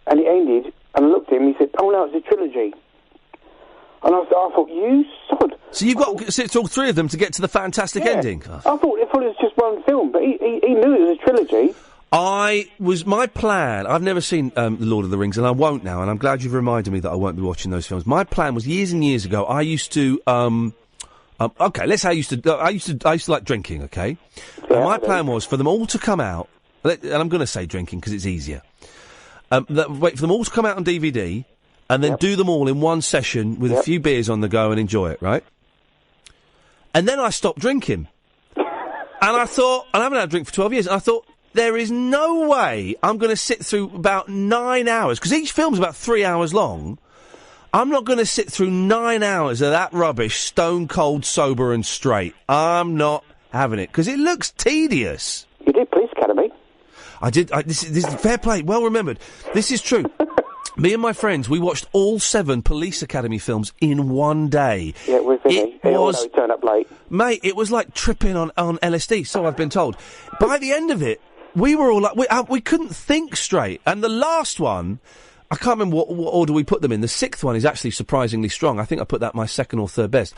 Speaker 17: And it ended, and I looked at him. He said, "Oh no, it's a trilogy." And I thought, "You sod."
Speaker 4: So you've got to sit all three of them to get to the fantastic ending.
Speaker 17: I thought it was just one film, but he knew it was a trilogy.
Speaker 4: My plan, I've never seen The Lord of the Rings, and I won't now, and I'm glad you've reminded me that I won't be watching those films. My plan was years and years ago, I used to, let's say I used to like drinking, okay?
Speaker 17: Yeah,
Speaker 4: and my plan was for them all to come out, and I'm going to say drinking because it's easier, wait for them all to come out on DVD, and then do them all in one session with a few beers on the go and enjoy it, right? And then I stopped drinking. And I thought, and I haven't had a drink for 12 years, and I thought, there is no way I'm going to sit through about 9 hours, because each film's about 3 hours long. I'm not going to sit through 9 hours of that rubbish, stone cold, sober and straight. I'm not having it, because it looks tedious.
Speaker 17: You did Police Academy.
Speaker 4: I did. This is fair play, well remembered. This is true. Me and my friends, we watched all 7 Police Academy films in one day.
Speaker 17: Yeah, with Vinny. He turned up late.
Speaker 4: Mate, it was like tripping on LSD, so I've been told. By the end of it, we were all like, we couldn't think straight. And the last one, I can't remember what order we put them in. The 6th one is actually surprisingly strong. I think I put that my 2nd or 3rd best.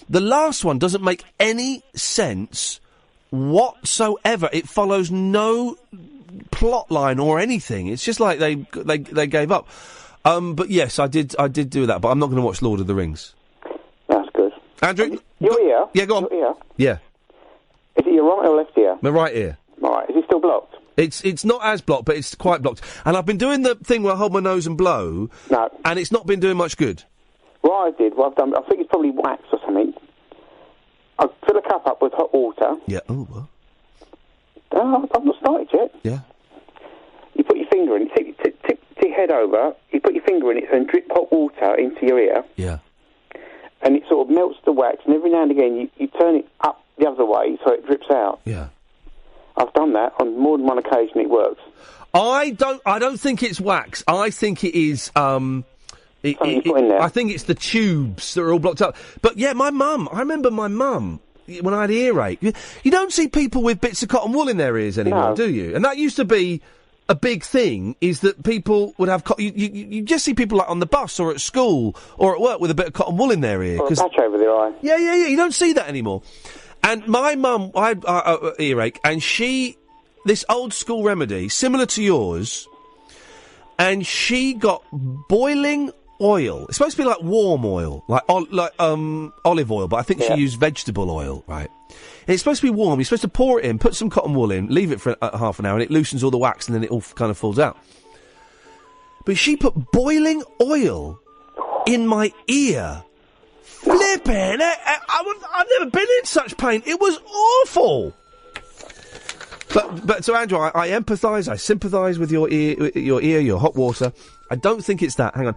Speaker 4: The last one doesn't make any sense whatsoever. It follows no plot line or anything. It's just like they gave up. But yes, I did do that. But I'm not going to watch Lord of the Rings.
Speaker 17: That's good.
Speaker 4: Andrew,
Speaker 17: your ear.
Speaker 4: Yeah, go on.
Speaker 17: Your ear.
Speaker 4: Yeah,
Speaker 17: Is it your right or left ear?
Speaker 4: my right ear.
Speaker 17: Right. Is it still blocked?
Speaker 4: It's not as blocked, but it's quite blocked. And I've been doing the thing where I hold my nose and blow.
Speaker 17: No.
Speaker 4: And it's not been doing much good.
Speaker 17: What I did, I think it's probably wax or something. I fill a cup up with hot water.
Speaker 4: Yeah. Oh, well.
Speaker 17: I've not started yet.
Speaker 4: Yeah.
Speaker 17: You put your finger in, tip your head over, you put your finger in it and drip hot water into your ear.
Speaker 4: Yeah.
Speaker 17: And it sort of melts the wax, and every now and again you turn it up the other way so it drips out.
Speaker 4: Yeah.
Speaker 17: I've done that on more than one occasion. It works.
Speaker 4: I don't think it's wax. I think it is. I think it's the tubes that are all blocked up. But yeah, I remember my mum when I had earache. You don't see people with bits of cotton wool in their ears anymore, do you? And that used to be a big thing. Is that people would have you just see people like on the bus or at school or at work with a bit of cotton wool in their ear.
Speaker 17: Or a patch over their eye.
Speaker 4: Yeah. You don't see that anymore. And my mum, I had earache, and this old school remedy, similar to yours, and she got boiling oil. It's supposed to be like warm oil, like olive oil, but I think she used vegetable oil, right? And it's supposed to be warm. You're supposed to pour it in, put some cotton wool in, leave it for half an hour, and it loosens all the wax, and then it all kind of falls out. But she put boiling oil in my ear. Flipping! I've never been in such pain. It was awful. But so Andrew, I empathise, I sympathise with your ear, your hot water. I don't think it's that. Hang on.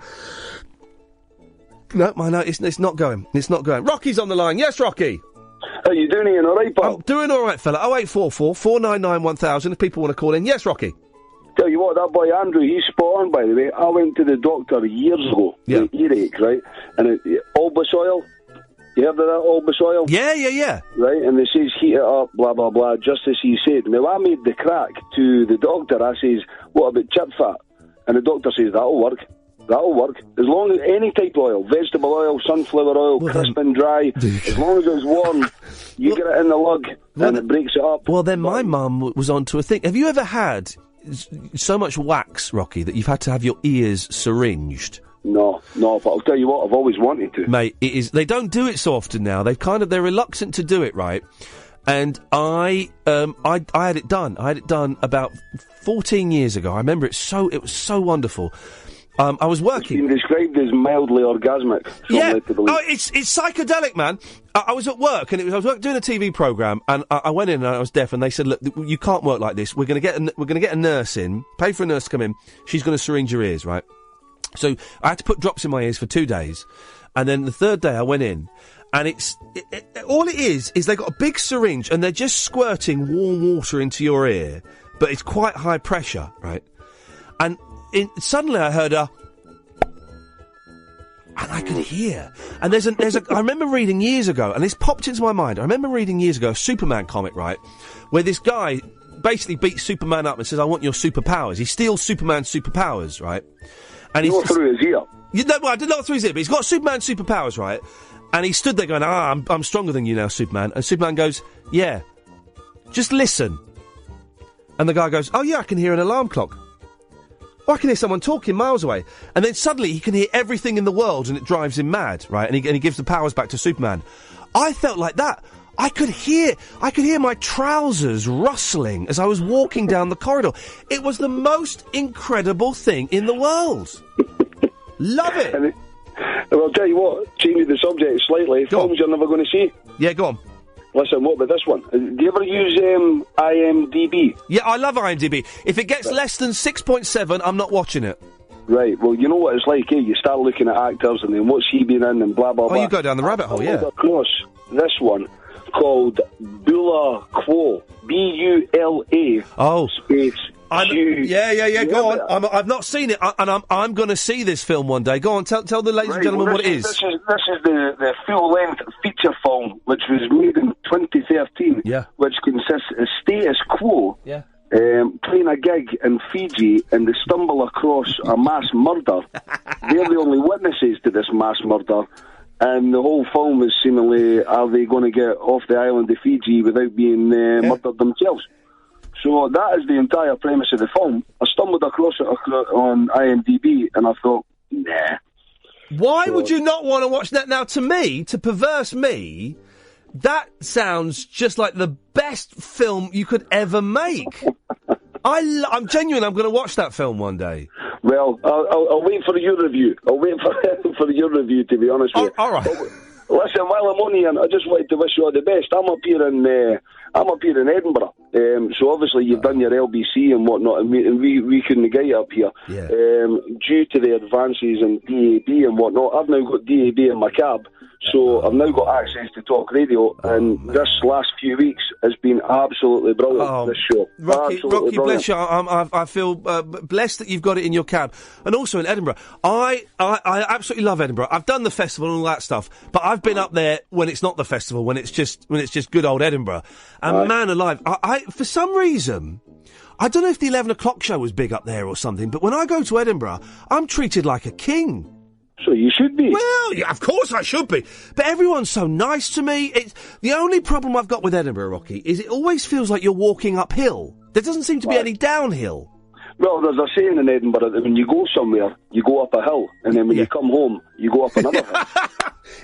Speaker 4: No, it's not going. It's not going. Rocky's on the line. Yes, Rocky.
Speaker 18: How you doing, Ian? All right, pal?
Speaker 4: I'm doing all right, fella. 0844 499 1000 if people want to call in. Yes, Rocky.
Speaker 18: Tell you what, that boy Andrew, he's spot on, by the way. I went to the doctor years ago with earache, right? And Albus oil. You heard of that Albus oil?
Speaker 4: Yeah.
Speaker 18: Right, and they says heat it up, blah, blah, blah, just as he said. Now, I made the crack to the doctor. I says, what about chip fat? And the doctor says, that'll work. As long as any type of oil, vegetable oil, sunflower oil, crisp and dry, as long as it's warm, you get it in the lug and it breaks it up.
Speaker 4: Well, then my mum was onto a thing. Have you ever had so much wax, Rocky, that you've had to have your ears syringed?
Speaker 18: No, but I'll tell you what, I've always wanted to.
Speaker 4: Mate, it is. They don't do it so often now. They're reluctant to do it, right? And I had it done. I had it done about 14 years ago. I remember it was so wonderful. I was working.
Speaker 18: It's been described as mildly orgasmic.
Speaker 4: Yeah. Oh, it's psychedelic, man. I was at work, and I was doing a TV program, and I went in and I was deaf, and they said, "Look, you can't work like this. We're going to get a nurse in, pay for a nurse to come in. She's going to syringe your ears, right?" So I had to put drops in my ears for 2 days, and then the third day I went in, and all it is they got a big syringe, and they're just squirting warm water into your ear, but it's quite high pressure, right? And suddenly I heard and I could hear. And I remember reading years ago, and this popped into my mind. I remember reading years ago a Superman comic, right, where this guy basically beats Superman up and says, "I want your superpowers." He steals Superman's superpowers, right? And he's
Speaker 18: through his ear.
Speaker 4: Well, I did not through his ear, but he's got Superman's superpowers, right? And he stood there going, I'm stronger than you now, Superman. And Superman goes, "Yeah, just listen." And the guy goes, "Oh yeah, I can hear an alarm clock. Oh, I can hear someone talking miles away." And then suddenly he can hear everything in the world, and it drives him mad, right? And he gives the powers back to Superman. I felt like that. I could hear my trousers rustling as I was walking down the corridor. It was the most incredible thing in the world. Love it.
Speaker 18: Well, I'll tell you what, changing the subject slightly, films you're never going to see.
Speaker 4: Yeah, go on.
Speaker 18: Listen, what about this one? Do you ever use IMDb?
Speaker 4: Yeah, I love IMDb. If it gets less than 6.7, I'm not watching it.
Speaker 18: Right, well, you know what it's like, eh? You start looking at actors and then what's he been in and blah, blah, blah.
Speaker 4: Oh, you go down the rabbit hole, yeah.
Speaker 18: Across this one called Bula Quo. B-U-L-A.
Speaker 4: Oh.
Speaker 18: Space.
Speaker 4: Yeah. Go on. I've not seen it, and I'm going to see this film one day. Go on, tell the ladies and gentlemen what it is.
Speaker 18: This is the full-length feature film, which was made in 2013.
Speaker 4: Yeah.
Speaker 18: Which consists of status quo.
Speaker 4: Yeah.
Speaker 18: Playing a gig in Fiji, and they stumble across a mass murder. They're the only witnesses to this mass murder. And the whole film is seemingly, are they going to get off the island of Fiji without being murdered themselves? So that is the entire premise of the film. I stumbled across it on IMDb, and I thought, nah.
Speaker 4: Why would you not want to watch that? Now, to me, to perverse me, that sounds just like the best film you could ever make. I'm genuine. I'm going to watch that film one day.
Speaker 18: Well, I'll wait for your review. I'll wait for your review, to be honest with you.
Speaker 4: All right.
Speaker 18: Listen, while I'm on here, I just wanted to wish you all the best. I'm up here in Edinburgh. So obviously you've done your LBC and whatnot, and we couldn't get you up here.
Speaker 4: Yeah.
Speaker 18: Due to the advances in DAB and whatnot, I've now got DAB in my cab. So I've now got access to talk radio, and this last few weeks has been absolutely brilliant, this show.
Speaker 4: Rocky, bless you. I feel blessed that you've got it in your cab. And also in Edinburgh. I absolutely love Edinburgh. I've done the festival and all that stuff, but I've been up there when it's not the festival, when it's just good old Edinburgh. And man alive, I for some reason, I don't know if the 11 o'clock show was big up there or something, but when I go to Edinburgh, I'm treated like a king.
Speaker 18: So you should be.
Speaker 4: Well, yeah, of course I should be. But everyone's so nice to me. The only problem I've got with Edinburgh, Rocky, is it always feels like you're walking uphill. There doesn't seem to be any downhill.
Speaker 18: Well, there's a saying in Edinburgh that when you go somewhere, you go up a hill, and then when you come home, you go up another hill.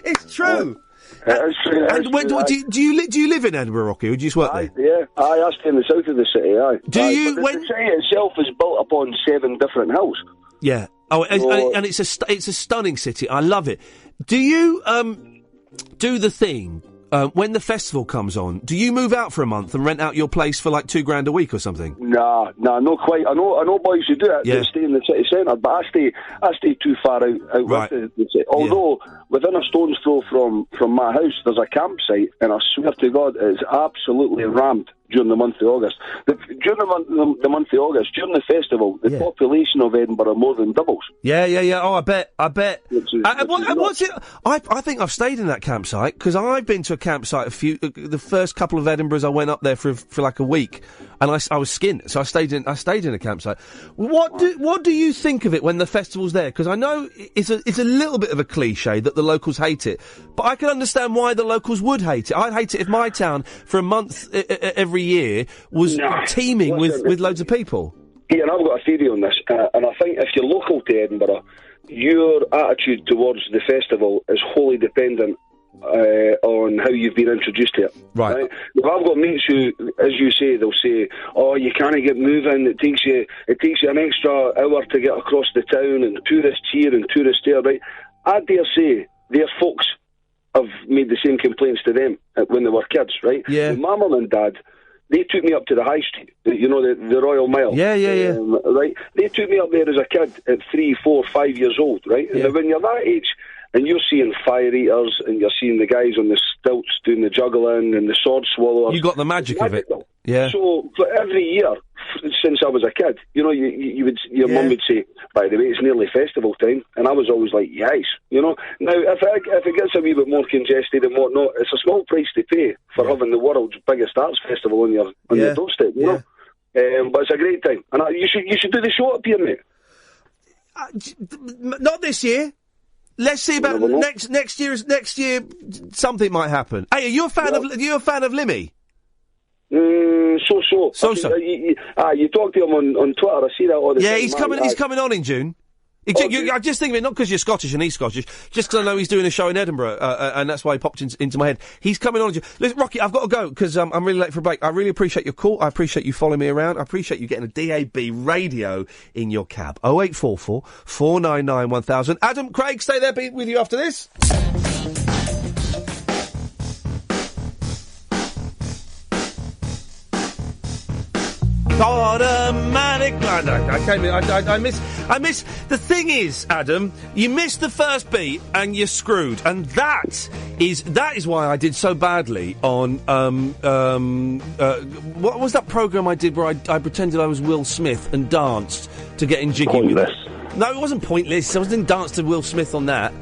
Speaker 4: It's true. Do you live in Edinburgh, Rocky, or do you just work there?
Speaker 18: Yeah, I stay in the south of the city, aye.
Speaker 4: But
Speaker 18: the city itself is built upon 7 different hills.
Speaker 4: Yeah. Oh, and it's a stunning city. I love it. Do you do the thing when the festival comes on? Do you move out for a month and rent out your place for like $2,000 a week or something?
Speaker 18: Nah, not quite. I know boys who do it.
Speaker 4: Yeah.
Speaker 18: They stay in the city centre, but I stay too far out
Speaker 4: Right.
Speaker 18: with the city. Although within a stone's throw from my house, there's a campsite, and I swear to God, it's absolutely rammed during the month of August. During the month of August, during the festival, the population of Edinburgh more than doubles.
Speaker 4: Yeah. Oh, I bet. What's it? I think I've stayed in that campsite because I've been to a campsite the first couple of Edinburghs I went up there for like a week, and I was skint, so I stayed in a campsite. What do you think of it when the festival's there? Because I know it's a little bit of a cliche that the locals hate it, but I can understand why the locals would hate it. I'd hate it if my town for a month every year was teeming with loads of people.
Speaker 18: Ian, I've got a theory on this, and I think if you're local to Edinburgh, your attitude towards the festival is wholly dependent on how you've been introduced to it.
Speaker 4: Right.
Speaker 18: If I've got mates who, as you say, they'll say, "Oh, you can't get moving. It takes you an extra hour to get across the town, and tourists here and tourists there." Right? I dare say their folks have made the same complaints to them when they were kids. Right?
Speaker 4: Yeah.
Speaker 18: My mum and dad, they took me up to the high street, you know, the Royal Mile.
Speaker 4: Yeah.
Speaker 18: Right? They took me up there as a kid at 3, 4, 5 years old, right?
Speaker 4: Yeah.
Speaker 18: And when you're that age, and you're seeing fire eaters, and you're seeing the guys on the stilts doing the juggling, and the sword swallowers.
Speaker 4: You got the magic of it. Yeah.
Speaker 18: So, for every year, since I was a kid, you know, your mum would say, "By the way, it's nearly festival time," and I was always like, "Yes," you know. Now, if it gets a wee bit more congested and whatnot, it's a small price to pay for having the world's biggest arts festival on your doorstep, you know. But it's a great time, and you should do the show up here, mate.
Speaker 4: Not this year. Let's see about next year. Next year, something might happen. Hey, are you a fan of Limmy?
Speaker 18: So. You talk to him on Twitter. I see that all the time.
Speaker 4: Yeah, he's coming on in June. I just think of it not because you're Scottish and he's Scottish, just because I know he's doing a show in Edinburgh, and that's why he popped into my head. He's coming on in June. Listen, Rocky, I've got to go because I'm really late for a break. I really appreciate your call. I appreciate you following me around. I appreciate you getting a DAB radio in your cab. 0844 499 1000. Adam, Craig, stay there. Be with you after this. Automatic. I miss. The thing is, Adam, you missed the first beat and you're screwed, and that is why I did so badly on what was that program I did where I pretended I was Will Smith and danced to get in jiggy.
Speaker 9: Pointless.
Speaker 4: No, it wasn't pointless. I didn't dance to Will Smith on that.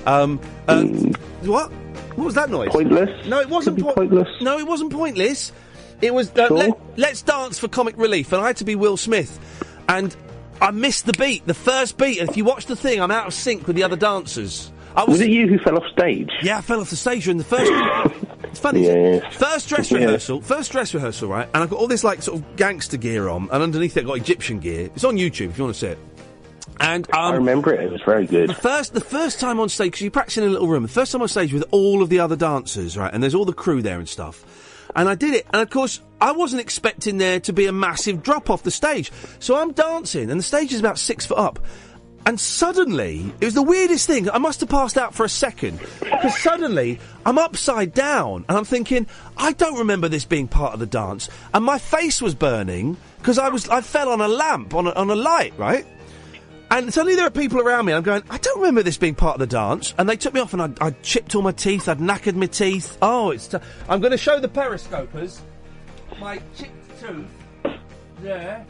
Speaker 4: What? What was that noise?
Speaker 9: Pointless.
Speaker 4: No, it wasn't
Speaker 9: pointless.
Speaker 4: No, it wasn't pointless. It was Let's Dance for Comic Relief, and I had to be Will Smith, and I missed the beat, the first beat. And if you watch the thing, I'm out of sync with the other dancers.
Speaker 9: Was it you who fell off stage?
Speaker 4: Yeah, I fell off the stage during the first. It's funny.
Speaker 9: Yes.
Speaker 4: First dress rehearsal, right? And I've got all this like sort of gangster gear on, and underneath it I've got Egyptian gear. It's on YouTube if you want to see it. And
Speaker 9: I remember it. It was very good.
Speaker 4: The first time on stage, because you practice in a little room. The first time on stage with all of the other dancers, right? And there's all the crew there and stuff. And I did it, and of course, I wasn't expecting there to be a massive drop off the stage. So I'm dancing, and the stage is about 6 foot up. And suddenly, it was the weirdest thing. I must have passed out for a second, because suddenly, I'm upside down, and I'm thinking, I don't remember this being part of the dance. And my face was burning, because I fell on a lamp, on a light, right? And suddenly there are people around me, and I'm going, I don't remember this being part of the dance. And they took me off, and I chipped all my teeth, I'd knackered my teeth. Oh, I'm going to show the periscopers my chipped tooth there,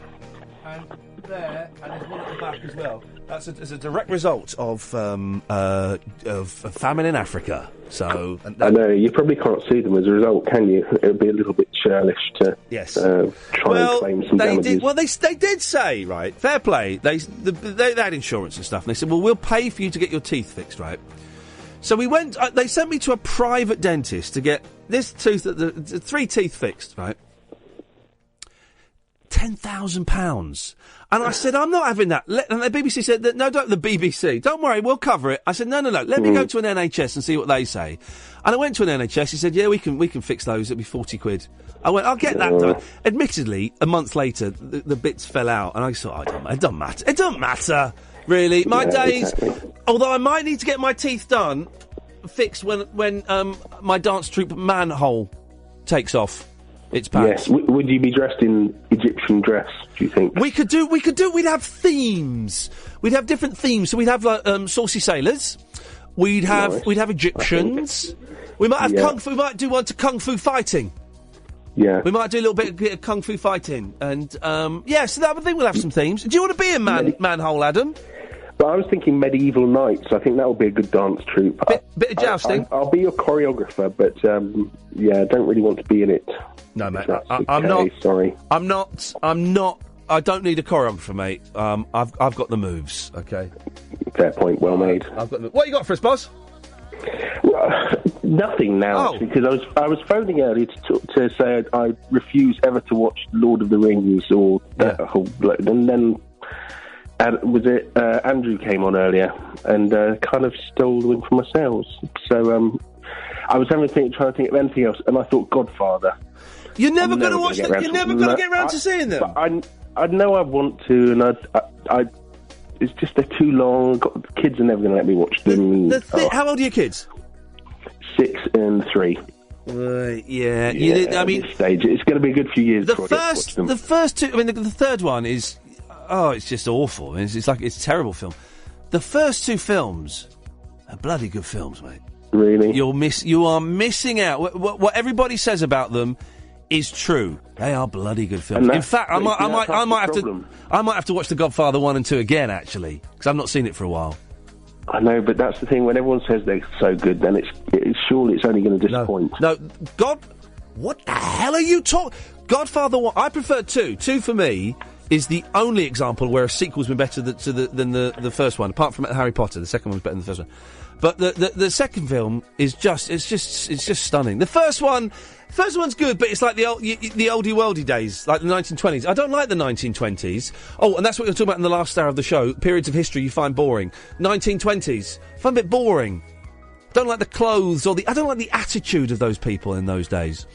Speaker 4: and there, and there's one at the back as well. That's a direct result of famine in Africa. So
Speaker 9: I know you probably can't see them as a result, can you? It would be a little bit churlish to try and claim some damages.
Speaker 4: They did say, right, fair play. They had insurance and stuff, and they said, well, we'll pay for you to get your teeth fixed, right? So we went. They sent me to a private dentist to get this tooth, the 3 teeth fixed, right? £10,000. And I said, I'm not having that. And the BBC said, no, don't, the BBC, don't worry, we'll cover it. I said, no, let me go to an NHS and see what they say. And I went to an NHS, he said, yeah, we can fix those, it'll be 40 quid. I went, I'll get that done. Admittedly, a month later, the bits fell out, and I thought, it doesn't matter. It doesn't matter, really. My days, although I might need to get my teeth fixed when my dance troupe manhole takes off. It's pants.
Speaker 9: Yes. Would you be dressed in Egyptian dress, do you think?
Speaker 4: We'd have themes. We'd have different themes. So we'd have like saucy sailors. We'd have Egyptians. We might have kung fu. We might do one to kung fu fighting.
Speaker 9: Yeah.
Speaker 4: We might do a little bit of kung fu fighting. And so I think we'll have some themes. Do you want to be in manhole, Adam?
Speaker 9: But I was thinking medieval knights. I think that would be a good dance troupe.
Speaker 4: Bit of jousting.
Speaker 9: I'll be your choreographer, but I don't really want to be in it.
Speaker 4: No, mate. I'm not.
Speaker 9: Sorry.
Speaker 4: I'm not. I don't need a choreographer, mate. I've got the moves. Okay.
Speaker 9: Fair point. Well made.
Speaker 4: I've got. What you got for us, boss?
Speaker 9: Nothing now, because I was phoning earlier to say I refuse ever to watch Lord of the Rings or that whole. And then. Andrew came on earlier and kind of stole them from ourselves. So
Speaker 19: I was trying to think of anything else, and I thought Godfather.
Speaker 4: You're never going to watch them. You're never going to get round to seeing them.
Speaker 19: But I know I want to, and I it's just they're too long. The kids are never going to let me watch them.
Speaker 4: How old are your kids?
Speaker 19: 6 and 3.
Speaker 4: Yeah.
Speaker 19: I mean, this stage, it's going to be a good few years.
Speaker 4: The first two. I mean, the third one is. Oh, it's just awful. It's a terrible film. The first two films are bloody good films, mate.
Speaker 19: Really?
Speaker 4: You are missing out. What everybody says about them is true. They are bloody good films. In fact, I might have to watch The Godfather 1 and 2 again, actually, because I've not seen it for a while.
Speaker 19: I know, but that's the thing. When everyone says they're so good, then surely it's only going to disappoint.
Speaker 4: No, what the hell are you talking? Godfather 1. I prefer 2. 2 for me is the only example where a sequel's been better than the first one, apart from Harry Potter. The second one's better than the first one. But the second film is just stunning. The first one's good, but it's like the oldie worldy days, like the 1920s. I don't like the 1920s. Oh, and that's what you're talking about in the last hour of the show. Periods of history you find boring. 1920s, I find a bit boring. Don't like the clothes I don't like the attitude of those people in those days.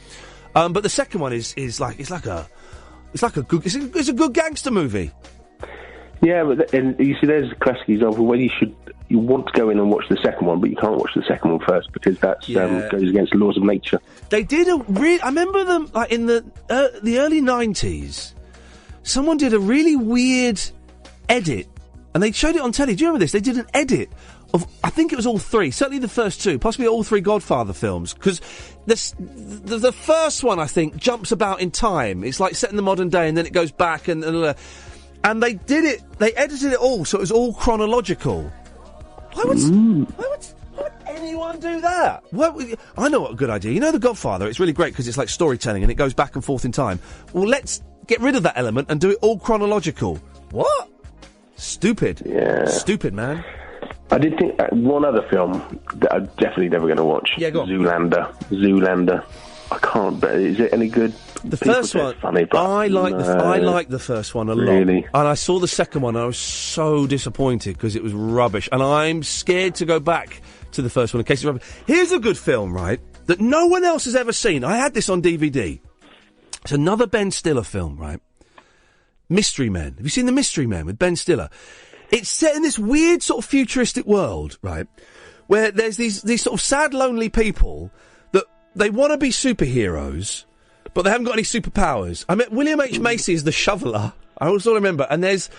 Speaker 4: But the second one is a good gangster movie.
Speaker 19: Yeah, but and you see, there's a classic example where you want to go in and watch the second one, but you can't watch the second one first because that goes against the laws of nature.
Speaker 4: They did I remember them like in the early 90s. Someone did a really weird edit, and they showed it on telly. Do you remember this? They did an edit of, I think it was all 3, certainly the first 2, possibly all 3 Godfather films, because the first one, I think, jumps about in time. It's like set in the modern day, and then it goes back, and they edited it all, so it was all chronological. Why would anyone do that? I know what a good idea. You know The Godfather, it's really great because it's like storytelling, and it goes back and forth in time. Well, let's get rid of that element and do it all chronological. What? Stupid.
Speaker 19: Yeah.
Speaker 4: Stupid, man.
Speaker 19: I did think one other film that I'm definitely never going to watch.
Speaker 4: Yeah, go on.
Speaker 19: Zoolander. I can't. But is it any good?
Speaker 4: The first one,
Speaker 19: funny, but
Speaker 4: I like the first one a lot.
Speaker 19: Really?
Speaker 4: And I saw the second one, and I was so disappointed because it was rubbish. And I'm scared to go back to the first one in case it's rubbish. Here's a good film, right, that no one else has ever seen. I had this on DVD. It's another Ben Stiller film, right? Mystery Men. Have you seen The Mystery Men with Ben Stiller? It's set in this weird sort of futuristic world, right, where there's these sort of sad, lonely people that they want to be superheroes, but they haven't got any superpowers. I met William H. Macy as the shoveler. I also remember, and there's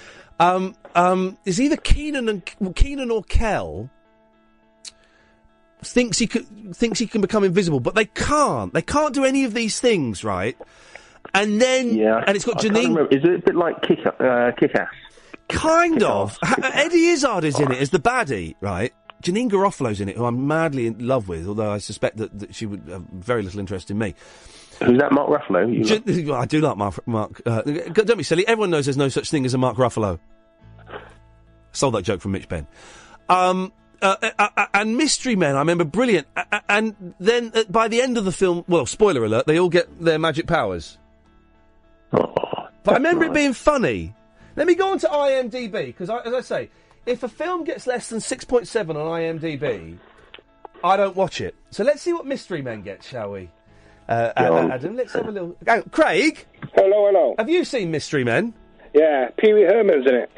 Speaker 4: either Keenan or Kel thinks he can become invisible, but they can't. They can't do any of these things, right? And then and it's got Janine.
Speaker 19: Is it a bit like Kick-Ass?
Speaker 4: Kind of. Eddie Izzard is in it as the baddie, right? Janine Garofalo's in it, who I'm madly in love with, although I suspect that she would have very little interest in me.
Speaker 19: Who's that, Mark Ruffalo?
Speaker 4: I do like Mark. Don't be silly. Everyone knows there's no such thing as a Mark Ruffalo. Sold that joke from Mitch Benn. And Mystery Men, I remember, brilliant. And then by the end of the film, well, spoiler alert, they all get their magic powers. But I remember it being funny. Let me go on to IMDb, because, as I say, if a film gets less than 6.7 on IMDb, I don't watch it. So let's see what Mystery Men gets, shall we? Adam, let's have a little... Oh, Craig?
Speaker 10: Hello.
Speaker 4: Have you seen Mystery Men?
Speaker 10: Yeah, Pee Wee Herman's in it.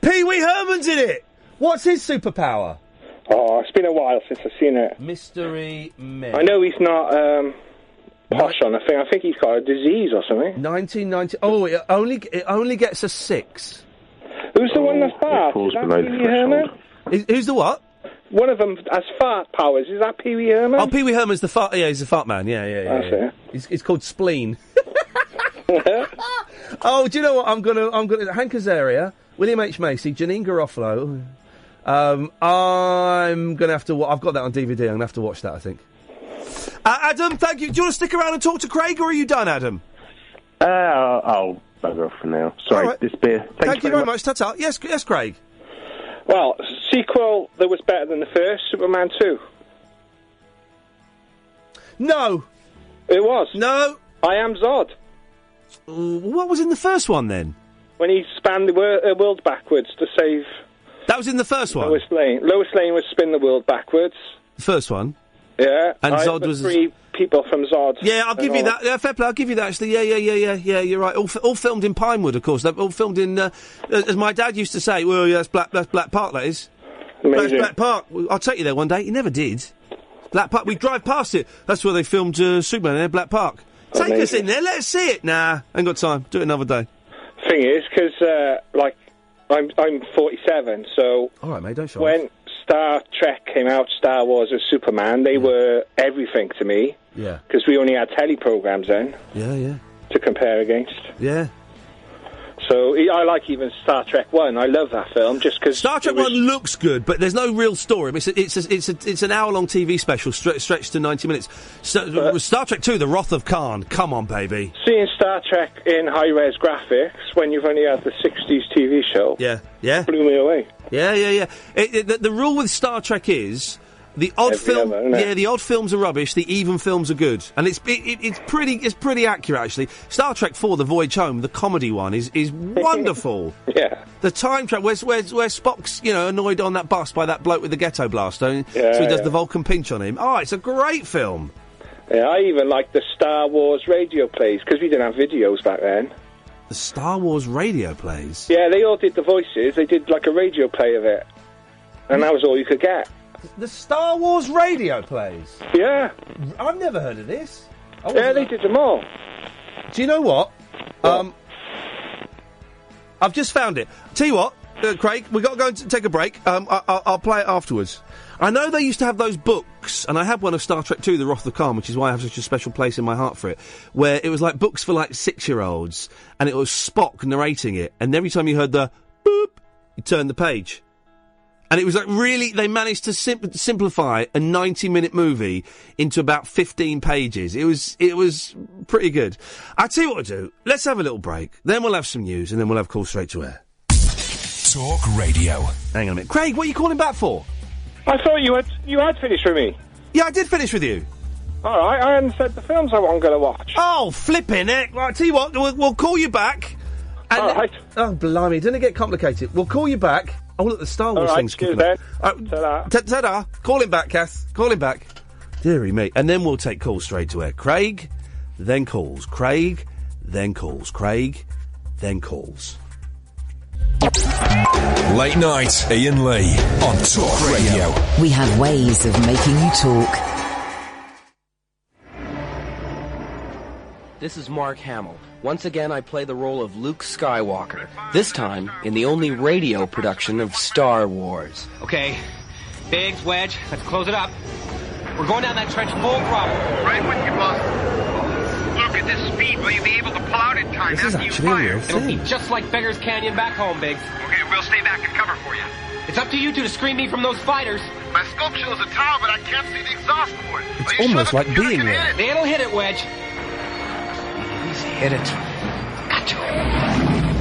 Speaker 4: Pee Wee Herman's in it! What's his superpower?
Speaker 10: Oh, it's been a while since I've seen it.
Speaker 4: Mystery Men.
Speaker 10: I know he's not posh on a thing. I think he's got a disease or something.
Speaker 4: 1990... Oh, it only gets a 6.
Speaker 10: Who's the one that's fat? Is that Pee Wee Herman?
Speaker 4: Who's the what?
Speaker 10: One of them has fart powers. Is that Pee Wee Herman?
Speaker 4: Oh, Pee Wee Herman's the fart... Yeah, he's the fart man. Yeah.
Speaker 10: That's it.
Speaker 4: It's called Spleen. Oh, do you know what? I'm gonna Hank Azaria, William H. Macy, Janine Garofalo. I'm gonna have to... I've got that on DVD. I'm gonna have to watch that, I think. Adam, thank you. Do you want to stick around and talk to Craig, or are you done, Adam?
Speaker 19: I'll bugger off for now. Sorry,
Speaker 4: right.
Speaker 19: this beer.
Speaker 4: Thank you very much. Ta-ta. Yes, Craig.
Speaker 10: Well, sequel that was better than the first, Superman 2.
Speaker 4: No.
Speaker 10: It was.
Speaker 4: No.
Speaker 10: I Am Zod.
Speaker 4: What was in the first one, then?
Speaker 10: When he spanned the world backwards to save...
Speaker 4: That was in the first one?
Speaker 10: Lois Lane. Lois Lane would spin the world backwards.
Speaker 4: The first one?
Speaker 10: Yeah,
Speaker 4: And
Speaker 10: I
Speaker 4: Zod
Speaker 10: the
Speaker 4: was-
Speaker 10: 3 people from Zod.
Speaker 4: Yeah, I'll give you that. Yeah, fair play. I'll give you that. Actually, yeah. You're right. All filmed in Pinewood, of course. They're all filmed in, as my dad used to say. Well, yeah, that's Black Park. That is. That's
Speaker 10: Amazing.
Speaker 4: Black Park. I'll take you there one day. He never did. Black Park. We drive past it. That's where they filmed Superman. There, Black Park. Take us in there. Let us see it. Nah, ain't got time. Do it another day.
Speaker 10: Thing is, because I'm 47, so
Speaker 4: all right, mate. Don't show
Speaker 10: when Star Trek came out, Star Wars or Superman, they were everything to me.
Speaker 4: Yeah.
Speaker 10: Because we only had telly programs then
Speaker 4: Yeah.
Speaker 10: to compare against.
Speaker 4: Yeah.
Speaker 10: So I like even Star Trek 1. I love that film just because
Speaker 4: Star Trek 1 looks good, but there's no real story. I mean, it's an hour-long TV special stretched to 90 minutes. Star Trek 2, The Wrath of Khan. Come on, baby.
Speaker 10: Seeing Star Trek in high-res graphics when you've only had the 60s TV show.
Speaker 4: Yeah.
Speaker 10: Blew me away.
Speaker 4: Yeah. The rule with Star Trek is the odd the odd films are rubbish, the even films are good, and it's pretty accurate actually. Star Trek 4, The Voyage Home, the comedy one is wonderful.
Speaker 10: Yeah.
Speaker 4: The time travel where Spock's annoyed on that bus by that bloke with the ghetto blaster, so he does the Vulcan pinch on him. Oh, it's a great film.
Speaker 10: Yeah, I even like the Star Wars radio plays because we didn't have videos back then.
Speaker 4: The Star Wars radio plays.
Speaker 10: Yeah, they all did the voices. They did like a radio play of it, and that was all you could get.
Speaker 4: The Star Wars radio plays?
Speaker 10: Yeah.
Speaker 4: I've never heard of this.
Speaker 10: Yeah, they did them all.
Speaker 4: Do you know what? I've just found it. Tell you what, Craig, we've got to go and take a break. I'll play it afterwards. I know they used to have those books, and I had one of Star Trek 2, The Wrath of Khan, which is why I have such a special place in my heart for it, where it was like books for like 6-year-olds, and it was Spock narrating it, and every time you heard the boop, you turned the page. And it was like really, they managed to simplify a 90-minute movie into about 15 pages. It was pretty good. I'll tell you what we'll do. Let's have a little break. Then we'll have some news, and then we'll have Call Straight to Air.
Speaker 3: Talk Radio.
Speaker 4: Hang on a minute. Craig, what are you calling back for?
Speaker 10: I thought you had finished with me.
Speaker 4: Yeah, I did finish with you.
Speaker 10: All right, I hadn't said the films I wasn't going to watch.
Speaker 4: Oh, flipping heck. Right, tell you what, we'll call you back. And
Speaker 10: all right.
Speaker 4: Oh, blimey, didn't it get complicated? We'll call you back. Oh, look, the Star Wars
Speaker 10: all right,
Speaker 4: thing's kicking
Speaker 10: then.
Speaker 4: up. Ta-da. Call him back, Kath. Call him back. Deary me. And then we'll take calls straight to air. Craig, then calls. Craig, then calls. Craig, then calls.
Speaker 3: Late night, Iain Lee on Talk Radio.
Speaker 1: We have ways of making you talk.
Speaker 20: This is Mark Hamill. Once again, I play the role of Luke Skywalker. This time, in the only radio production of Star Wars.
Speaker 21: Okay, Biggs, Wedge, let's close it up. We're going down that trench full throttle. Right with you, boss. Look at this speed. Will you be able to pull out in time?
Speaker 4: This is actually a real
Speaker 21: It'll
Speaker 4: thing.
Speaker 21: be just like Beggar's Canyon back home, Biggs. Okay, we'll stay back and cover for you. It's up to you two to screen me from those fighters. My scope shows a tower, but I can't see the exhaust port.
Speaker 4: It's almost like being there.
Speaker 21: It'll hit it, Wedge. Easy, hit it. Got to.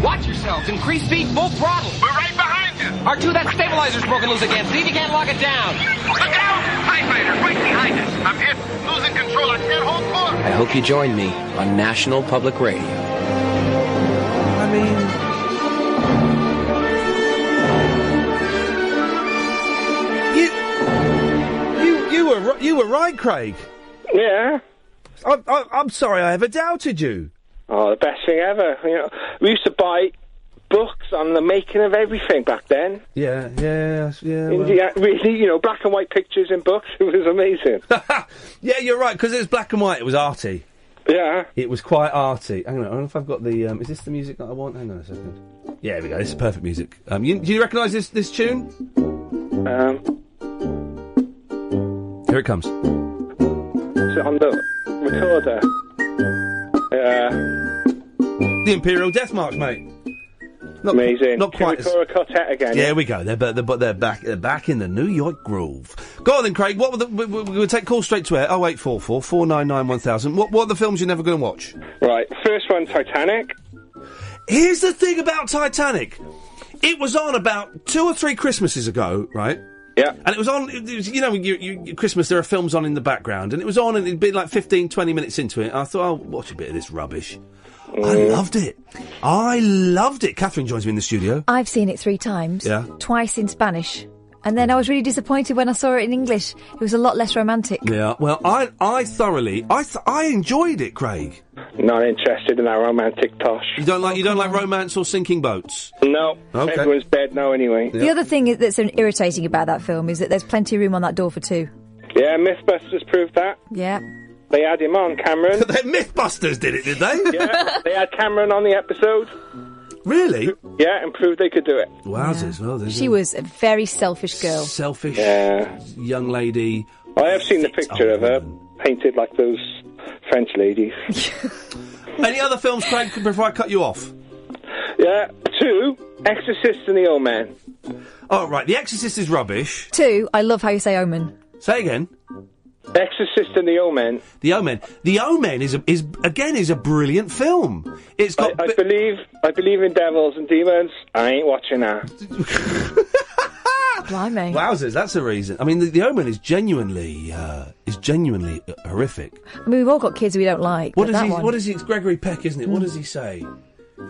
Speaker 21: Watch yourselves. Increase speed, full throttle. We're right behind you. R2, that stabilizer's broken loose again. See if you can't lock it down. Look out! TIE fighter right behind us. I'm hit. Losing control. I can't hold course.
Speaker 20: I hope you join me on National Public Radio.
Speaker 4: I mean... You were right, Craig.
Speaker 10: Yeah.
Speaker 4: I'm sorry I ever doubted you.
Speaker 10: Oh, the best thing ever. You know, we used to buy books on the making of everything back then.
Speaker 4: Yeah.
Speaker 10: India, really, black and white pictures in books. It was amazing.
Speaker 4: Yeah, you're right, because it was black and white. It was arty.
Speaker 10: Yeah.
Speaker 4: It was quite arty. Hang on, I don't know if I've got the... is this the music that I want? Hang on a second. Yeah, here we go. This is perfect music. Do you recognise this tune? Here it comes.
Speaker 10: Is it on the recorder?
Speaker 4: The Imperial Death March, mate.
Speaker 10: Amazing.
Speaker 4: Not quite.
Speaker 10: Kirakura Quartet again.
Speaker 4: Yeah, we go. They're back in the New York groove. Go on then, Craig. We'll take calls straight to air. 0844 499 1000. What are the films you're never going to watch?
Speaker 10: Right. First one, Titanic.
Speaker 4: Here's the thing about Titanic. It was on about 2 or 3 Christmases ago, right?
Speaker 10: Yeah.
Speaker 4: And it was on, Christmas, there are films on in the background, and it was on, and it'd be like 15, 20 minutes into it. I thought, I'll watch a bit of this rubbish. I loved it. Catherine joins me in the studio.
Speaker 11: I've seen it 3 times.
Speaker 4: Yeah.
Speaker 11: Twice in Spanish. And then I was really disappointed when I saw it in English. It was a lot less romantic.
Speaker 4: Yeah, well, I thoroughly, I enjoyed it, Craig.
Speaker 10: Not interested in that romantic tosh.
Speaker 4: You don't like romance or sinking boats?
Speaker 10: No.
Speaker 4: Okay.
Speaker 10: Everyone's dead now anyway.
Speaker 11: The other thing that's irritating about that film is that there's plenty of room on that door for two.
Speaker 10: Yeah, Mythbusters proved that.
Speaker 11: Yeah.
Speaker 10: They had him on, Cameron.
Speaker 4: The Mythbusters did it, did they?
Speaker 10: Yeah, they had Cameron on the episode.
Speaker 4: Really?
Speaker 10: Yeah, and proved they could do it.
Speaker 4: Wowzers. Well, there's
Speaker 11: She was a very selfish girl.
Speaker 4: selfish
Speaker 10: Yeah.
Speaker 4: young lady.
Speaker 10: I have seen the picture of her painted like those French ladies.
Speaker 4: Any other films, Craig, before I cut you off?
Speaker 10: Yeah, 2, Exorcist and the Old Man.
Speaker 4: Oh, right, The Exorcist is rubbish.
Speaker 11: 2, I love how you say Omen.
Speaker 4: Say again.
Speaker 10: Exorcist and the Omen.
Speaker 4: The Omen. The Omen is a brilliant film. It's got.
Speaker 10: I believe in devils and demons. I ain't watching that.
Speaker 11: Blimey.
Speaker 4: Wowzers, that's a reason. I mean, the Omen is genuinely horrific.
Speaker 11: I mean, we've all got kids we don't like.
Speaker 4: What
Speaker 11: but
Speaker 4: does
Speaker 11: that
Speaker 4: he?
Speaker 11: one-
Speaker 4: What is he? It's Gregory Peck, isn't it? What does he say?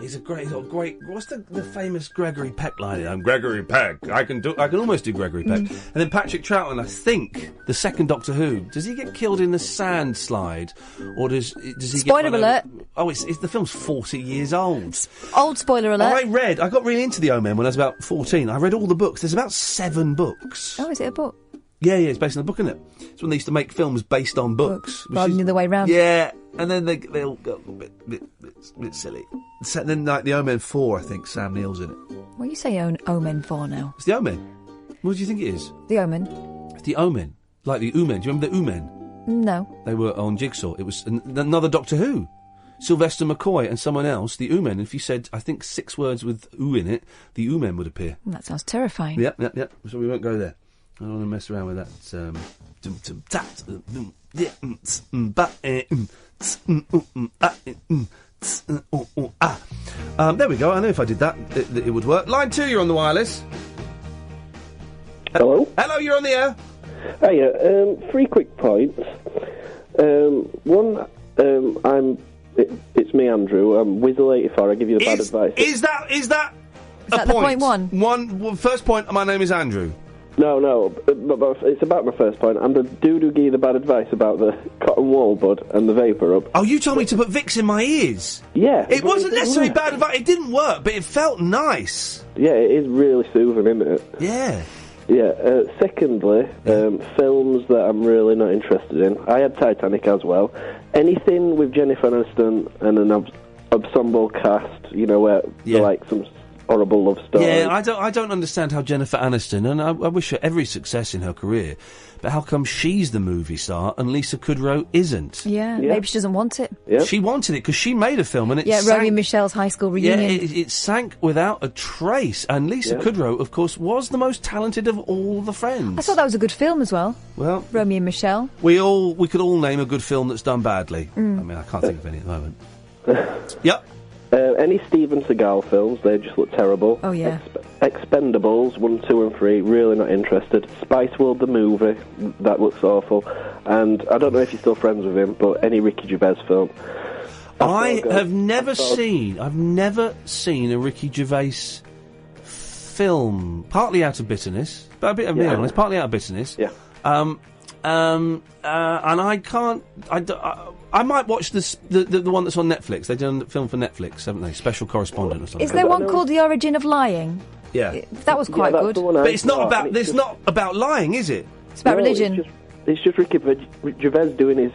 Speaker 4: He's got great. What's the famous Gregory Peck line? I'm Gregory Peck. I can almost do Gregory Peck. And then Patrick Troughton, I think, the second Doctor Who. Does he get killed in the sand slide, or does he?
Speaker 11: Spoiler
Speaker 4: get
Speaker 11: alert.
Speaker 4: Oh, it's the film's 40 years old.
Speaker 11: Old spoiler alert.
Speaker 4: I got really into the Omen when I was about 14. I read all the books. There's about 7 books.
Speaker 11: Oh, is it a book?
Speaker 4: Yeah, it's based on a book, isn't it? It's when they used to make films based on books.
Speaker 11: Rather than the other way round.
Speaker 4: Yeah, and then they all go a bit silly. So then, like, the Omen 4, I think, Sam Neill's in it.
Speaker 11: What you say Omen for now?
Speaker 4: It's the Omen. What do you think it is?
Speaker 11: The Omen.
Speaker 4: It's the Omen. Like the Oomen. Do you remember the Oomen?
Speaker 11: No.
Speaker 4: They were on Jigsaw. It was another Doctor Who. Sylvester McCoy and someone else, the Oomen. If you said, I think, 6 words with ooh in it, the Oomen would appear.
Speaker 11: That sounds terrifying.
Speaker 4: Yep. So we won't go there. I don't want to mess around with that. There we go. I know if I did that, it would work. Line 2, you're on the wireless.
Speaker 2: Hello?
Speaker 4: Hello, you're on the air.
Speaker 2: Hiya, 3 quick points. One, it's me, Andrew. I'm Weasel84. I give you the bad advice.
Speaker 4: Is that
Speaker 11: the point one?
Speaker 4: First point, my name is Andrew.
Speaker 2: No, but it's about my first point. I'm the dude who gave you the bad advice about the cotton wool bud and the vapour up.
Speaker 4: Oh, you told me to put Vicks in my ears.
Speaker 2: Yeah.
Speaker 4: It wasn't necessarily bad advice. It didn't work, but it felt nice.
Speaker 2: Yeah, it is really soothing, isn't it?
Speaker 4: Yeah.
Speaker 2: Yeah. Secondly, films that I'm really not interested in. I had Titanic as well. Anything with Jennifer Aniston and an ensemble cast, where they're like some horrible love story.
Speaker 4: Yeah, I don't understand how Jennifer Aniston, and I wish her every success in her career, but how come she's the movie star and Lisa Kudrow isn't?
Speaker 11: Yeah, maybe she doesn't want it.
Speaker 2: Yeah.
Speaker 4: She wanted it because she made a film and it
Speaker 11: Yeah,
Speaker 4: sank.
Speaker 11: Romy and Michelle's high school reunion.
Speaker 4: Yeah, it sank without a trace. And Lisa Kudrow, of course, was the most talented of all the friends.
Speaker 11: I thought that was a good film as well.
Speaker 4: Well,
Speaker 11: Romy and Michelle.
Speaker 4: we could all name a good film that's done badly. I mean, I can't think of any at the moment. Yep.
Speaker 2: Any Steven Seagal films, they just look terrible.
Speaker 11: Oh, yeah.
Speaker 2: Expendables 1, 2 and 3, really not interested. Spice World the movie, that looks awful. And I don't know if you're still friends with him, but any Ricky Gervais film.
Speaker 4: I've never seen a Ricky Gervais film, partly out of bitterness, but I'm being honest, partly out of bitterness.
Speaker 2: Yeah.
Speaker 4: And I can't. I might watch the one that's on Netflix. They've done a film for Netflix, haven't they? Special Correspondent or something.
Speaker 11: Is there one called The Origin of Lying?
Speaker 4: Yeah.
Speaker 11: That was quite good.
Speaker 4: But it's not about. It's not about lying, is it?
Speaker 11: It's about religion.
Speaker 2: It's just Ricky Gervais doing his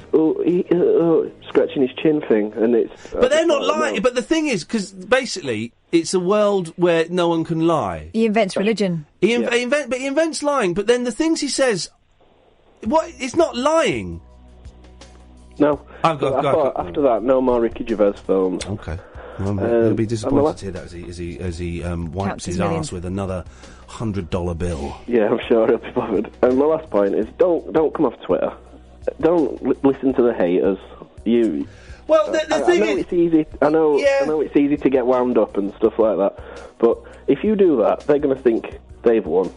Speaker 2: scratching his chin thing, and it's.
Speaker 4: But they're not lying. But the thing is, because basically, it's a world where no one can lie.
Speaker 11: He invents religion.
Speaker 4: He invents lying. But then the things he says, it's not lying.
Speaker 2: No. After that, no more Ricky Gervais films.
Speaker 4: Okay. He'll be disappointed to hear that as he wipes his arse with another $100 bill.
Speaker 2: Yeah, I'm sure he'll be bothered. And my last point is, don't come off Twitter. Don't listen to the haters.
Speaker 4: Well, the thing is,
Speaker 2: it's easy. I know it's easy to get wound up and stuff like that. But if you do that, they're going to think they've won.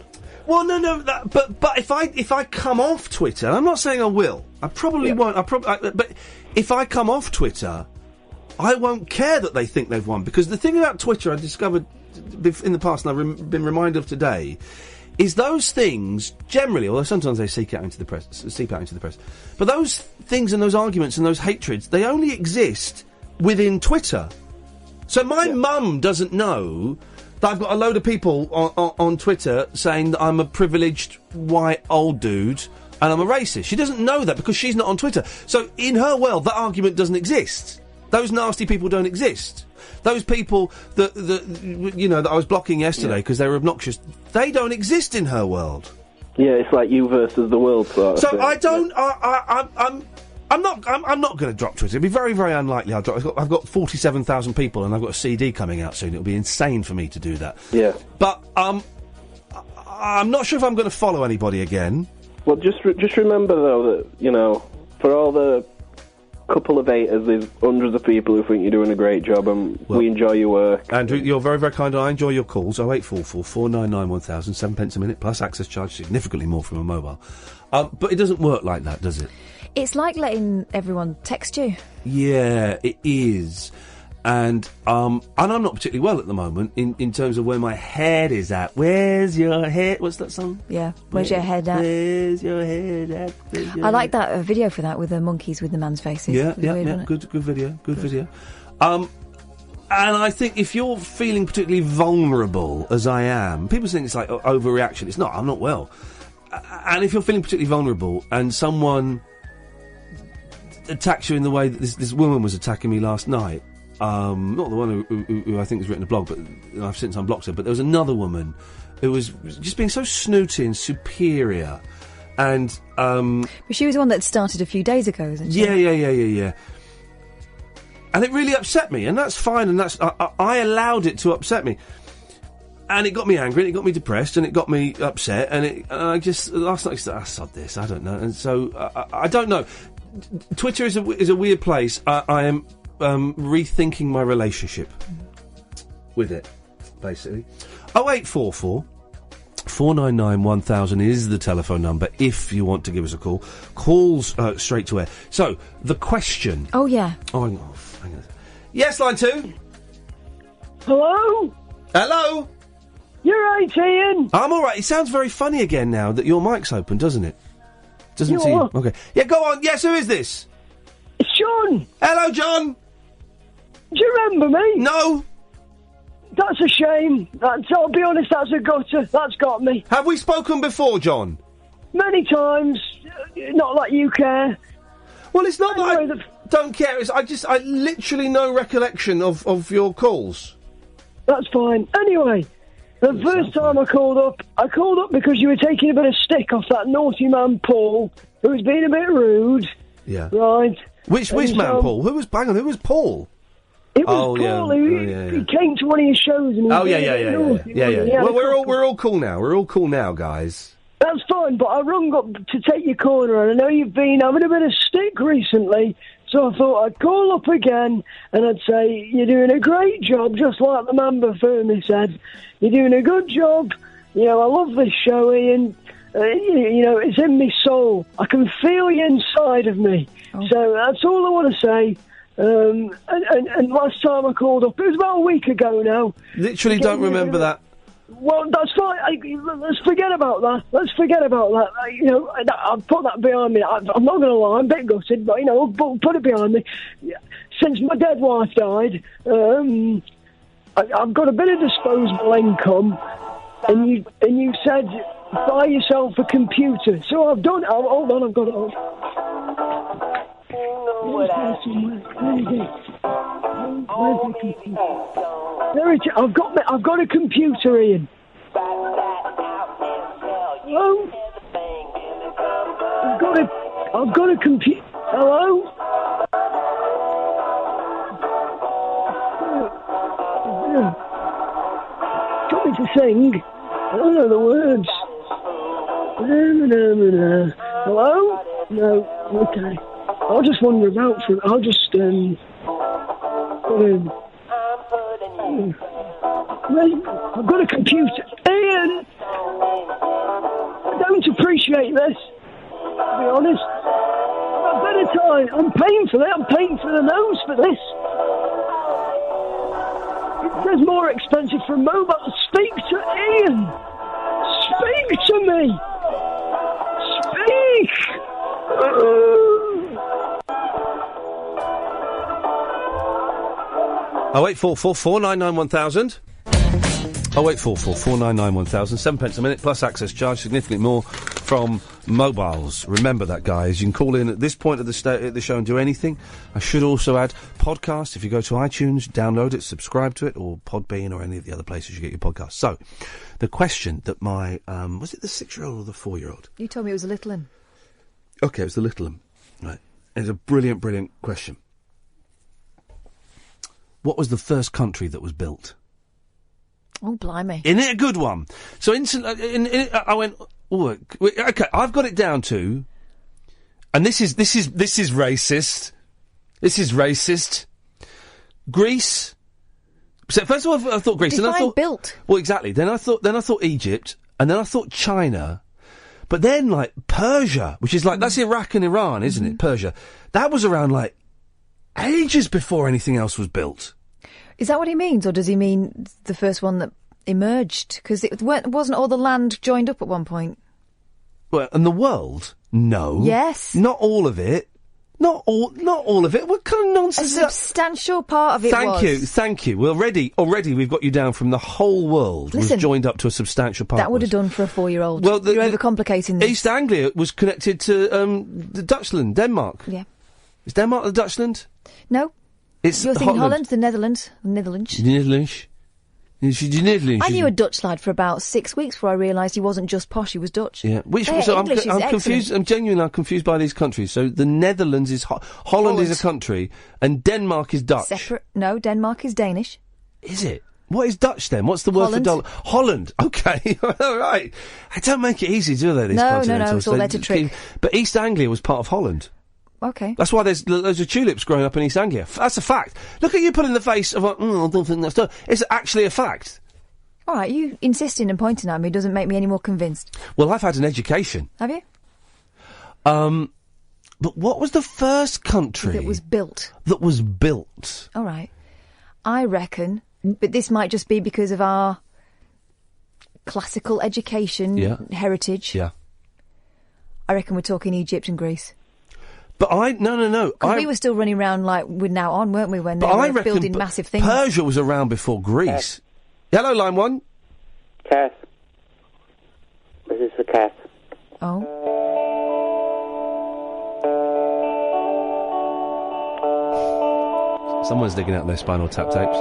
Speaker 4: Well, no, but if I come off Twitter, I'm not saying I will. I probably won't. But if I come off Twitter, I won't care that they think they've won, because the thing about Twitter I discovered in the past, and I've been reminded of today, is those things generally, although sometimes they seep out into the press, but those things and those arguments and those hatreds, they only exist within Twitter. So my mum doesn't know that I've got a load of people on Twitter saying that I'm a privileged white old dude and I'm a racist. She doesn't know that because she's not on Twitter. So in her world, that argument doesn't exist. Those nasty people don't exist. Those people that I was blocking yesterday because they were obnoxious, they don't exist in her world.
Speaker 2: Yeah, it's like you versus the world sort of
Speaker 4: So
Speaker 2: thing.
Speaker 4: I don't. I'm not going to drop Twitter. It'd be very, very unlikely I'll drop. I've got 47,000 people, and I've got a CD coming out soon. It'll be insane for me to do that.
Speaker 2: Yeah.
Speaker 4: But I'm not sure if I'm going to follow anybody again.
Speaker 2: Well, just remember though that for all the couple of haters, there's hundreds of people who think you're doing a great job, and we enjoy your work.
Speaker 4: Andrew, you're very, very kind. I enjoy your calls. 0844 499 1000, 7 pence a minute, plus access charge significantly more from a mobile. But it doesn't work like that, does it?
Speaker 11: It's like letting everyone text you.
Speaker 4: Yeah, it is. And I'm not particularly well at the moment in terms of where my head is at. Where's your head? What's that song?
Speaker 11: Yeah, where's your head at?
Speaker 4: Where's your head at?
Speaker 11: I like that video for that with the monkeys with the man's faces.
Speaker 4: Yeah,
Speaker 11: It was weird, wasn't it?
Speaker 4: Good video. And I think if you're feeling particularly vulnerable, as I am, people think it's like overreaction. It's not. I'm not well. And if you're feeling particularly vulnerable and someone attacks you in the way that this woman was attacking me last night, not the one who I think has written a blog, but I've since unblocked her, but there was another woman who was just being so snooty and superior, and
Speaker 11: But she was the one that started a few days ago, isn't she?
Speaker 4: Yeah. And it really upset me, and that's fine, and that's I allowed it to upset me. And it got me angry, and it got me depressed, and it got me upset, and I just last night I said, sod this, I don't know, and so I don't know. Twitter is a weird place. I am rethinking my relationship with it, basically. 0844 499 1000 is the telephone number if you want to give us a call. Calls straight to air. So, the question...
Speaker 11: Oh, yeah.
Speaker 4: Oh, hang on. Yes, line 2.
Speaker 8: Hello?
Speaker 4: Hello?
Speaker 8: You're right, Ian.
Speaker 4: I'm all right. It sounds very funny again now that your mic's open, doesn't it? Doesn't
Speaker 8: You
Speaker 4: seem...
Speaker 8: are.
Speaker 4: Okay. Yeah, go on. Yes, who is this?
Speaker 8: It's John.
Speaker 4: Hello, John.
Speaker 8: Do you remember me?
Speaker 4: No.
Speaker 8: That's a shame. I'll be honest, that's a gutter. That's got me.
Speaker 4: Have we spoken before, John?
Speaker 8: Many times. Not like you care.
Speaker 4: Well, it's not that I don't care. It's I literally no recollection of your calls.
Speaker 8: That's fine. Anyway, the first time I called up because you were taking a bit of stick off that naughty man Paul, who was being a bit rude.
Speaker 4: Yeah.
Speaker 8: Right.
Speaker 4: Which man, Paul? Who was Paul?
Speaker 8: It was Paul. He came to one of your shows and he was being naughty, wasn't he?
Speaker 4: Well, we're all cool now. We're all cool now, guys.
Speaker 8: That's fine, but I rung up to take your corner, and I know you've been having a bit of stick recently, so I thought I'd call up again, and I'd say, you're doing a great job, just like the man before me said. You're doing a good job. I love this show, Ian. It's in me soul. I can feel you inside of me. Oh. So that's all I want to say. And last time I called up, it was about a week ago now.
Speaker 4: Literally don't remember that.
Speaker 8: Well, that's fine. Let's forget about that. I'll put that behind me. I'm not going to lie, I'm a bit gutted, but, put it behind me. Since my dead wife died, I've got a bit of disposable income, and you said, buy yourself a computer. So I've done it. Hold on, I've got it on. There it is. I've got a computer, Ian. Hello? I've got a computer. Hello? Got me to sing. I don't know the words. Hello? No. Okay. I'll just wander about for... I'll just, I've got a computer. Ian! I don't appreciate this, to be honest. A better time. I'm paying for that. I'm paying for the nose for this. It says more expensive for mobile. Speak to Ian. Speak to me! Speak!
Speaker 4: 0844 499 1000. 0844 499 1000. 7 pence a minute plus access charge, significantly more from mobiles. Remember that, guys. You can call in at this point of the show and do anything. I should also add podcast. If you go to iTunes, download it, subscribe to it, or Podbean, or any of the other places you get your podcasts. So, the question that my was it the 6-year-old or the 4-year-old?
Speaker 11: You told me it was a little one.
Speaker 4: Okay, it was the little one. Right. It's a brilliant, brilliant question. What was the first country that was built?
Speaker 11: Oh, blimey.
Speaker 4: Isn't it a good one? So I went, oh, okay, I've got it down to, and this is racist. This is racist. Greece. So first of all, I thought Greece.
Speaker 11: Define
Speaker 4: and I thought
Speaker 11: built.
Speaker 4: Well, exactly. Then I thought Egypt, and then I thought China. But then, like, Persia, which is like, that's Iraq and Iran, isn't it? Persia. That was around, like, ages before anything else was built.
Speaker 11: Is that what he means, or does he mean the first one that emerged? Because it wasn't all the land joined up at one point.
Speaker 4: Well, and the world? No.
Speaker 11: Yes.
Speaker 4: Not all of it. Not all of it. What kind of nonsense is
Speaker 11: A
Speaker 4: that?
Speaker 11: substantial part of it was.
Speaker 4: Thank you. Well, already we've got you down from the whole world was joined up to a substantial part.
Speaker 11: That would have done for a 4-year-old.
Speaker 4: Well,
Speaker 11: you're overcomplicating this.
Speaker 4: East Anglia was connected to the Dutchland, Denmark.
Speaker 11: Yeah.
Speaker 4: Is Denmark the Dutchland?
Speaker 11: No.
Speaker 4: It's
Speaker 11: You're thinking
Speaker 4: Holland.
Speaker 11: Holland, the Netherlands. Netherlands. I knew a Dutch lad for about 6 weeks before I realised he wasn't just posh, he was Dutch.
Speaker 4: Yeah,
Speaker 11: I'm
Speaker 4: confused. I'm genuinely confused by these countries. So the Netherlands is Holland is a country, and Denmark is Dutch.
Speaker 11: Separate? No, Denmark is Danish.
Speaker 4: Is it? What is Dutch then? What's the word for dollar? Holland. Okay, all right. I don't make it easy, do they? These
Speaker 11: No,
Speaker 4: continentals?
Speaker 11: it's all there to trick.
Speaker 4: But East Anglia was part of Holland.
Speaker 11: Okay.
Speaker 4: That's why there's loads of tulips growing up in East Anglia. That's a fact. Look at you putting the face of, I don't think that's done. It's actually a fact.
Speaker 11: All right, you insisting and pointing at me doesn't make me any more convinced.
Speaker 4: Well, I've had an education.
Speaker 11: Have you?
Speaker 4: But what was the first country
Speaker 11: that was built? All right. I reckon, but this might just be because of our classical education heritage.
Speaker 4: Yeah.
Speaker 11: I reckon we're talking Egypt and Greece.
Speaker 4: But no.
Speaker 11: Because we were still running around like we're now on, weren't we, when they were building massive things?
Speaker 4: Persia was around before Greece. Hello, line one.
Speaker 17: Kath. This is for Kath.
Speaker 11: Oh.
Speaker 4: Someone's digging out their Spinal Tap tapes.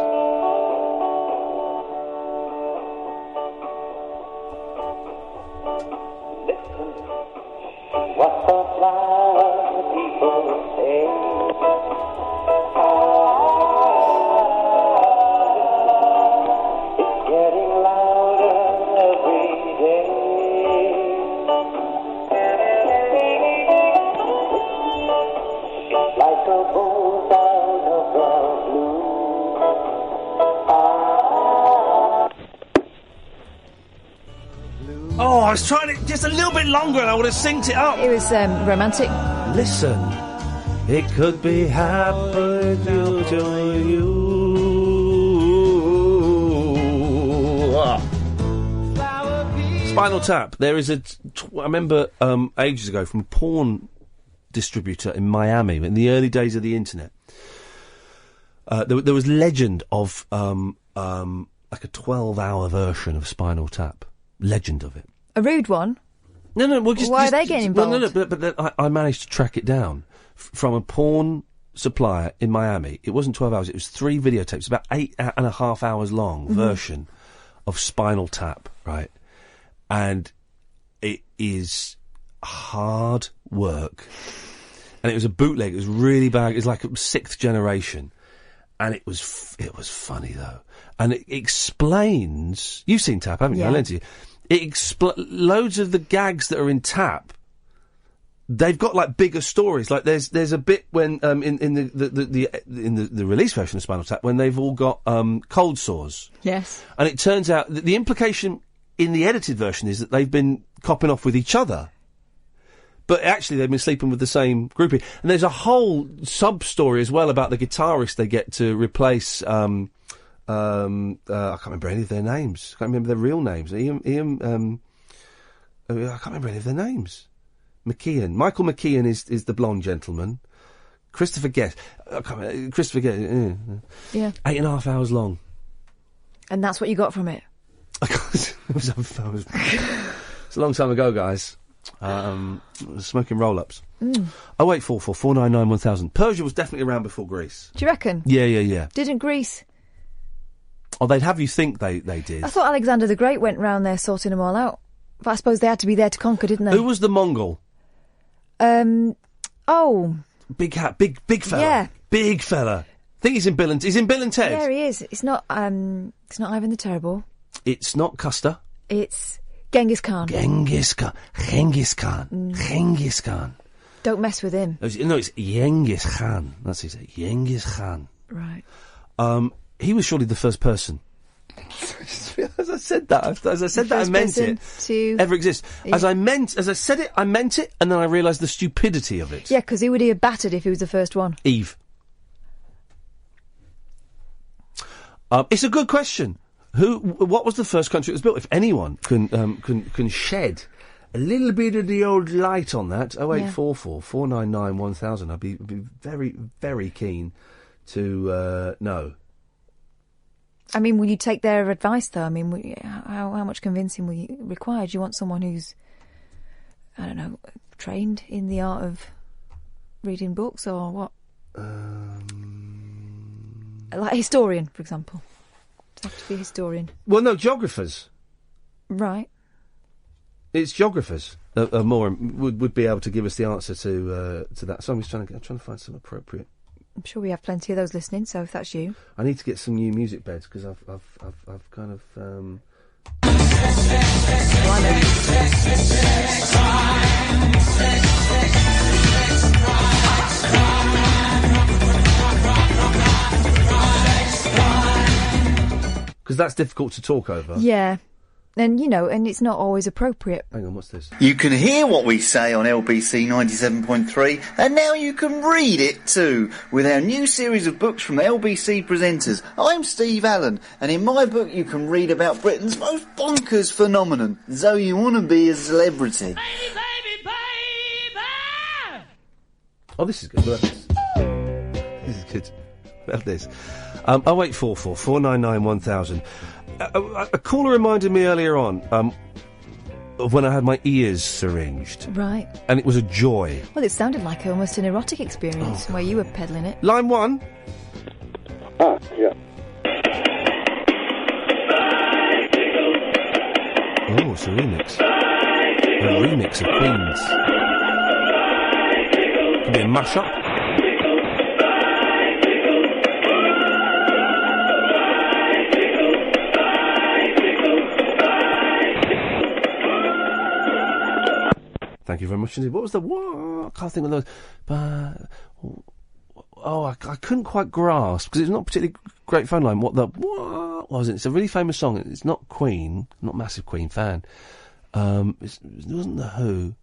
Speaker 4: I was trying it just a little bit longer and I would have synced it up.
Speaker 11: It was romantic.
Speaker 4: Listen, it could be happening to you. Spinal Tap. There is I remember ages ago from a porn distributor in Miami in the early days of the internet. There was legend of like a 12-hour version of Spinal Tap. Legend of it.
Speaker 11: A rude one?
Speaker 4: No. Well,
Speaker 11: why are they getting involved?
Speaker 4: But then I managed to track it down from a porn supplier in Miami. It wasn't 12 hours. It was 3 videotapes, about 8.5 hours long version of Spinal Tap, right? And it is hard work. And it was a bootleg. It was really bad. It was like 6th generation. And it was funny, though. And it explains... You've seen Tap, haven't you?
Speaker 11: Yeah.
Speaker 4: I lent it to you. Loads of the gags that are in Tap, they've got like bigger stories. Like there's a bit when in the release version of Spinal Tap when they've all got cold sores.
Speaker 11: Yes.
Speaker 4: And it turns out that the implication in the edited version is that they've been copping off with each other. But actually they've been sleeping with the same groupie. And there's a whole sub-story as well about the guitarist they get to replace... I can't remember any of their names. I can't remember their real names. Ian, can't remember any of their names. Michael McKean is the blonde gentleman. Christopher Guest. Christopher Guest.
Speaker 11: Yeah.
Speaker 4: 8.5 hours long.
Speaker 11: And that's what you got from it?
Speaker 4: It's a long time ago, guys. Smoking roll-ups. 0844 499 1000. Persia was definitely around before Greece.
Speaker 11: Do you reckon?
Speaker 4: Yeah.
Speaker 11: Didn't Greece?
Speaker 4: Oh, they'd have you think they did.
Speaker 11: I thought Alexander the Great went round there sorting them all out. But I suppose they had to be there to conquer, didn't they?
Speaker 4: Who was the Mongol? Big hat, big fella.
Speaker 11: Yeah.
Speaker 4: Big fella. I think he's in Bill and Ted.
Speaker 11: Yeah, he is. It's not Ivan the Terrible.
Speaker 4: It's not Custer.
Speaker 11: It's Genghis Khan.
Speaker 4: Genghis Khan.
Speaker 11: Don't mess with him.
Speaker 4: No, it's Genghis Khan. That's it. Genghis Khan.
Speaker 11: Right.
Speaker 4: He was surely the first person. As I said that, I meant it.
Speaker 11: To
Speaker 4: ever exist.
Speaker 11: Yeah.
Speaker 4: As I said it, I meant it, and then I realised the stupidity of it.
Speaker 11: Yeah, because who would he have battered if he was the first one?
Speaker 4: Eve. It's a good question. What was the first country it was built? If anyone can shed a little bit of the old light on that, 0844 499 1000. I'd be very, very keen to know.
Speaker 11: I mean, will you take their advice, though? I mean, how much convincing will you require? Do you want someone who's, I don't know, trained in the art of reading books, or what? Like a historian, for example. Does it have to be a historian?
Speaker 4: Well, no, geographers.
Speaker 11: Right.
Speaker 4: It's geographers are more would be able to give us the answer to that. So I'm trying to find some appropriate.
Speaker 11: I'm sure we have plenty of those listening. So if that's you,
Speaker 4: I need to get some new music beds because I've kind of. Because that's difficult to talk over.
Speaker 11: Yeah. And, and it's not always appropriate.
Speaker 4: Hang on, what's this?
Speaker 6: You can hear what we say on LBC 97.3, and now you can read it too, with our new series of books from LBC presenters. I'm Steve Allen, and in my book you can read about Britain's most bonkers phenomenon, So You Want to Be a Celebrity.
Speaker 4: Oh, this is good. Look, this is good. Love this. 0844 499 1000. A caller reminded me earlier on of when I had my ears syringed.
Speaker 11: Right.
Speaker 4: And it was a joy.
Speaker 11: Well, it sounded like almost an erotic experience where you were peddling it.
Speaker 4: Line 1.
Speaker 18: Yeah.
Speaker 4: Oh, it's a remix. A remix of Queen's. Could be a mash-up. Thank you very much indeed. What was the what? I can't think of those. But I couldn't quite grasp because it's not a particularly great phone line. What the what was it? It's a really famous song. It's not Queen. Not massive Queen fan. It wasn't the Who.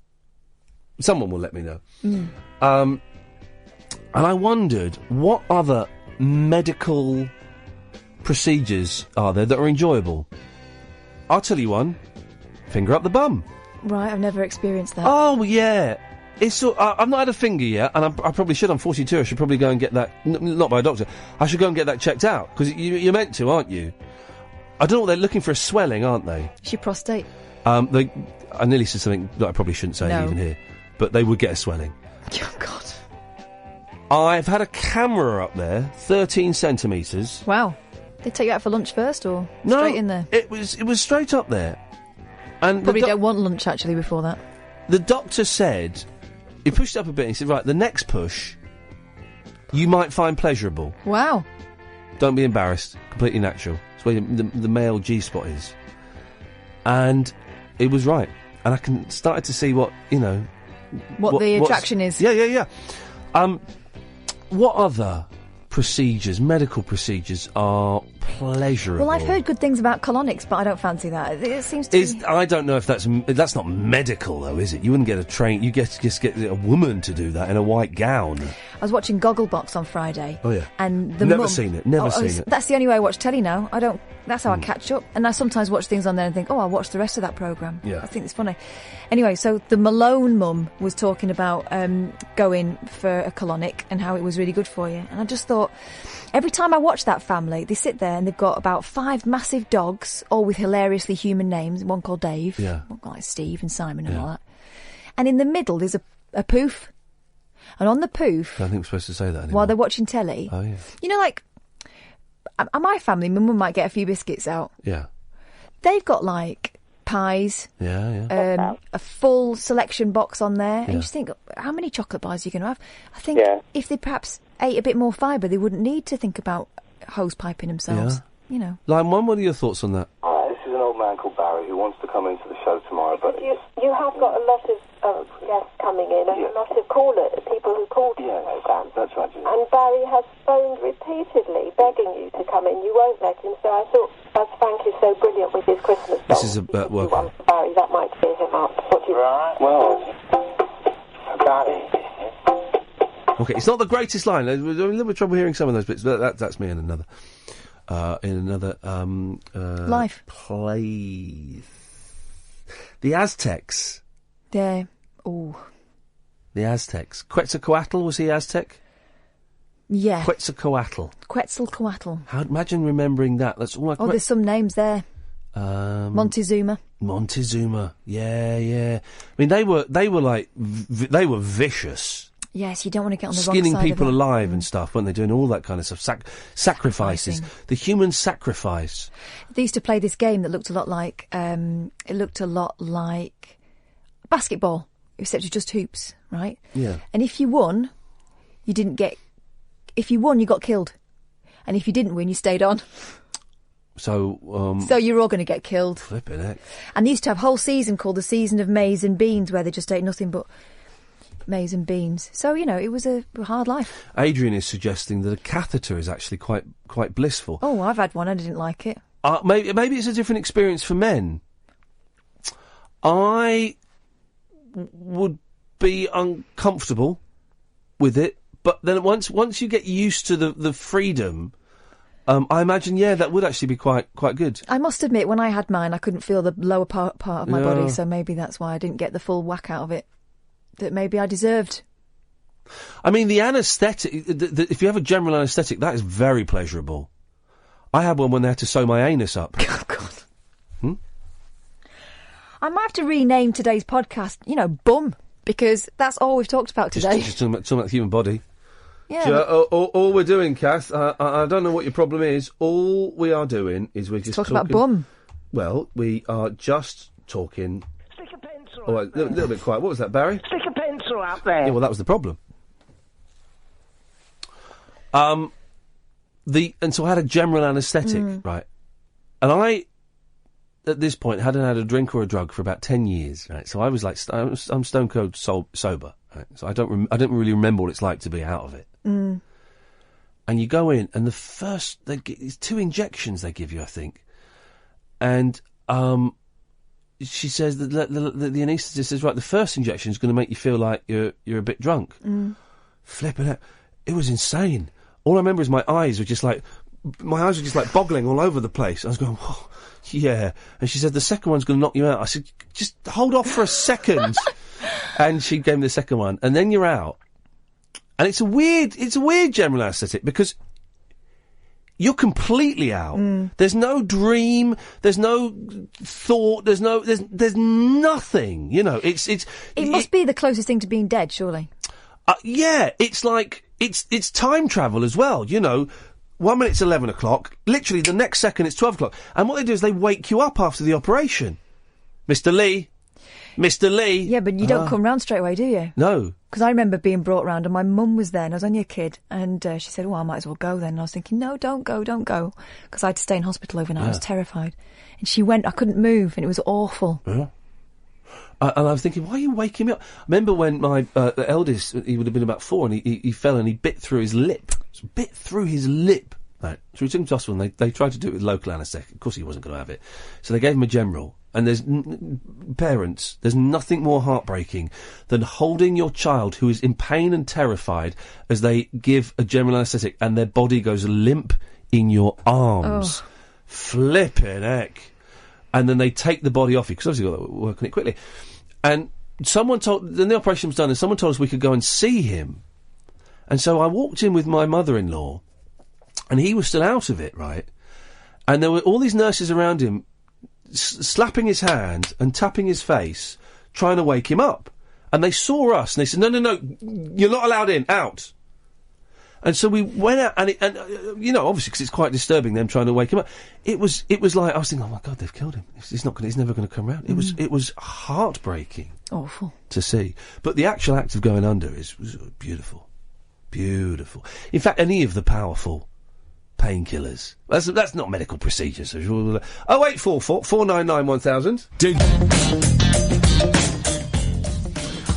Speaker 4: Someone will let me know. And I wondered what other medical procedures are there that are enjoyable. I'll tell you one. Finger up the bum.
Speaker 11: Right, I've never experienced that.
Speaker 4: Oh, yeah. It's I've not had a finger yet, and I probably should. I'm 42. I should probably go and get that. Not by a doctor. I should go and get that checked out, because you're meant to, aren't you? I don't know. They're looking for a swelling, aren't they?
Speaker 11: It's your prostate.
Speaker 4: I nearly said something that I probably shouldn't say even here, but they would get a swelling.
Speaker 11: Oh, God.
Speaker 4: I've had a camera up there, 13 centimetres.
Speaker 11: Wow. They take you out for lunch first, or
Speaker 4: No,
Speaker 11: straight in there?
Speaker 4: It was straight up there. And
Speaker 11: Probably don't want lunch, actually, before that.
Speaker 4: The doctor said, he pushed up a bit and he said, right, the next push, you might find pleasurable.
Speaker 11: Wow.
Speaker 4: Don't be embarrassed. Completely natural. It's where the male G-spot is. And it was right. And I started to see what,
Speaker 11: What the attraction is.
Speaker 4: Yeah. What other procedures, medical procedures, are pleasurable.
Speaker 11: Well, I've heard good things about colonics, but I don't fancy that. It seems to be...
Speaker 4: I don't know if that's not medical, though, is it? You wouldn't get a train. You just get a woman to do that in a white gown.
Speaker 11: I was watching Gogglebox on Friday.
Speaker 4: Oh, yeah.
Speaker 11: And the
Speaker 4: Never
Speaker 11: mum...
Speaker 4: seen it. Never seen it.
Speaker 11: That's the only way I watch telly now. That's how I catch up. And I sometimes watch things on there and think, I'll watch the rest of that programme.
Speaker 4: Yeah.
Speaker 11: I think it's funny. Anyway, so the Malone mum was talking about going for a colonic and how it was really good for you. And I just thought, every time I watch that family, they sit there and they've got about 5 massive dogs, all with hilariously human names. One called Dave, one like Steve and Simon and all that. And in the middle, there's a poof. And on the poof...
Speaker 4: I don't think we're supposed to say that anymore.
Speaker 11: While they're watching telly...
Speaker 4: Oh, yeah.
Speaker 11: You know, like... At my family, my mum might get a few biscuits out.
Speaker 4: Yeah.
Speaker 11: They've got, like, pies.
Speaker 4: Yeah.
Speaker 11: A full selection box on there. And
Speaker 4: Yeah.
Speaker 11: you just think, how many chocolate bars are you going to have? I think if they perhaps ate a bit more fibre, they wouldn't need to think about hose piping themselves. You know.
Speaker 4: Line 1, what are your thoughts on that?
Speaker 7: This is an old man called Barry who wants to come into the show tomorrow, but...
Speaker 22: You have got a lot of guests coming in and a lot of people who call to the programme.
Speaker 7: That's right, Julie.
Speaker 22: And Barry has phoned repeatedly begging you to come in. You won't let him, so I thought, as Frank is so brilliant with his Christmas
Speaker 4: This is about work.
Speaker 22: Barry, that might cheer him up. What do you
Speaker 7: Well, Barry...
Speaker 4: Okay, it's not the greatest line. We're having a little bit of trouble hearing some of those bits, but that's me in another...
Speaker 11: Life.
Speaker 4: Play. The Aztecs.
Speaker 11: Yeah. Ooh.
Speaker 4: The Aztecs. Quetzalcoatl, was he Aztec?
Speaker 11: Yeah.
Speaker 4: Quetzalcoatl.
Speaker 11: Quetzalcoatl.
Speaker 4: Imagine remembering that. That's all I...
Speaker 11: there's some names there. Montezuma.
Speaker 4: Yeah. I mean, they were vicious.
Speaker 11: Yes, you don't want to get on the wrong
Speaker 4: Skinning
Speaker 11: side
Speaker 4: people
Speaker 11: of that.
Speaker 4: alive and stuff, weren't they? Doing all that kind of stuff. Sacrifices. The human sacrifice.
Speaker 11: They used to play this game that looked a lot like basketball, except it's just hoops, right?
Speaker 4: Yeah.
Speaker 11: And if you won, you got killed. And if you didn't win, you stayed on.
Speaker 4: So
Speaker 11: you're all going to get killed.
Speaker 4: Flipping heck.
Speaker 11: And they used to have a whole season called the Season of Maize and Beans, where they just ate nothing but maize and beans. So, it was a hard life.
Speaker 4: Adrian is suggesting that a catheter is actually quite blissful.
Speaker 11: Oh, I've had one. I didn't like it.
Speaker 4: Maybe it's a different experience for men. I would be uncomfortable with it, but then once you get used to the freedom, I imagine that would actually be quite good.
Speaker 11: I must admit, when I had mine, I couldn't feel the lower part of my body, so maybe that's why I didn't get the full whack out of it that maybe I deserved.
Speaker 4: I mean, the anaesthetic, if you have a general anaesthetic, that is very pleasurable. I had one when they had to sew my anus up.
Speaker 11: Oh, God. I might have to rename today's podcast, Bum, because that's all we've talked about today.
Speaker 4: Just talking about the human body.
Speaker 11: Yeah.
Speaker 4: So, all we're doing, Kath, I don't know what your problem is. All we are doing is we're just
Speaker 11: talking about bum.
Speaker 4: Well, we are just talking... Oh, a little bit quiet. What was that, Barry?
Speaker 8: Stick a pencil out there.
Speaker 4: Yeah, well, that was the problem. And so I had a general anaesthetic, right? And I, at this point, hadn't had a drink or a drug for about 10 years, right? So I was like, I'm stone cold sober, right? So I don't really remember what it's like to be out of it.
Speaker 11: Mm.
Speaker 4: And you go in, and it's 2 injections they give you, I think. And, she says that the anaesthetist says, right, the first injection is going to make you feel like you're a bit drunk.
Speaker 11: Mm.
Speaker 4: Flipping it. It was insane. All I remember is my eyes were just like boggling all over the place. I was going, oh, yeah. And she said, the second one's going to knock you out. I said, just hold off for a second. And she gave me the second one. And then you're out. And it's a weird general anaesthetic because you're completely out.
Speaker 11: Mm.
Speaker 4: There's no dream. There's no thought. There's nothing. It
Speaker 11: must be the closest thing to being dead, surely.
Speaker 4: Yeah, it's like it's time travel as well. 1 minute it's 11 o'clock. Literally, the next second it's 12 o'clock. And what they do is they wake you up after the operation. Mr. Lee.
Speaker 11: Yeah, but you don't come round straight away, do you?
Speaker 4: No.
Speaker 11: Because I remember being brought round and my mum was there and I was only a kid and she said, I might as well go then. And I was thinking, no, don't go. Because I had to stay in hospital overnight. I was terrified. And she went, I couldn't move and it was awful.
Speaker 4: Yeah. And I was thinking, why are you waking me up? I remember when my eldest, he would have been about 4, and he fell and he bit through his lip. Right. So we took him to hospital, and they tried to do it with local anaesthetic. Of course, he wasn't going to have it. So they gave him a general. And there's parents, there's nothing more heartbreaking than holding your child who is in pain and terrified as they give a general anaesthetic, and their body goes limp in your arms.
Speaker 11: Oh.
Speaker 4: Flippin' heck. And then they take the body off you, because obviously you've got to work on it quickly. And then the operation was done, and someone told us we could go and see him. And so I walked in with my mother-in-law, and he was still out of it, right? And there were all these nurses around him, slapping his hand and tapping his face, trying to wake him up. And they saw us, and they said, no, you're not allowed in, out. And so we went out, and obviously, because it's quite disturbing, them trying to wake him up. It was like, I was thinking, oh my God, they've killed him. He's never going to come round. It was heartbreaking.
Speaker 11: Awful.
Speaker 4: To see. But the actual act of going under was beautiful. Beautiful. In fact, any of the powerful painkillers. That's not medical procedures. 0844 499 1000.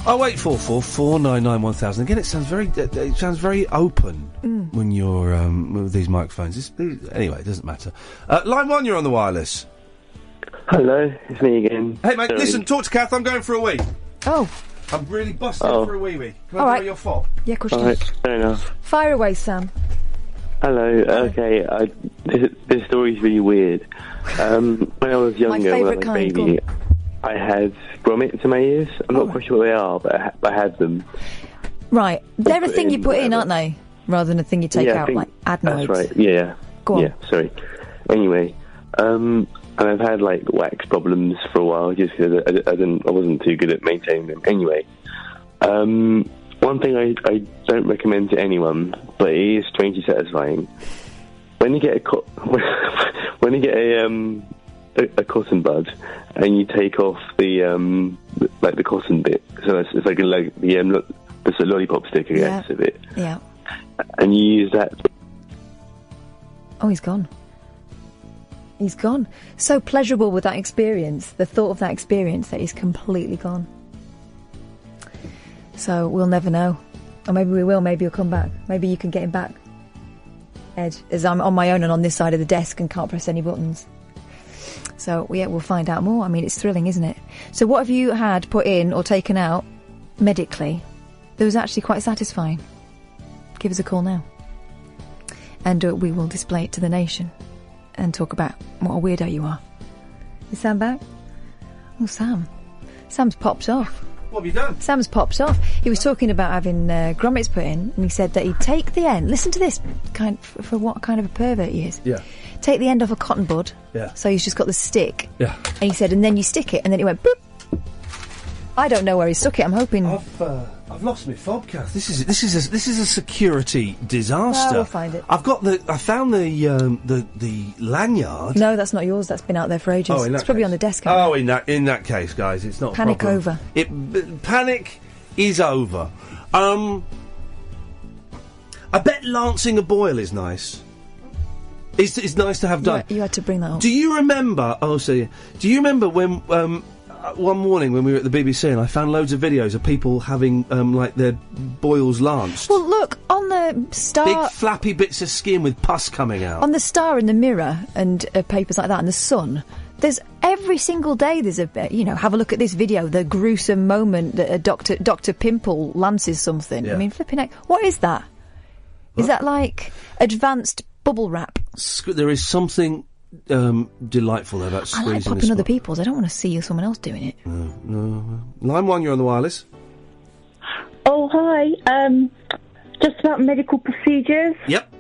Speaker 4: 0844 499 1000. Again, it sounds very open when you're with these microphones. Anyway, it doesn't matter. Line 1, you're on the wireless.
Speaker 15: Hello, it's me again.
Speaker 4: Hey, mate, listen, talk to Kath. I'm going for a wee.
Speaker 11: Oh.
Speaker 4: I'm really busted for a wee. Can I borrow your fob?
Speaker 11: Yeah, of course you
Speaker 15: All right,
Speaker 11: can.
Speaker 15: fair enough.
Speaker 11: Fire away, Sam.
Speaker 15: Hello, okay, this story's really weird. When I was younger, when I was a baby, I had grommets in my ears. I'm not quite sure what they are, but I had them.
Speaker 11: Right, they're a thing you put in, aren't they? Rather than a thing you take out, like adenoids.
Speaker 15: That's right, yeah.
Speaker 11: Go on.
Speaker 15: Yeah, sorry. Anyway, and I've had, like, wax problems for a while, just because I wasn't too good at maintaining them. Anyway, one thing I don't recommend to anyone, but it is strangely satisfying. When you get a cotton bud and you take off the cotton bit, so it's like the lollipop stick, I guess, of it.
Speaker 11: Yeah.
Speaker 15: And you use that.
Speaker 11: Oh, he's gone. He's gone. So pleasurable with that experience, the thought of that experience, that he's completely gone. So we'll never know. Or maybe we will, maybe he'll come back. Maybe you can get him back, Ed, as I'm on my own and on this side of the desk and can't press any buttons. So, yeah, we'll find out more. I mean, it's thrilling, isn't it? So what have you had put in or taken out medically that was actually quite satisfying? Give us a call now. And we will display it to the nation and talk about what a weirdo you are. Is Sam back? Oh, Sam. Sam's popped off.
Speaker 4: What have you done?
Speaker 11: Sam's popped off. He was talking about having grommets put in, and he said that he'd take the end. Listen to this, for what kind of a pervert he is.
Speaker 4: Yeah.
Speaker 11: Take the end off a cotton bud.
Speaker 4: Yeah.
Speaker 11: So he's just got the stick.
Speaker 4: Yeah.
Speaker 11: And he said, and then you stick it, and then it went boop. I don't know where he stuck it. I'm hoping.
Speaker 4: I've lost my fob, Kath. This is a security disaster.
Speaker 11: No, we'll find it.
Speaker 4: I found the lanyard.
Speaker 11: No, that's not yours. That's been out there for ages.
Speaker 4: Oh, in that
Speaker 11: it's probably
Speaker 4: case.
Speaker 11: on the desk.
Speaker 4: Oh, in that case, guys, it's not
Speaker 11: Panic
Speaker 4: a problem.
Speaker 11: over.
Speaker 4: Panic is over. I bet lancing a boil is nice. It's nice to have done.
Speaker 11: You had to bring that up.
Speaker 4: Do you remember? Do you remember when one morning when we were at the BBC and I found loads of videos of people having like their boils lanced?
Speaker 11: Well, look on the Star.
Speaker 4: Big flappy bits of skin with pus coming out.
Speaker 11: On the Star and the Mirror and papers like that, and the Sun. There's every single day. There's have a look at this video. The gruesome moment that Dr. Pimple lances something.
Speaker 4: Yeah.
Speaker 11: I mean, flipping heck, what is that? Is that like advanced bubble wrap?
Speaker 4: There is something delightful there about squeezing.
Speaker 11: I like popping other people's. I don't want to see someone else doing it.
Speaker 4: No. Line 1, you're on the wireless.
Speaker 5: Oh, hi. Just about medical procedures.
Speaker 4: Yep.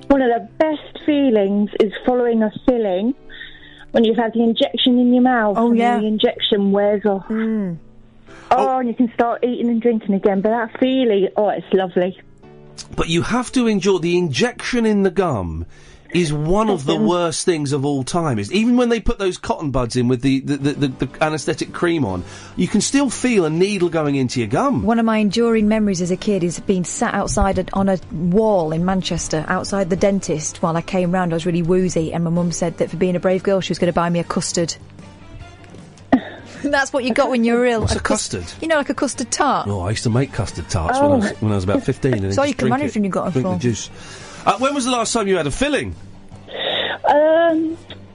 Speaker 5: One of the best feelings is following a filling when you've had the injection in your mouth.
Speaker 11: Oh,
Speaker 5: and
Speaker 11: yeah.
Speaker 5: the injection wears off. And you can start eating and drinking again. But that feeling, it's lovely.
Speaker 4: But you have to endure the injection in the gum. Is one of the worst things of all time. Is even when they put those cotton buds in with the anaesthetic cream on, you can still feel a needle going into your gum.
Speaker 11: One of my enduring memories as a kid is being sat outside on a wall in Manchester, outside the dentist, while I came round. I was really woozy, and my mum said that for being a brave girl, she was going to buy me a custard. That's what you got when you were ill.
Speaker 4: What's a custard?
Speaker 11: You know, like a custard tart.
Speaker 4: Oh, I used to make custard tarts when I was about 15. And
Speaker 11: So you can manage when you got a
Speaker 4: drink the
Speaker 11: form.
Speaker 4: juice. When was the last time you had a filling?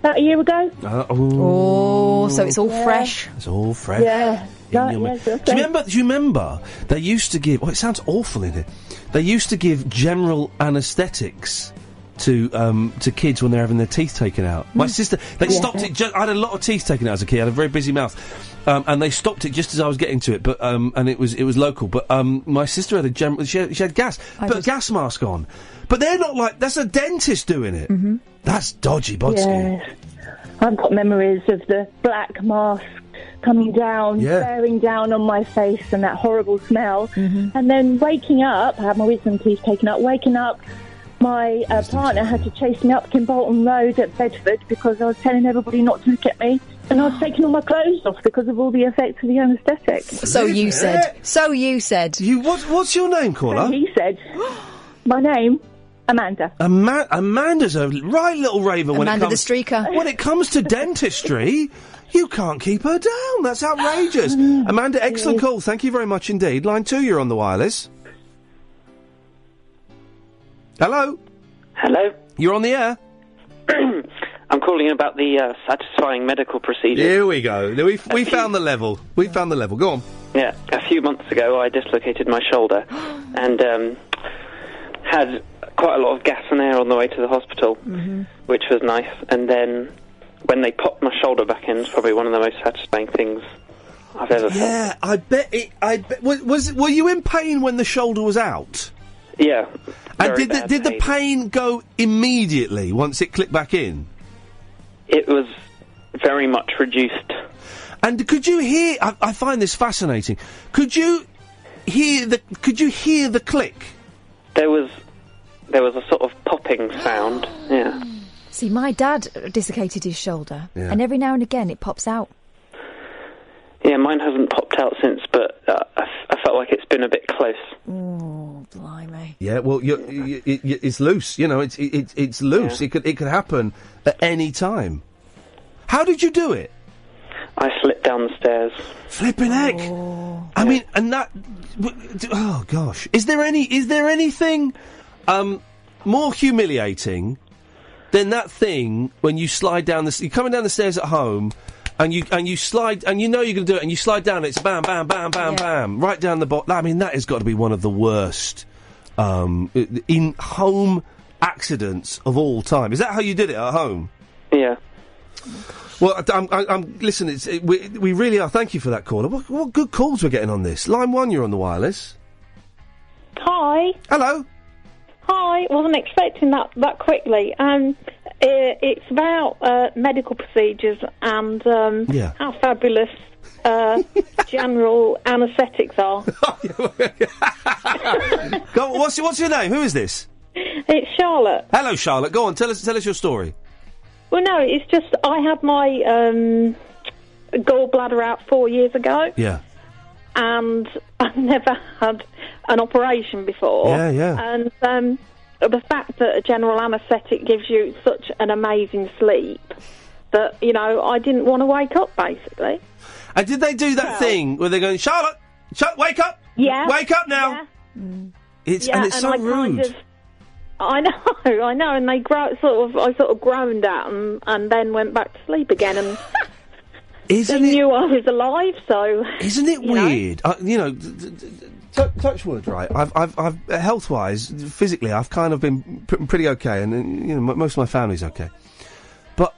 Speaker 5: About a year ago.
Speaker 11: So it's all fresh.
Speaker 4: It's all fresh.
Speaker 5: Yeah.
Speaker 4: Do you remember they used to give... Oh, it sounds awful in here. They used to give general anaesthetics to kids when they're having their teeth taken out. My sister... They stopped it... I had a lot of teeth taken out as a kid. I had a very busy mouth. And they stopped it just as I was getting to it. But and it was local. But my sister had a general... She had gas. Put a gas mask on. But they're not like... That's a dentist doing it.
Speaker 5: Mm-hmm.
Speaker 4: That's dodgy, Bodsky.
Speaker 5: Yes. I've got memories of the black mask coming down, bearing down on my face and that horrible smell. And then waking up, I had my wisdom teeth taken out, waking up, my partner had to chase me up Kimbolton Road at Bedford because I was telling everybody not to look at me. And I was taking all my clothes off because of all the effects of the anaesthetic.
Speaker 11: So you said.
Speaker 4: What's your name, caller?
Speaker 5: So he said. My name... Amanda.
Speaker 4: Amanda's a right little raven when
Speaker 11: Amanda
Speaker 4: it comes...
Speaker 11: the streaker.
Speaker 4: When it comes to dentistry, you can't keep her down. That's outrageous. Amanda, excellent call. Thank you very much indeed. Line 2, you're on the wireless. Hello?
Speaker 12: Hello?
Speaker 4: You're on the air.
Speaker 12: I'm calling about the satisfying medical procedure.
Speaker 4: Here we go. We found the level. We found the level. Go on.
Speaker 12: Yeah. A few months ago, I dislocated my shoulder and had quite a lot of gas and air on the way to the hospital, which was nice. And then when they popped my shoulder back in, it's probably one of the most satisfying things I've ever felt.
Speaker 4: Yeah, I bet. Were you in pain when the shoulder was out?
Speaker 12: Yeah.
Speaker 4: And did the pain go immediately once it clicked back in?
Speaker 12: It was very much reduced.
Speaker 4: And could you hear? I find this fascinating. Could you hear the click?
Speaker 12: There was a sort of popping sound. Yeah.
Speaker 11: See, my dad dislocated his shoulder, and every now and again it pops out.
Speaker 12: Yeah, mine hasn't popped out since, but I felt like it's been a bit close.
Speaker 11: Oh, blimey!
Speaker 4: Yeah, well, it's loose. You know, it's loose.
Speaker 12: Yeah.
Speaker 4: It could happen at any time. How did you do it?
Speaker 12: I slipped down the stairs.
Speaker 4: Flipping heck! I mean, and that. Oh gosh, is there anything more humiliating than that thing when you slide down you're coming down the stairs at home? And you slide, and you know you're going to do it, and you slide down, and it's bam, bam, bam, bam, bam, right down the bottom. I mean, that has got to be one of the worst in-home accidents of all time. Is that how you did it at home?
Speaker 12: Yeah.
Speaker 4: Well, listen, we really are. Thank you for that caller. What good calls we're getting on this. Line 1, you're on the wireless.
Speaker 13: Hi.
Speaker 4: Hello.
Speaker 13: Hi. Wasn't expecting that quickly. It's about medical procedures and how fabulous general anaesthetics are.
Speaker 4: Go on, what's your name? Who is this?
Speaker 13: It's Charlotte.
Speaker 4: Hello, Charlotte. Go on, tell us your story.
Speaker 13: Well, no, it's just I had my gallbladder out 4 years ago.
Speaker 4: Yeah.
Speaker 13: And I've never had an operation before.
Speaker 4: Yeah.
Speaker 13: And the fact that a general anaesthetic gives you such an amazing sleep that, you know, I didn't want to wake up, basically.
Speaker 4: And did they do that thing where they're going, Charlotte, wake up!
Speaker 13: Yeah.
Speaker 4: Wake up now!
Speaker 13: Yeah.
Speaker 4: And it's so
Speaker 13: I
Speaker 4: rude.
Speaker 13: I know, and they I sort of groaned at them and then went back to sleep again, and they knew I was alive. So
Speaker 4: isn't it weird? Touch wood, right? I've health-wise, physically, I've kind of been pretty okay, and you know, most of my family's okay. But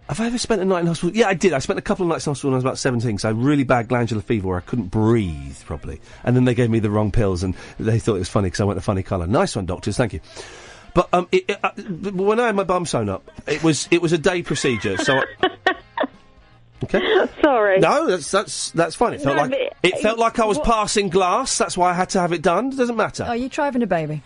Speaker 4: have I ever spent a night in hospital? Yeah, I did. I spent a couple of nights in hospital when I was about 17, so I had really bad glandular fever where I couldn't breathe properly. And then they gave me the wrong pills, and they thought it was funny because I went a funny colour. Nice one, doctors, thank you. But when I had my bum sewn up, it was a day procedure, so... Okay.
Speaker 13: Sorry.
Speaker 4: No, that's fine. It felt like I was passing glass. That's why I had to have it done. It doesn't matter.
Speaker 11: Oh, you're driving a baby.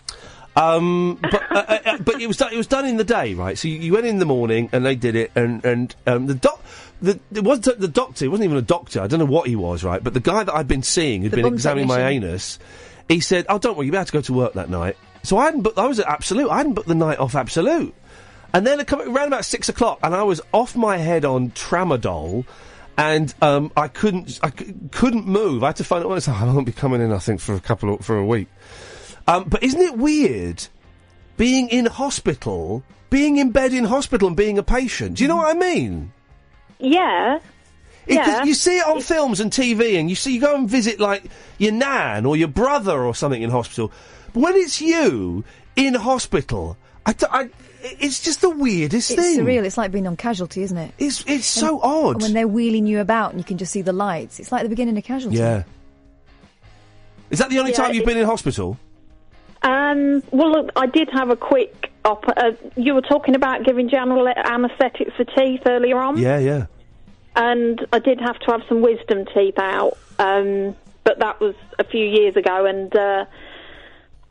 Speaker 4: But it was done in the day, right? So you went in the morning and they did it, and it wasn't the doctor. It wasn't even a doctor. I don't know what he was, right? But the guy that I'd been seeing, who'd been examining my anus, he said, "Oh, don't worry, you'll be able to go to work that night." So I was at Absolute. I hadn't booked the night off Absolute. And then around about 6 o'clock, and I was off my head on tramadol, and I couldn't move. I had to find out. I won't be coming in, I think, for a week. But isn't it weird being in hospital, being in bed in hospital and being a patient. Do you know what I mean?
Speaker 13: Yeah.
Speaker 4: Because you see it on films and TV, and you go and visit, like, your nan or your brother or something in hospital. But when it's you in hospital, it's just the weirdest thing.
Speaker 11: It's surreal. It's like being on Casualty, isn't it?
Speaker 4: It's so odd.
Speaker 11: When they're wheeling you about and you can just see the lights. It's like the beginning of Casualty.
Speaker 4: Yeah. Is that the only time you've been in hospital?
Speaker 13: Well, look, I did have a quick you were talking about giving general anaesthetics for teeth earlier on.
Speaker 4: Yeah.
Speaker 13: And I did have to have some wisdom teeth out, but that was a few years ago, and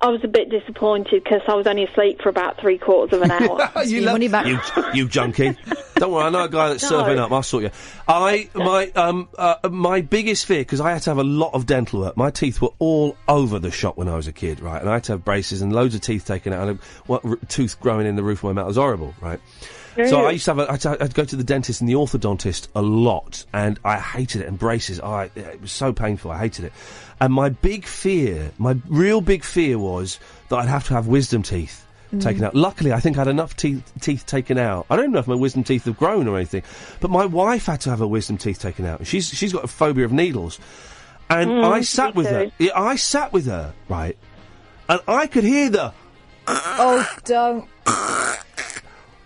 Speaker 13: I was a bit disappointed because I was only asleep for about 3/4 of an hour.
Speaker 11: Money back.
Speaker 4: You junkie. Don't worry, I know a guy that's serving up. I'll sort you. My biggest fear, because I had to have a lot of dental work. My teeth were all over the shop when I was a kid, right? And I had to have braces and loads of teeth taken out, and tooth growing in the roof of my mouth. It was horrible, right? So I used to have I'd go to the dentist and the orthodontist a lot, and I hated it. And braces, it was so painful. I hated it. And my real big fear was that I'd have to have wisdom teeth taken out. Luckily, I think I had enough teeth taken out. I don't know if my wisdom teeth have grown or anything, but my wife had to have her wisdom teeth taken out. She's got a phobia of needles, and I sat with her. Yeah, I sat with her, right, and I could hear the.
Speaker 11: Oh, don't.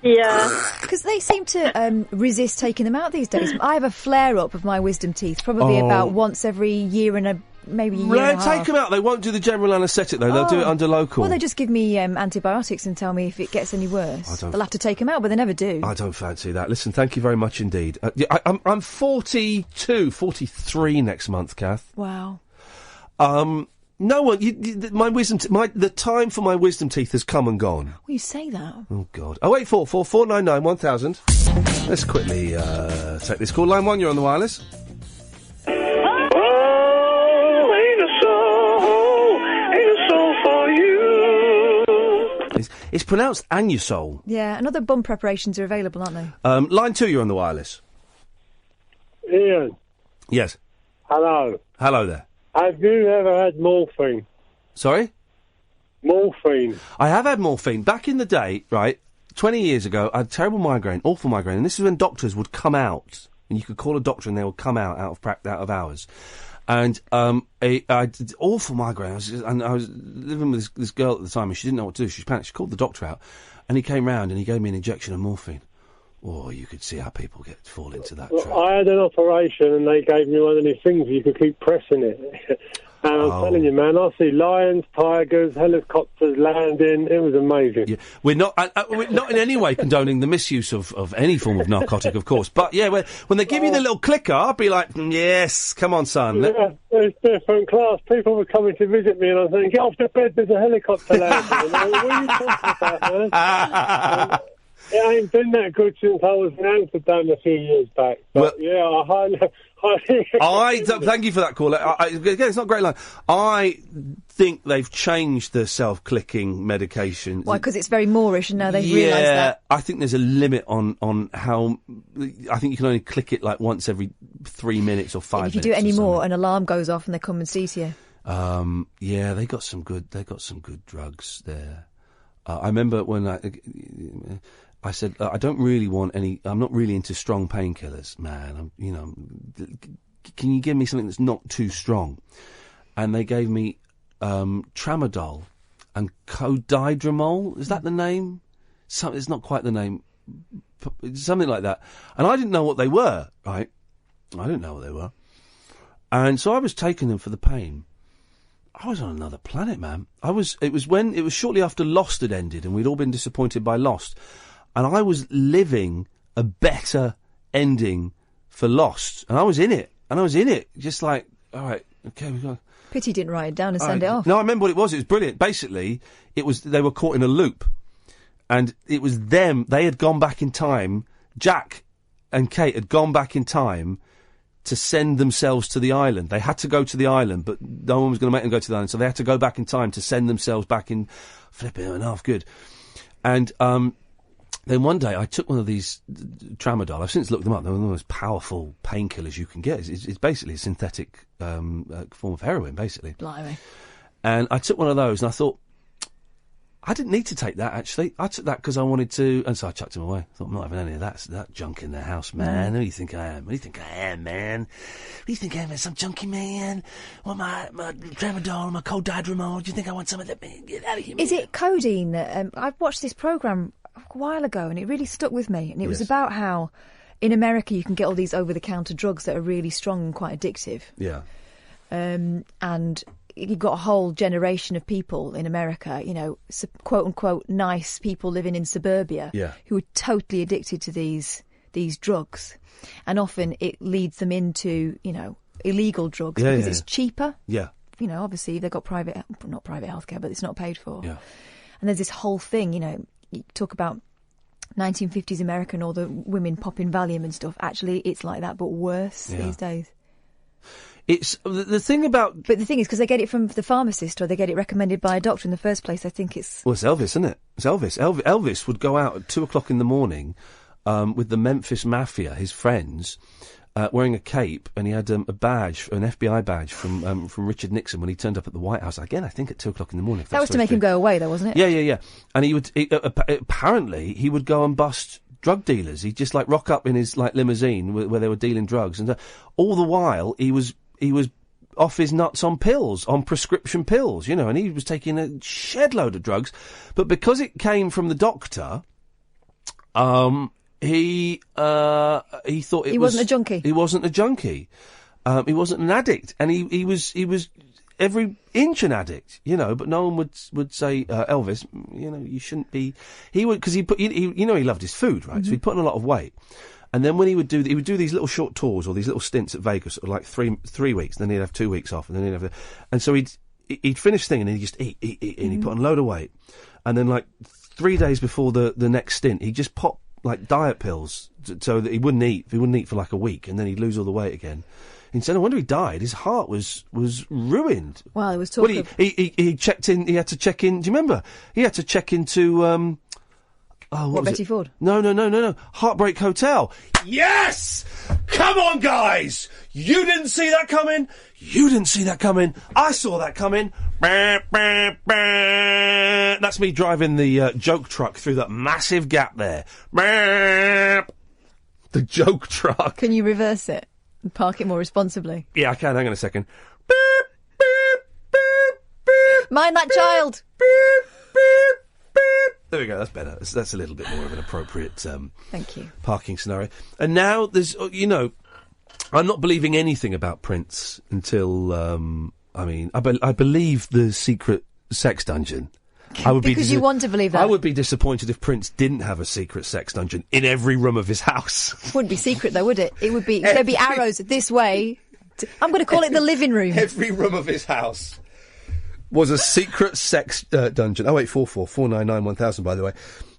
Speaker 13: Yeah.
Speaker 11: Because they seem to resist taking them out these days. I have a flare-up of my wisdom teeth, probably about once every year and maybe a year and a half.
Speaker 4: Take them out. They won't do the general anaesthetic, though. They'll do it under local.
Speaker 11: Well, they just give me antibiotics and tell me if it gets any worse. They'll have to take them out, but they never do.
Speaker 4: I don't fancy that. Listen, thank you very much indeed. I'm 43 next month, Kath.
Speaker 11: Wow.
Speaker 4: No one. The time for my wisdom teeth has come and gone.
Speaker 11: Well, you say that.
Speaker 4: Oh God. 0844 499 1000. Let's quickly take this call. Line 1, you're on the wireless. It's pronounced Anusol.
Speaker 11: Yeah, and other bum preparations are available, aren't they?
Speaker 4: Line 2, you're on the wireless.
Speaker 14: Ian.
Speaker 4: Yes.
Speaker 14: Hello.
Speaker 4: Hello there.
Speaker 14: Have you ever had morphine?
Speaker 4: Sorry?
Speaker 14: Morphine.
Speaker 4: I have had morphine. Back in the day, right, 20 years ago, I had terrible migraine, awful migraine, and this is when doctors would come out, and you could call a doctor and they would come out of hours. And I did awful migraine. I was living with this girl at the time, and she didn't know what to do. She was panicked. She called the doctor out, and he came round and he gave me an injection of morphine. Oh, you could see how people fall into that trap.
Speaker 14: I had an operation, and they gave me one of these things you could keep pressing it. And I'm telling you, man, I see lions, tigers, helicopters landing. It was amazing.
Speaker 4: Yeah. We're not in any way condoning the misuse of any form of narcotic, of course. But yeah, when they give you the little clicker, I'll be like, yes, come on, son.
Speaker 14: Yeah, it's different class. People were coming to visit me, and I was saying, get off the bed, there's a helicopter landing. And I went, what are you talking about, man? It ain't been that good since I was in Amsterdam a few years back. But yeah, I highly
Speaker 4: thank you for that call. Again, it's not a great line. I think they've changed the self-clicking medication.
Speaker 11: Why? Because it's very Moorish, and now they've realised that.
Speaker 4: I think there's a limit on how. I think you can only click it like once every 3 minutes or 5 minutes.
Speaker 11: If you do it any more, an alarm goes off and they come and seize you.
Speaker 4: Yeah, they got some good drugs there. I remember when I said, I don't really want any. I'm not really into strong painkillers, man. Can you give me something that's not too strong? And they gave me tramadol and codidromol. Is that the name? It's not quite the name. Something like that. And I didn't know what they were. Right? I didn't know what they were. And so I was taking them for the pain. I was on another planet, man. It was shortly after Lost had ended, and we'd all been disappointed by Lost. And I was living a better ending for Lost. And I was in it. Just like, all right, okay, we got.
Speaker 11: Pity you didn't write it down and send it off.
Speaker 4: No, I remember what it was. It was brilliant. Basically, they were caught in a loop. And it was them. They had gone back in time. Jack and Kate had gone back in time to send themselves to the island. They had to go to the island, but no one was going to make them go to the island. So they had to go back in time to send themselves back in. Flipping and half good. And, then one day I took one of these tramadol. I've since looked them up. They're one of the most powerful painkillers you can get. It's basically a synthetic form of heroin, basically.
Speaker 11: Blimey.
Speaker 4: And I took one of those, and I thought, I didn't need to take that, actually. I took that because I wanted to, and so I chucked them away. I thought, I'm not having any of that junk in their house, man. Who do you think I am? Who do you think I am, man? Who do you think I am? Some junkie man? Want my tramadol, my cold Dydramol? Do you think I want some of that? Man, get out of here, man.
Speaker 11: Is it codeine that... I watched this programme a while ago and it really stuck with me. And it was about how in America you can get all these over-the-counter drugs that are really strong and quite addictive.
Speaker 4: Yeah.
Speaker 11: And you've got a whole generation of people in America, you know, quote-unquote nice people living in suburbia who are totally addicted to these drugs. And often it leads them into, you know, illegal drugs because it's cheaper.
Speaker 4: Yeah.
Speaker 11: You know, obviously they've got not private healthcare, but it's not paid for.
Speaker 4: Yeah.
Speaker 11: And there's this whole thing, you know, you talk about 1950s America and all the women popping Valium and stuff. Actually, it's like that, but worse these days.
Speaker 4: It's the thing about...
Speaker 11: But the thing is, because they get it from the pharmacist or they get it recommended by a doctor in the first place, I think it's...
Speaker 4: Well, it's Elvis, isn't it? It's Elvis. Elvis would go out at 2 o'clock in the morning with the Memphis Mafia, his friends, wearing a cape, and he had a badge, an FBI badge from Richard Nixon when he turned up at the White House. Again, I think at 2 o'clock in the morning.
Speaker 11: That was to make him go away, though, wasn't it?
Speaker 4: Yeah. And he would... apparently, he would go and bust... drug dealers. He'd just rock up in his limousine where they were dealing drugs, and all the while he was off his nuts on pills, on prescription pills, you know, and he was taking a shed load of drugs, but because it came from the doctor, he thought
Speaker 11: he wasn't a junkie.
Speaker 4: He wasn't a junkie. He wasn't an addict, and he was every inch an addict, you know, but no one would say, Elvis, you know, you shouldn't be. He would, because he loved his food, right? Mm-hmm. So he'd put on a lot of weight. And then when he would do these little short tours or these little stints at Vegas, like three weeks, then he'd have 2 weeks off, and then he'd have, and so he'd finish thing, and he'd just eat, and he'd put on a load of weight, and then 3 days before the next stint, he'd just pop diet pills so that he wouldn't eat for a week, and then he'd lose all the weight again. And so no wonder he died. His heart was ruined.
Speaker 11: Well, it was talking.
Speaker 4: He checked in. He had to check in. Do you remember? He had to check into.
Speaker 11: What Betty Ford?
Speaker 4: No. Heartbreak Hotel. Yes! Come on, guys! You didn't see that coming. You didn't see that coming. I saw that coming. That's me driving the joke truck through that massive gap there. The joke truck.
Speaker 11: Can you reverse it and park it more responsibly?
Speaker 4: Yeah, I can. Hang on a second.
Speaker 11: Mind that child.
Speaker 4: There we go, that's better. That's a little bit more of an appropriate
Speaker 11: Thank you.
Speaker 4: Parking scenario. And now there's, you know, I'm not believing anything about Prince until, I believe the secret sex dungeon.
Speaker 11: Because you want to believe that.
Speaker 4: I would be disappointed if Prince didn't have a secret sex dungeon in every room of his house.
Speaker 11: It wouldn't be secret though, would it? It would be, there'd be arrows this way. I'm going to call it the living room.
Speaker 4: Every room of his house was a secret sex dungeon. 0844 499 1000, by the way.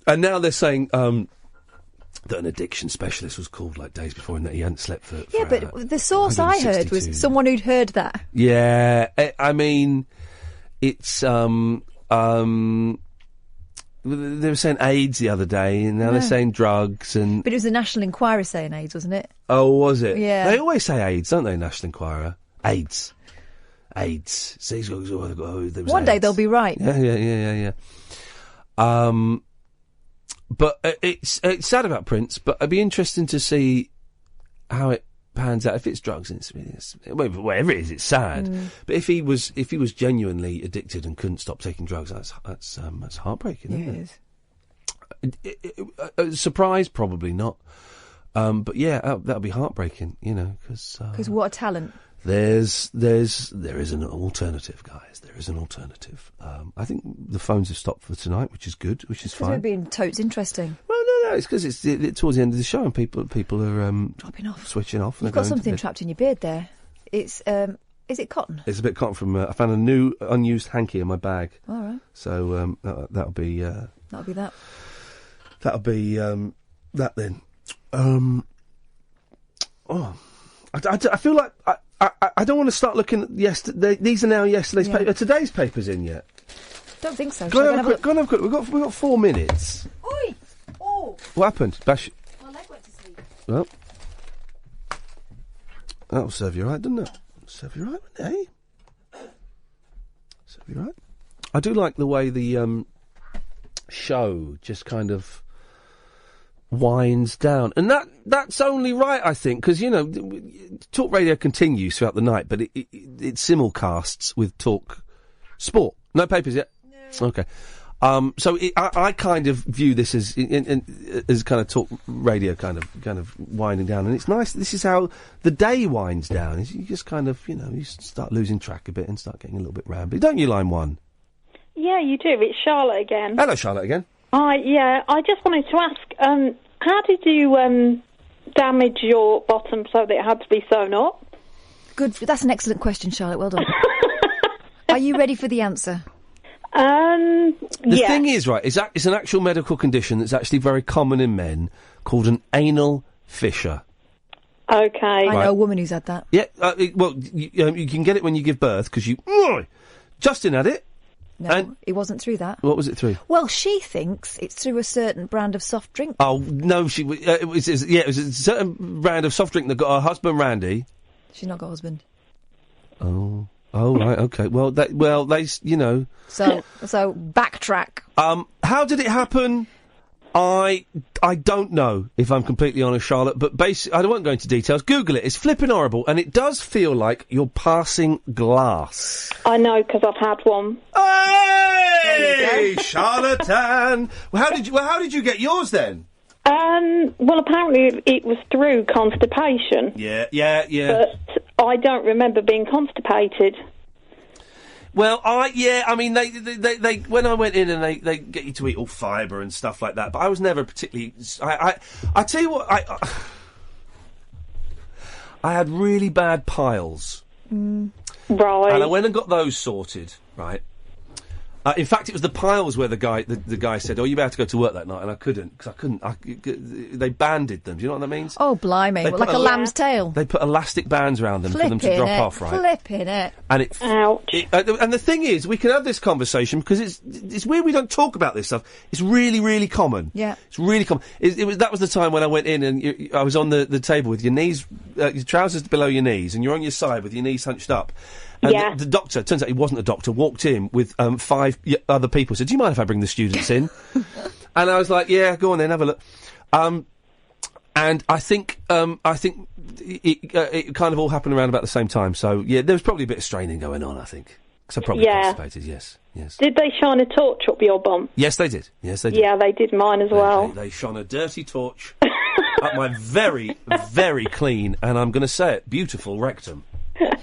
Speaker 4: And now they're saying that an addiction specialist was called days before and that he hadn't slept for
Speaker 11: yeah, but the source I heard was someone who'd heard that.
Speaker 4: Yeah, I mean, it's they were saying AIDS the other day, and now they're saying drugs. And
Speaker 11: but it was the National Enquirer saying AIDS, wasn't it?
Speaker 4: Oh, was it?
Speaker 11: Yeah.
Speaker 4: They always say AIDS, don't they, National Enquirer? AIDS. So he's got,
Speaker 11: one day they'll be right.
Speaker 4: Yeah. But it's sad about Prince, but it'd be interesting to see how it pans out. If it's drugs, whatever it is, it's sad. But if he was genuinely addicted and couldn't stop taking drugs, that's heartbreaking, isn't it? Surprise, probably not. But yeah, that'll be heartbreaking, you know, because
Speaker 11: what a talent.
Speaker 4: There is an alternative, guys. There is an alternative. I think the phones have stopped for tonight, which is good, which is fine.
Speaker 11: We're being totes interesting.
Speaker 4: Well, no, it's because it's towards the end of the show and people are
Speaker 11: dropping off,
Speaker 4: switching off.
Speaker 11: You've got something trapped in your beard there. It's is it cotton?
Speaker 4: It's a bit cotton from. I found a new unused hanky in my bag.
Speaker 11: All right.
Speaker 4: So that'll be.
Speaker 11: That'll be that.
Speaker 4: That'll be that then. I feel like I don't want to start looking at yesterday. These are now yesterday's paper. Are today's papers in yet?
Speaker 11: Don't think so.
Speaker 4: Go on, have a quick. We've got 4 minutes.
Speaker 11: Oi! Oh!
Speaker 4: What happened? Bash.
Speaker 11: My leg went to sleep.
Speaker 4: Well, that'll serve you right, doesn't it? Serve you right, eh? Serve you right. I do like the way the show just kind of winds down. And that's only right, I think, because, Talk Radio continues throughout the night, but it simulcasts with Talk Sport. No papers yet? No. Okay. So I kind of view this as kind of Talk Radio kind of winding down, and it's nice. This is how the day winds down. Is you just kind of, you start losing track a bit and start getting a little bit rambly. Don't you, line one?
Speaker 13: Yeah, you do. It's Charlotte again.
Speaker 4: Hello, Charlotte again.
Speaker 13: I just wanted to ask, how did you damage your bottom so that it had to be sewn up?
Speaker 11: Good. That's an excellent question, Charlotte. Well done. Are you ready for the answer?
Speaker 4: The thing is, right, it's an actual medical condition that's actually very common in men called an anal fissure.
Speaker 13: Okay.
Speaker 11: I know a woman who's had that.
Speaker 4: Yeah, you can get it when you give birth, because Justin had it.
Speaker 11: No, it wasn't through that.
Speaker 4: What was it through?
Speaker 11: Well, she thinks it's through a certain brand of soft drink.
Speaker 4: Oh, no, it was a certain brand of soft drink that got her husband Randy.
Speaker 11: She's not got a husband.
Speaker 4: Oh, right, okay. Well, they,
Speaker 11: So backtrack.
Speaker 4: How did it happen? I don't know, if I'm completely honest, Charlotte, but I won't go into details. Google it. It's flipping horrible, and it does feel like you're passing glass.
Speaker 13: I know, because I've had one.
Speaker 4: Hey, charlatan! How did you get yours then?
Speaker 13: Well, apparently it was through constipation.
Speaker 4: Yeah.
Speaker 13: But I don't remember being constipated.
Speaker 4: Well, they when I went in and they get you to eat all fibre and stuff like that, but I was never particularly. I tell you what, I had really bad piles.
Speaker 13: Right.
Speaker 4: And I went and got those sorted, right. In fact, it was the piles where the guy said, "Oh, you better go to work that night," and I couldn't because they banded them. Do you know what that means?
Speaker 11: Oh, blimey! Like a lamb's tail.
Speaker 4: They put elastic bands around them for them to drop off, right?
Speaker 11: Flipping it.
Speaker 4: And
Speaker 13: ouch.
Speaker 4: And the thing is, we can have this conversation because it's weird we don't talk about this stuff. It's really, really common.
Speaker 11: Yeah.
Speaker 4: It's really common. That was the time when I went in and I was on the table with your knees, your trousers below your knees, and you're on your side with your knees hunched up. And the doctor, turns out he wasn't a doctor, walked in with 5 other people, said, "Do you mind if I bring the students in?" And I was like, "Yeah, go on then, have a look." And I think it kind of all happened around about the same time. So, yeah, there was probably a bit of straining going on, I think. Because I probably constipated, yes.
Speaker 13: Did they shine a torch up your bum?
Speaker 4: Yes, they did.
Speaker 13: Yeah, they did mine as well.
Speaker 4: They shone a dirty torch up my very, very clean, and I'm going to say it, beautiful rectum.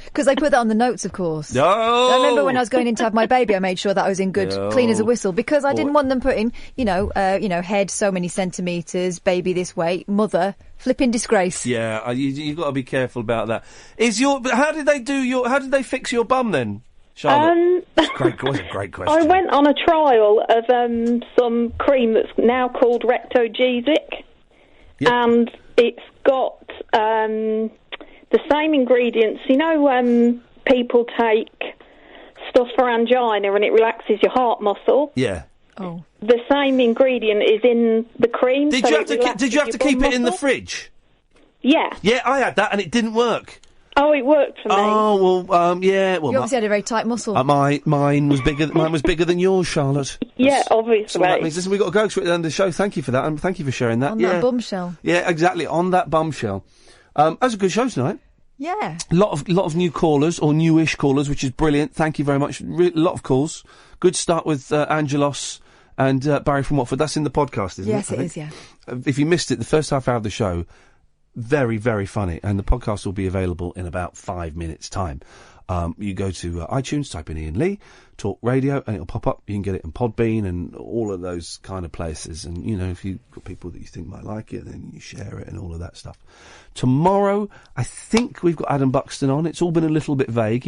Speaker 11: Because they put that on the notes, of course.
Speaker 4: No!
Speaker 11: I remember when I was going in to have my baby, I made sure that I was in good, clean as a whistle, because I didn't want them putting, head so many centimetres, baby this weight, mother, flipping disgrace.
Speaker 4: Yeah, you've got to be careful about that. How did they fix your bum then, Charlotte? That's a great question.
Speaker 13: I went on a trial of some cream that's now called Rectogesic, and it's got the same ingredients. People take stuff for angina and it relaxes your heart muscle.
Speaker 4: Yeah.
Speaker 11: Oh.
Speaker 13: The same ingredient is in the cream.
Speaker 4: Did you have to keep it in the fridge?
Speaker 13: Yeah.
Speaker 4: Yeah, I had that and it didn't work.
Speaker 13: Oh, it worked for me.
Speaker 4: Oh well, yeah. Well,
Speaker 11: you obviously had a very tight muscle.
Speaker 4: Mine was bigger. Mine was bigger than yours, Charlotte.
Speaker 13: Yeah, obviously.
Speaker 4: That means. Listen, we've got to go to the end of the show. Thank you for that, and thank you for sharing that.
Speaker 11: On that bombshell.
Speaker 4: Yeah, exactly. On that bombshell. That was a good show tonight.
Speaker 11: Yeah.
Speaker 4: A lot of new callers, or newish callers, which is brilliant. Thank you very much. A lot of calls. Good start with Angelos and Barry from Watford. That's in the podcast, isn't it?
Speaker 11: Yes, it is, yeah.
Speaker 4: If you missed it, the first half hour of the show, very, very funny. And the podcast will be available in about 5 minutes' time. You go to iTunes, type in Iain Lee, Talk Radio, and it'll pop up. You can get it in Podbean and all of those kind of places. And, if you've got people that you think might like it, then you share it and all of that stuff. Tomorrow, I think we've got Adam Buxton on. It's all been a little bit vague.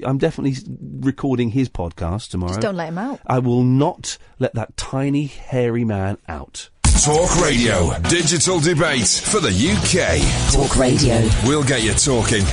Speaker 4: I'm definitely recording his podcast tomorrow.
Speaker 11: Just don't let him out.
Speaker 4: I will not let that tiny, hairy man out.
Speaker 3: Talk Radio. Digital debate for the UK.
Speaker 1: Talk Radio.
Speaker 3: We'll get you talking.